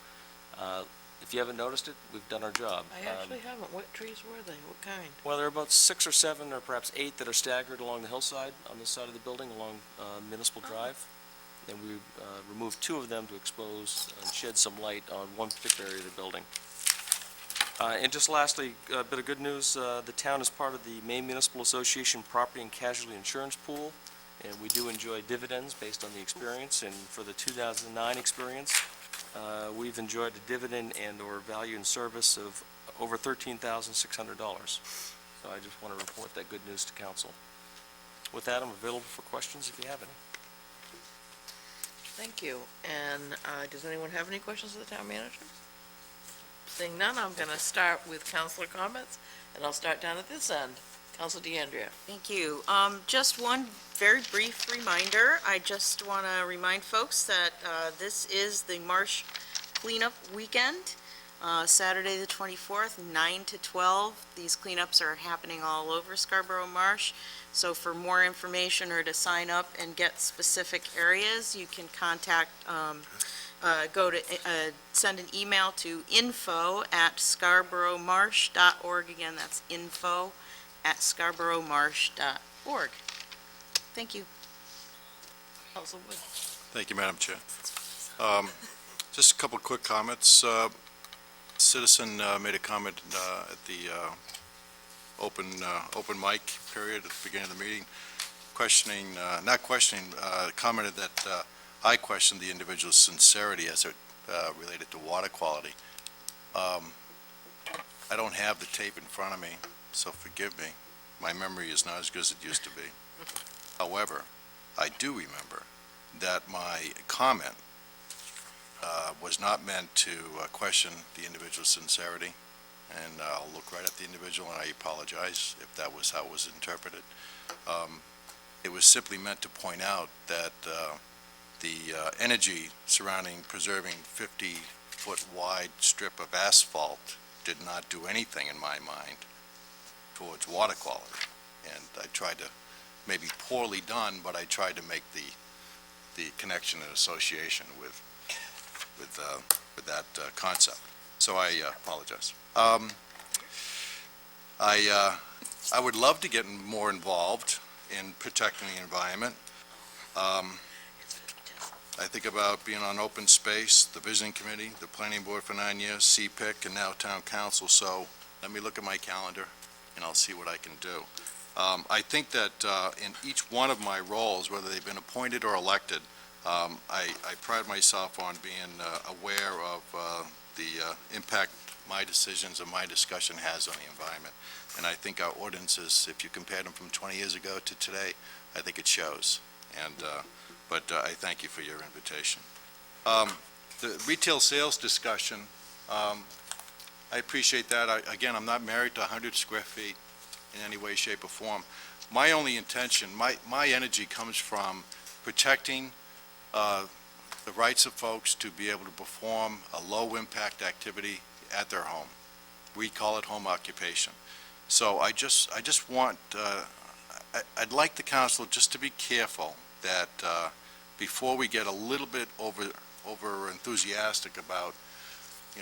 if you haven't noticed it, we've done our job. I actually haven't. What trees were they? What kind? Well, there are about 6 or 7 or perhaps 8 that are staggered along the hillside on this side of the building, along Municipal Drive. And we removed 2 of them to expose and shed some light on one particular area of the building. And just lastly, a bit of good news, the town is part of the Maine Municipal Association Property and Casualty Insurance Pool, and we do enjoy dividends based on the experience. And for the 2009 experience, we've enjoyed a dividend and/or value in service of over $13,600. So I just want to report that good news to council. With that, I'm available for questions if you have any. Thank you. And does anyone have any questions of the town manager? Seeing none, I'm going to start with councilor comments, and I'll start down at this end. Councilor DeAndrea. Thank you. Just one very brief reminder. I just want to remind folks that this is the Marsh Cleanup Weekend, Saturday the 24th, 9 to 12. These cleanups are happening all over Scarborough Marsh. So for more information or to sign up and get specific areas, you can contact, send an email to info@scarboroughmarsh.org. Again, that's info@scarboroughmarsh.org. Thank you. Councilor Wood. Thank you, Madam Chair. Just a couple of quick comments. Citizen made a comment at the open mic period at the beginning of the meeting, commented that I questioned the individual's sincerity as it related to water quality. I don't have the tape in front of me, so forgive me. My memory is not as good as it used to be. However, I do remember that my comment was not meant to question the individual's sincerity, and I'll look right at the individual, and I apologize if that was how it was interpreted. It was simply meant to point out that the energy surrounding preserving 50-foot wide strip of asphalt did not do anything, in my mind, towards water quality. And I tried to, maybe poorly done, but I tried to make the connection and association with that concept. So I apologize. I would love to get more involved in protecting the environment. I think about being on open space, the visioning committee, the planning board for 9 years, CPIC, and now town council. So let me look at my calendar and I'll see what I can do. I think that in each one of my roles, whether they've been appointed or elected, I pride myself on being aware of the impact my decisions and my discussion has on the environment. And I think our ordinances, if you compare them from 20 years ago to today, I think it shows. And but I thank you for your invitation. The retail sales discussion, I appreciate that. Again, I'm not married to 100 square feet in any way, shape, or form. My only intention, my energy comes from protecting the rights of folks to be able to perform a low-impact activity at their home. We call it home occupation. So I just want, I'd like the council just to be careful that before we get a little bit over enthusiastic about, we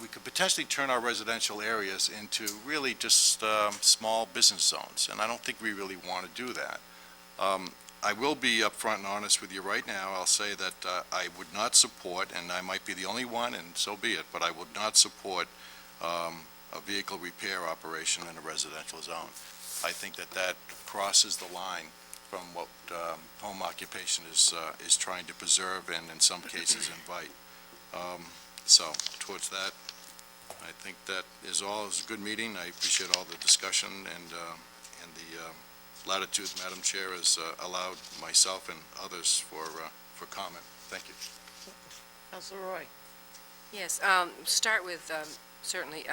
could potentially turn our residential areas into really just small business zones, and I don't think we really want to do that. I will be upfront and honest with you right now. I'll say that I would not support, and I might be the only one, and so be it, but I would not support a vehicle repair operation in a residential zone. I think that that crosses the line from what home occupation is trying to preserve and in some cases invite. So towards that, I think that is all. It was a good meeting. I appreciate all the discussion and the latitude Madam Chair has allowed myself and others for comment. Thank you. Councilor Roy? Yes, start with certainly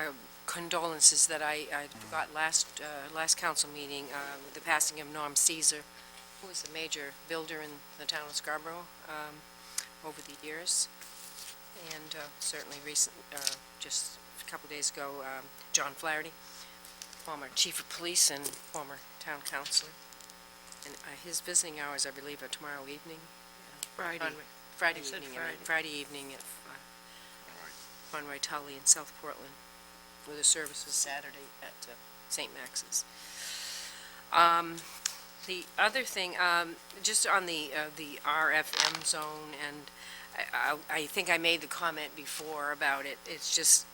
condolences that I forgot last council meeting with the passing of Norm Caesar, who was a major builder in the town of Scarborough over the years. And certainly just a couple days ago, John Flaherty, former chief of police and former town councilor. And his visiting hours, I believe, are tomorrow evening. Friday. Friday You said evening, Friday. Friday evening at Conroy Tully in South Portland, with a service was Saturday at St. Max's. The other thing, just on the RFM zone, and I think I made the comment before about it, it's just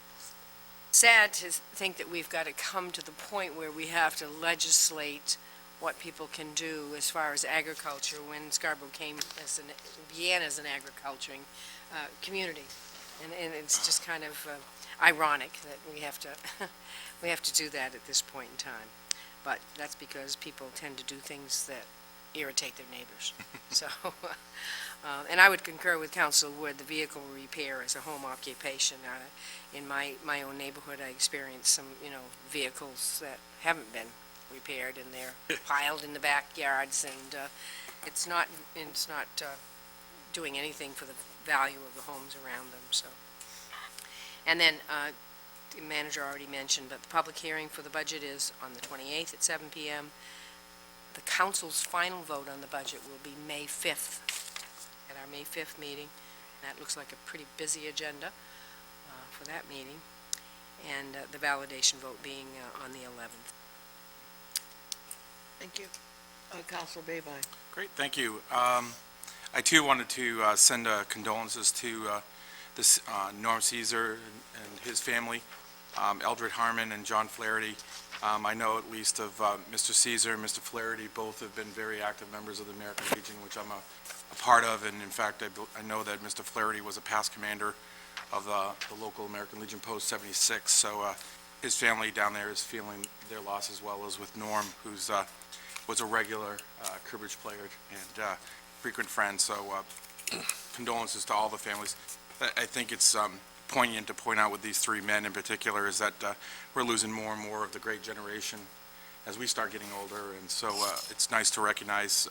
sad to think that we've got to come to the point where we have to legislate what people can do as far as agriculture when Scarborough began as an agriculturing community. And it's just kind of ironic that we have to do that at this point in time. But that's because people tend to do things that irritate their neighbors. So, and I would concur with Council Wood, the vehicle repair is a home occupation. In my own neighborhood, I experienced some, vehicles that haven't been repaired, and they're piled in the backyards, and it's not doing anything for the value of the homes around them, so. And then, the manager already mentioned, but the public hearing for the budget is on the 28th at 7 p.m. The council's final vote on the budget will be May 5th, at our May 5th meeting. That looks like a pretty busy agenda for that meeting, and the validation vote being on the 11th. Thank you. Councilor Babine? Great, thank you. I too wanted to send condolences to this Norm Caesar and his family, Eldred Harmon and John Flaherty. I know at least of Mr. Caesar and Mr. Flaherty, both have been very active members of the American Legion, which I'm a part of, and in fact, I know that Mr. Flaherty was a past commander of the local American Legion Post 76, so his family down there is feeling their loss as well as with Norm, who's was a regular cribbage player and frequent friend, so condolences to all the families. I think it's poignant to point out with these three men in particular is that we're losing more and more of the great generation as we start getting older, and so it's nice to recognize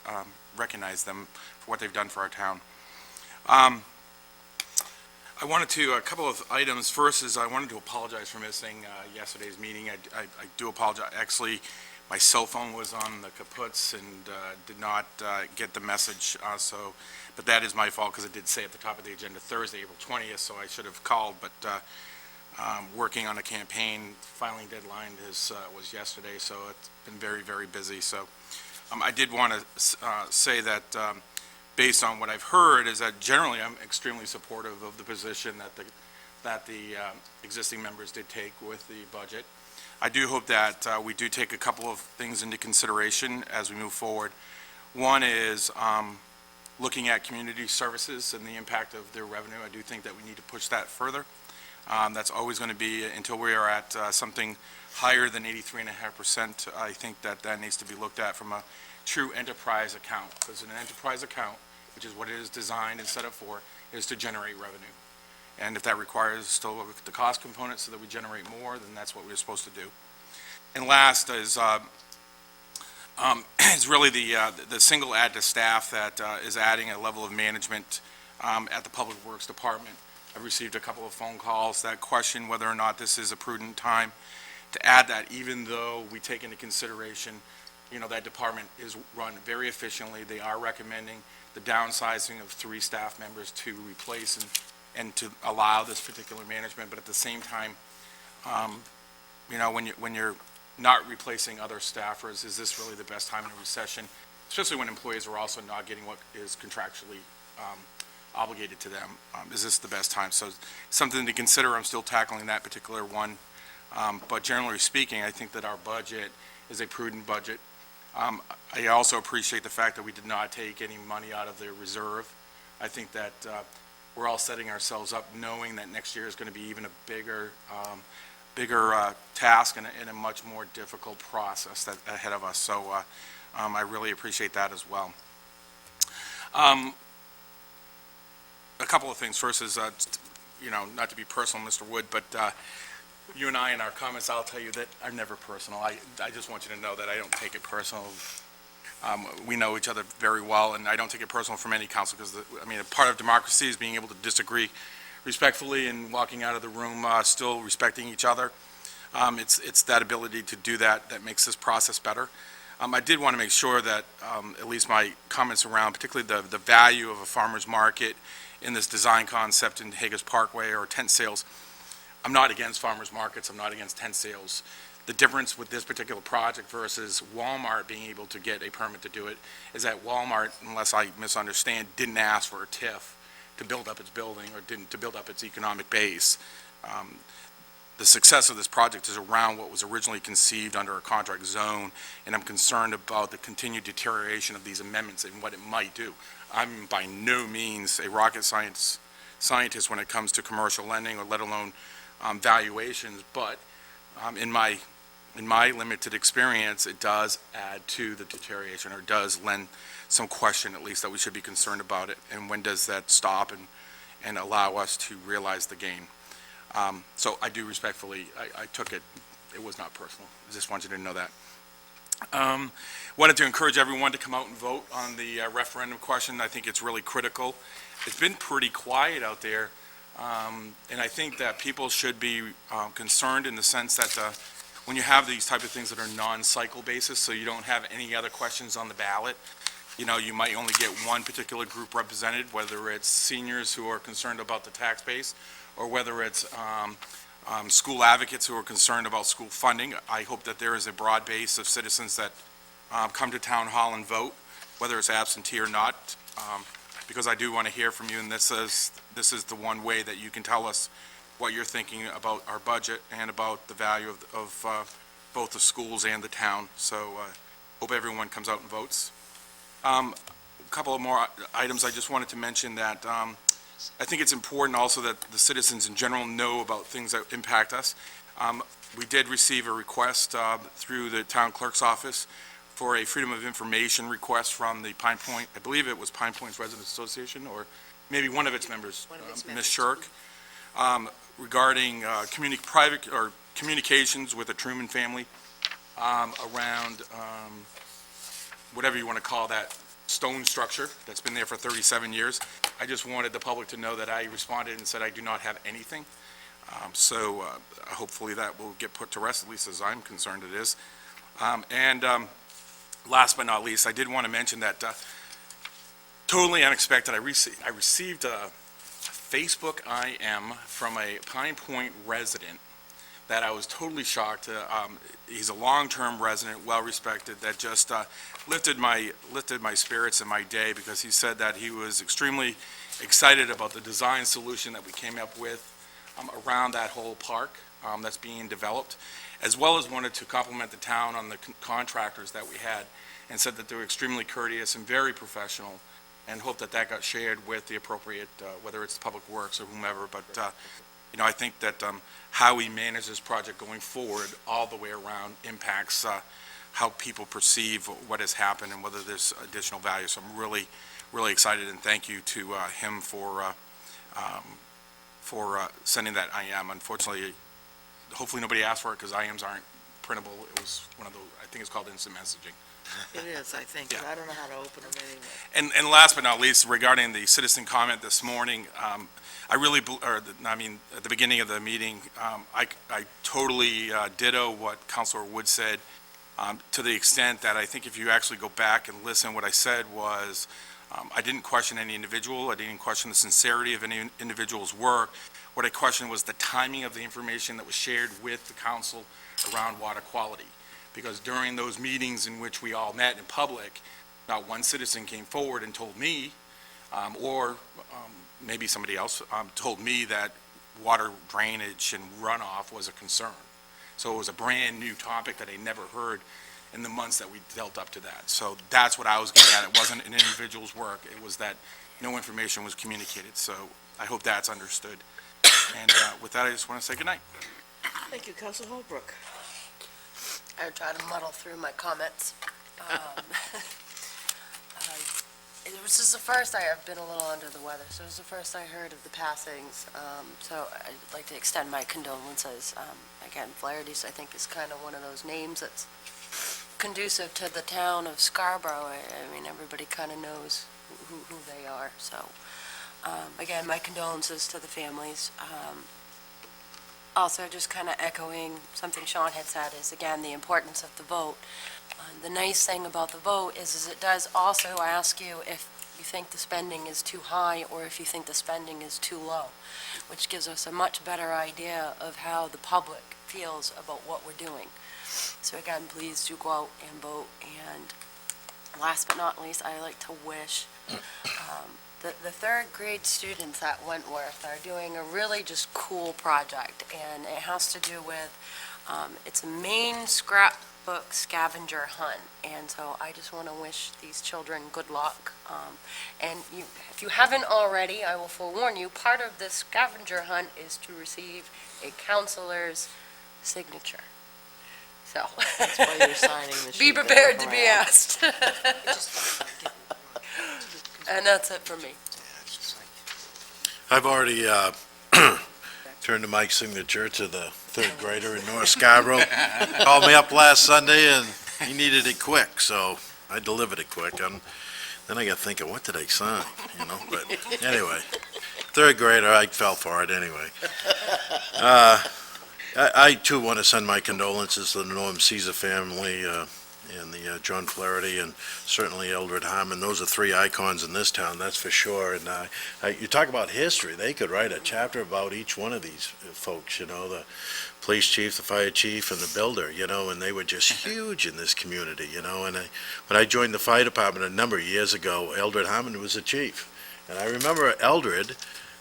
them for what they've done for our town. I wanted to, a couple of items. First is I wanted to apologize for missing yesterday's meeting. I do apologize. Actually, my cell phone was on the kaputs and did not get the message, but that is my fault because it did say at the top of the agenda Thursday, April 20th, so I should have called, but working on a campaign, filing deadline was yesterday, so it's been very, very busy. So I did want to say that based on what I've heard is that generally I'm extremely supportive of the position that the existing members did take with the budget. I do hope that we do take a couple of things into consideration as we move forward. One is looking at community services and the impact of their revenue. I do think that we need to push that further. That's always going to be, until we are at something higher than 83.5%, I think that needs to be looked at from a true enterprise account. Because an enterprise account, which is what it is designed and set up for, is to generate revenue. And if that requires us to look at the cost component so that we generate more, then that's what we're supposed to do. And last is really the single add to staff that is adding a level of management at the Public Works Department. I've received a couple of phone calls that question whether or not this is a prudent time to add that, even though we take into consideration, that department is run very efficiently. They are recommending the downsizing of 3 staff members to replace and to allow this particular management, but at the same time, when you're not replacing other staffers, is this really the best time in a recession especially when employees are also not getting what is contractually obligated to them. Is this the best time? So something to consider. I'm still tackling that particular one. But generally speaking, I think that our budget is a prudent budget. I also appreciate the fact that we did not take any money out of the reserve. I think that we're all setting ourselves up knowing that next year is going to be even a bigger task and a much more difficult process ahead of us. So I really appreciate that as well. A couple of things. First is, not to be personal, Mr. Wood, but you and I in our comments, I'll tell you that are never personal. I just want you to know that I don't take it personal. We know each other very well, and I don't take it personal from any council because, a part of democracy is being able to disagree respectfully and walking out of the room still respecting each other. It's that ability to do that makes this process better. I did want to make sure that at least my comments around, particularly the value of a farmer's market in this design concept in Hager's Parkway or tent sales. I'm not against farmers markets. I'm not against tent sales. The difference with this particular project versus Walmart being able to get a permit to do it is that Walmart, unless I misunderstand, didn't ask for a TIF to build up its building or didn't to build up its economic base. The success of this project is around what was originally conceived under a contract zone, and I'm concerned about the continued deterioration of these amendments and what it might do. I'm by no means a rocket scientist when it comes to commercial lending or let alone valuations, but in my limited experience, it does add to the deterioration or does lend some question at least that we should be concerned about it. And when does that stop and allow us to realize the gain? So I do respectfully, I took it was not personal. I just wanted you to know that. Wanted to encourage everyone to come out and vote on the referendum question. I think it's really critical. It's been pretty quiet out there, and I think that people should be concerned in the sense that when you have these type of things that are non-cycle basis, so you don't have any other questions on the ballot, you might only get one particular group represented, whether it's seniors who are concerned about the tax base, or whether it's school advocates who are concerned about school funding. I hope that there is a broad base of citizens that come to town hall and vote, whether it's absentee or not, because I do want to hear from you, and this is the one way that you can tell us what you're thinking about our budget and about the value of both the schools and the town. So hope everyone comes out and votes. A couple of more items I just wanted to mention that I think it's important also that the citizens in general know about things that impact us. We did receive a request through the town clerk's office for a Freedom of Information request from the Pine Point, I believe it was Pine Point's Residents Association, or maybe one of its members, Ms. Shirk, regarding private or communications with the Truman family around whatever you want to call that stone structure that's been there for 37 years. I just wanted the public to know that I responded and said I do not have anything. So hopefully that will get put to rest, at least as I'm concerned it is. Last but not least, I did want to mention that totally unexpected, I received a Facebook IM from a Pine Point resident that I was totally shocked. He's a long-term resident, well-respected, that just lifted my spirits in my day, because he said that he was extremely excited about the design solution that we came up with around that whole park that's being developed, as well as wanted to compliment the town on the contractors that we had, and said that they were extremely courteous and very professional, and hope that that got shared with the appropriate, whether it's Public Works or whomever. But I think that how we manage this project going forward all the way around impacts how people perceive what has happened and whether there's additional value. So I'm really, really excited, and thank you to him for sending that IM. Unfortunately, hopefully nobody asked for it, because IMs aren't printable. It was one of those, I think it's called instant messaging. It is, I think, Yeah. but I don't know how to open them anyway. And last but not least, regarding the citizen comment this morning, at the beginning of the meeting, I totally ditto what Councilor Wood said, to the extent that I think if you actually go back and listen, what I said was, I didn't question any individual. I didn't question the sincerity of any individual's work. What I questioned was the timing of the information that was shared with the council around water quality. Because during those meetings in which we all met in public, not one citizen came forward and told me, or maybe somebody else told me that water drainage and runoff was a concern. So it was a brand-new topic that I never heard in the months that we dealt up to that. So that's what I was getting at. It wasn't an individual's work. It was that no information was communicated. So I hope that's understood. And with that, I just want to say goodnight. Thank you, Council Holbrook. I would try to muddle through my comments. This is the first I've been a little under the weather, so it was the first I heard of the passings. So I'd like to extend my condolences. Again, Flaherty's, I think, is kind of one of those names that's conducive to the town of Scarborough. I mean, everybody kind of knows who they are. So, again, my condolences to the families. Also, just kind of echoing something Sean had said is, again, the importance of the vote. The nice thing about the vote is it does also ask you if you think the spending is too high or if you think the spending is too low, which gives us a much better idea of how the public feels about what we're doing. So again, please do go out and vote. And last but not least, I like to wish the third grade students at Wentworth are doing a really just cool project, and it has to do with, it's a Maine scrapbook scavenger hunt, and so I just want to wish these children good luck. And if you haven't already, I will forewarn you, part of this scavenger hunt is to receive a counselor's signature. So, That's why you're signing the sheet. be prepared to be asked. And that's it for me. I've already turned to my signature to the third grader in North Scarborough. Called me up last Sunday, and he needed it quick, so I delivered it quick. Then I got thinking, what did I sign, But anyway, third grader, I fell for it anyway. I too want to send my condolences to the Norm Caesar family and the John Flaherty and certainly Eldred Harmon. Those are three icons in this town, that's for sure. And you talk about history, they could write a chapter about each one of these folks, the police chief, the fire chief, and the builder, and they were just huge in this community, And when I joined the fire department a number of years ago, Eldred Harmon was the chief. And I remember Eldred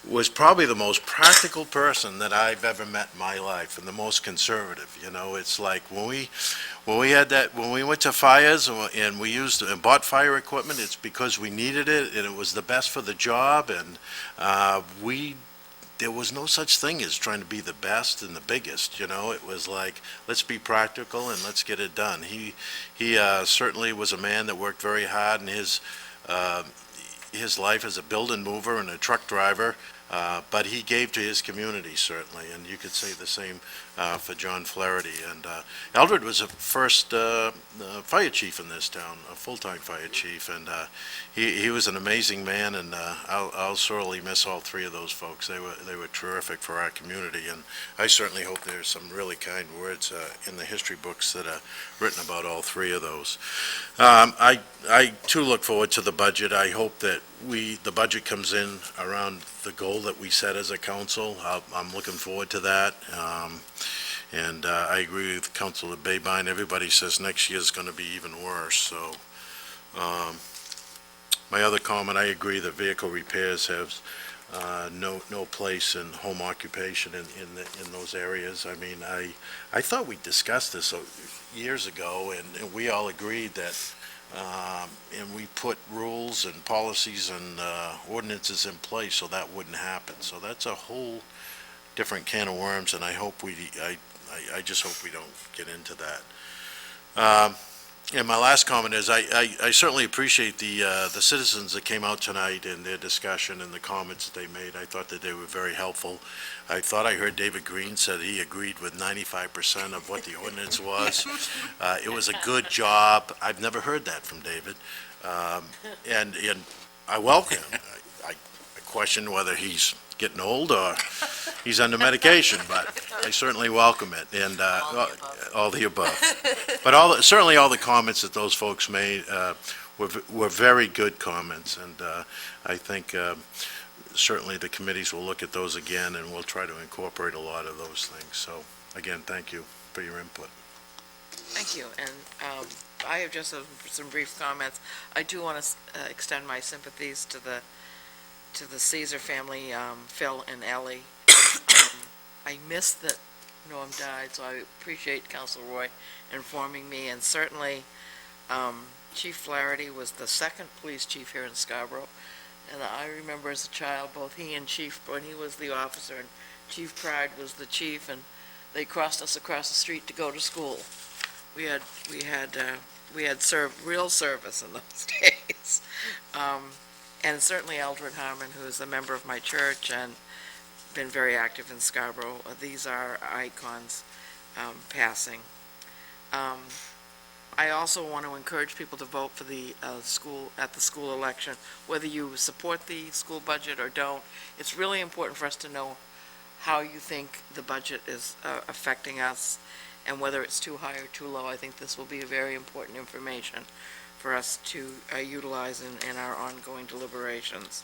was probably the most practical person that I've ever met in my life, and the most conservative. It's like when we went to fires and we used and bought fire equipment, it's because we needed it and it was the best for the job, and there was no such thing as trying to be the best and the biggest. It was like, let's be practical and let's get it done. He certainly was a man that worked very hard in his life as a building mover and a truck driver. But he gave to his community, certainly, and you could say the same for John Flaherty. And Eldred was the first fire chief in this town, a full-time fire chief, and he was an amazing man, and I'll sorely miss all three of those folks. They were terrific for our community, and I certainly hope there's some really kind words in the history books that are written about all three of those. I too look forward to the budget. I hope that the budget comes in around the goal that we set as a council. I'm looking forward to that. And I agree with Councilor Babine. Everybody says next year's going to be even worse. So my other comment, I agree that vehicle repairs have no place in home occupation in those areas. I mean, I thought we discussed this years ago, and we all agreed that and we put rules and policies and ordinances in place so that wouldn't happen. So that's a whole different can of worms, and I just hope we don't get into that. And my last comment is I certainly appreciate the citizens that came out tonight and their discussion and the comments that they made. I thought that they were very helpful. I thought I heard David Green said he agreed with 95% of what the ordinance was. It was a good job. I've never heard that from David. And I welcome him. I question whether he's getting old or he's under medication, but I certainly welcome it, and all the above. But certainly all the comments that those folks made were very good comments, and I think certainly the committees will look at those again, and we'll try to incorporate a lot of those things. So, again, thank you for your input. Thank you. And I have just some brief comments. I do want to extend my sympathies to the Caesar family, Phil and Ellie. I missed that Norm died, so I appreciate Council Roy informing me, and certainly Chief Flaherty was the second police chief here in Scarborough, and I remember as a child, both he and Chief, when he was the officer, and Chief Pride was the chief, and they crossed us across the street to go to school. We had real service in those days. And certainly Eldred Harmon, who is a member of my church and been very active in Scarborough. These are icons passing. I also want to encourage people to vote for the school election, whether you support the school budget or don't. It's really important for us to know how you think the budget is affecting us and whether it's too high or too low. I think this will be a very important information for us to utilize in our ongoing deliberations.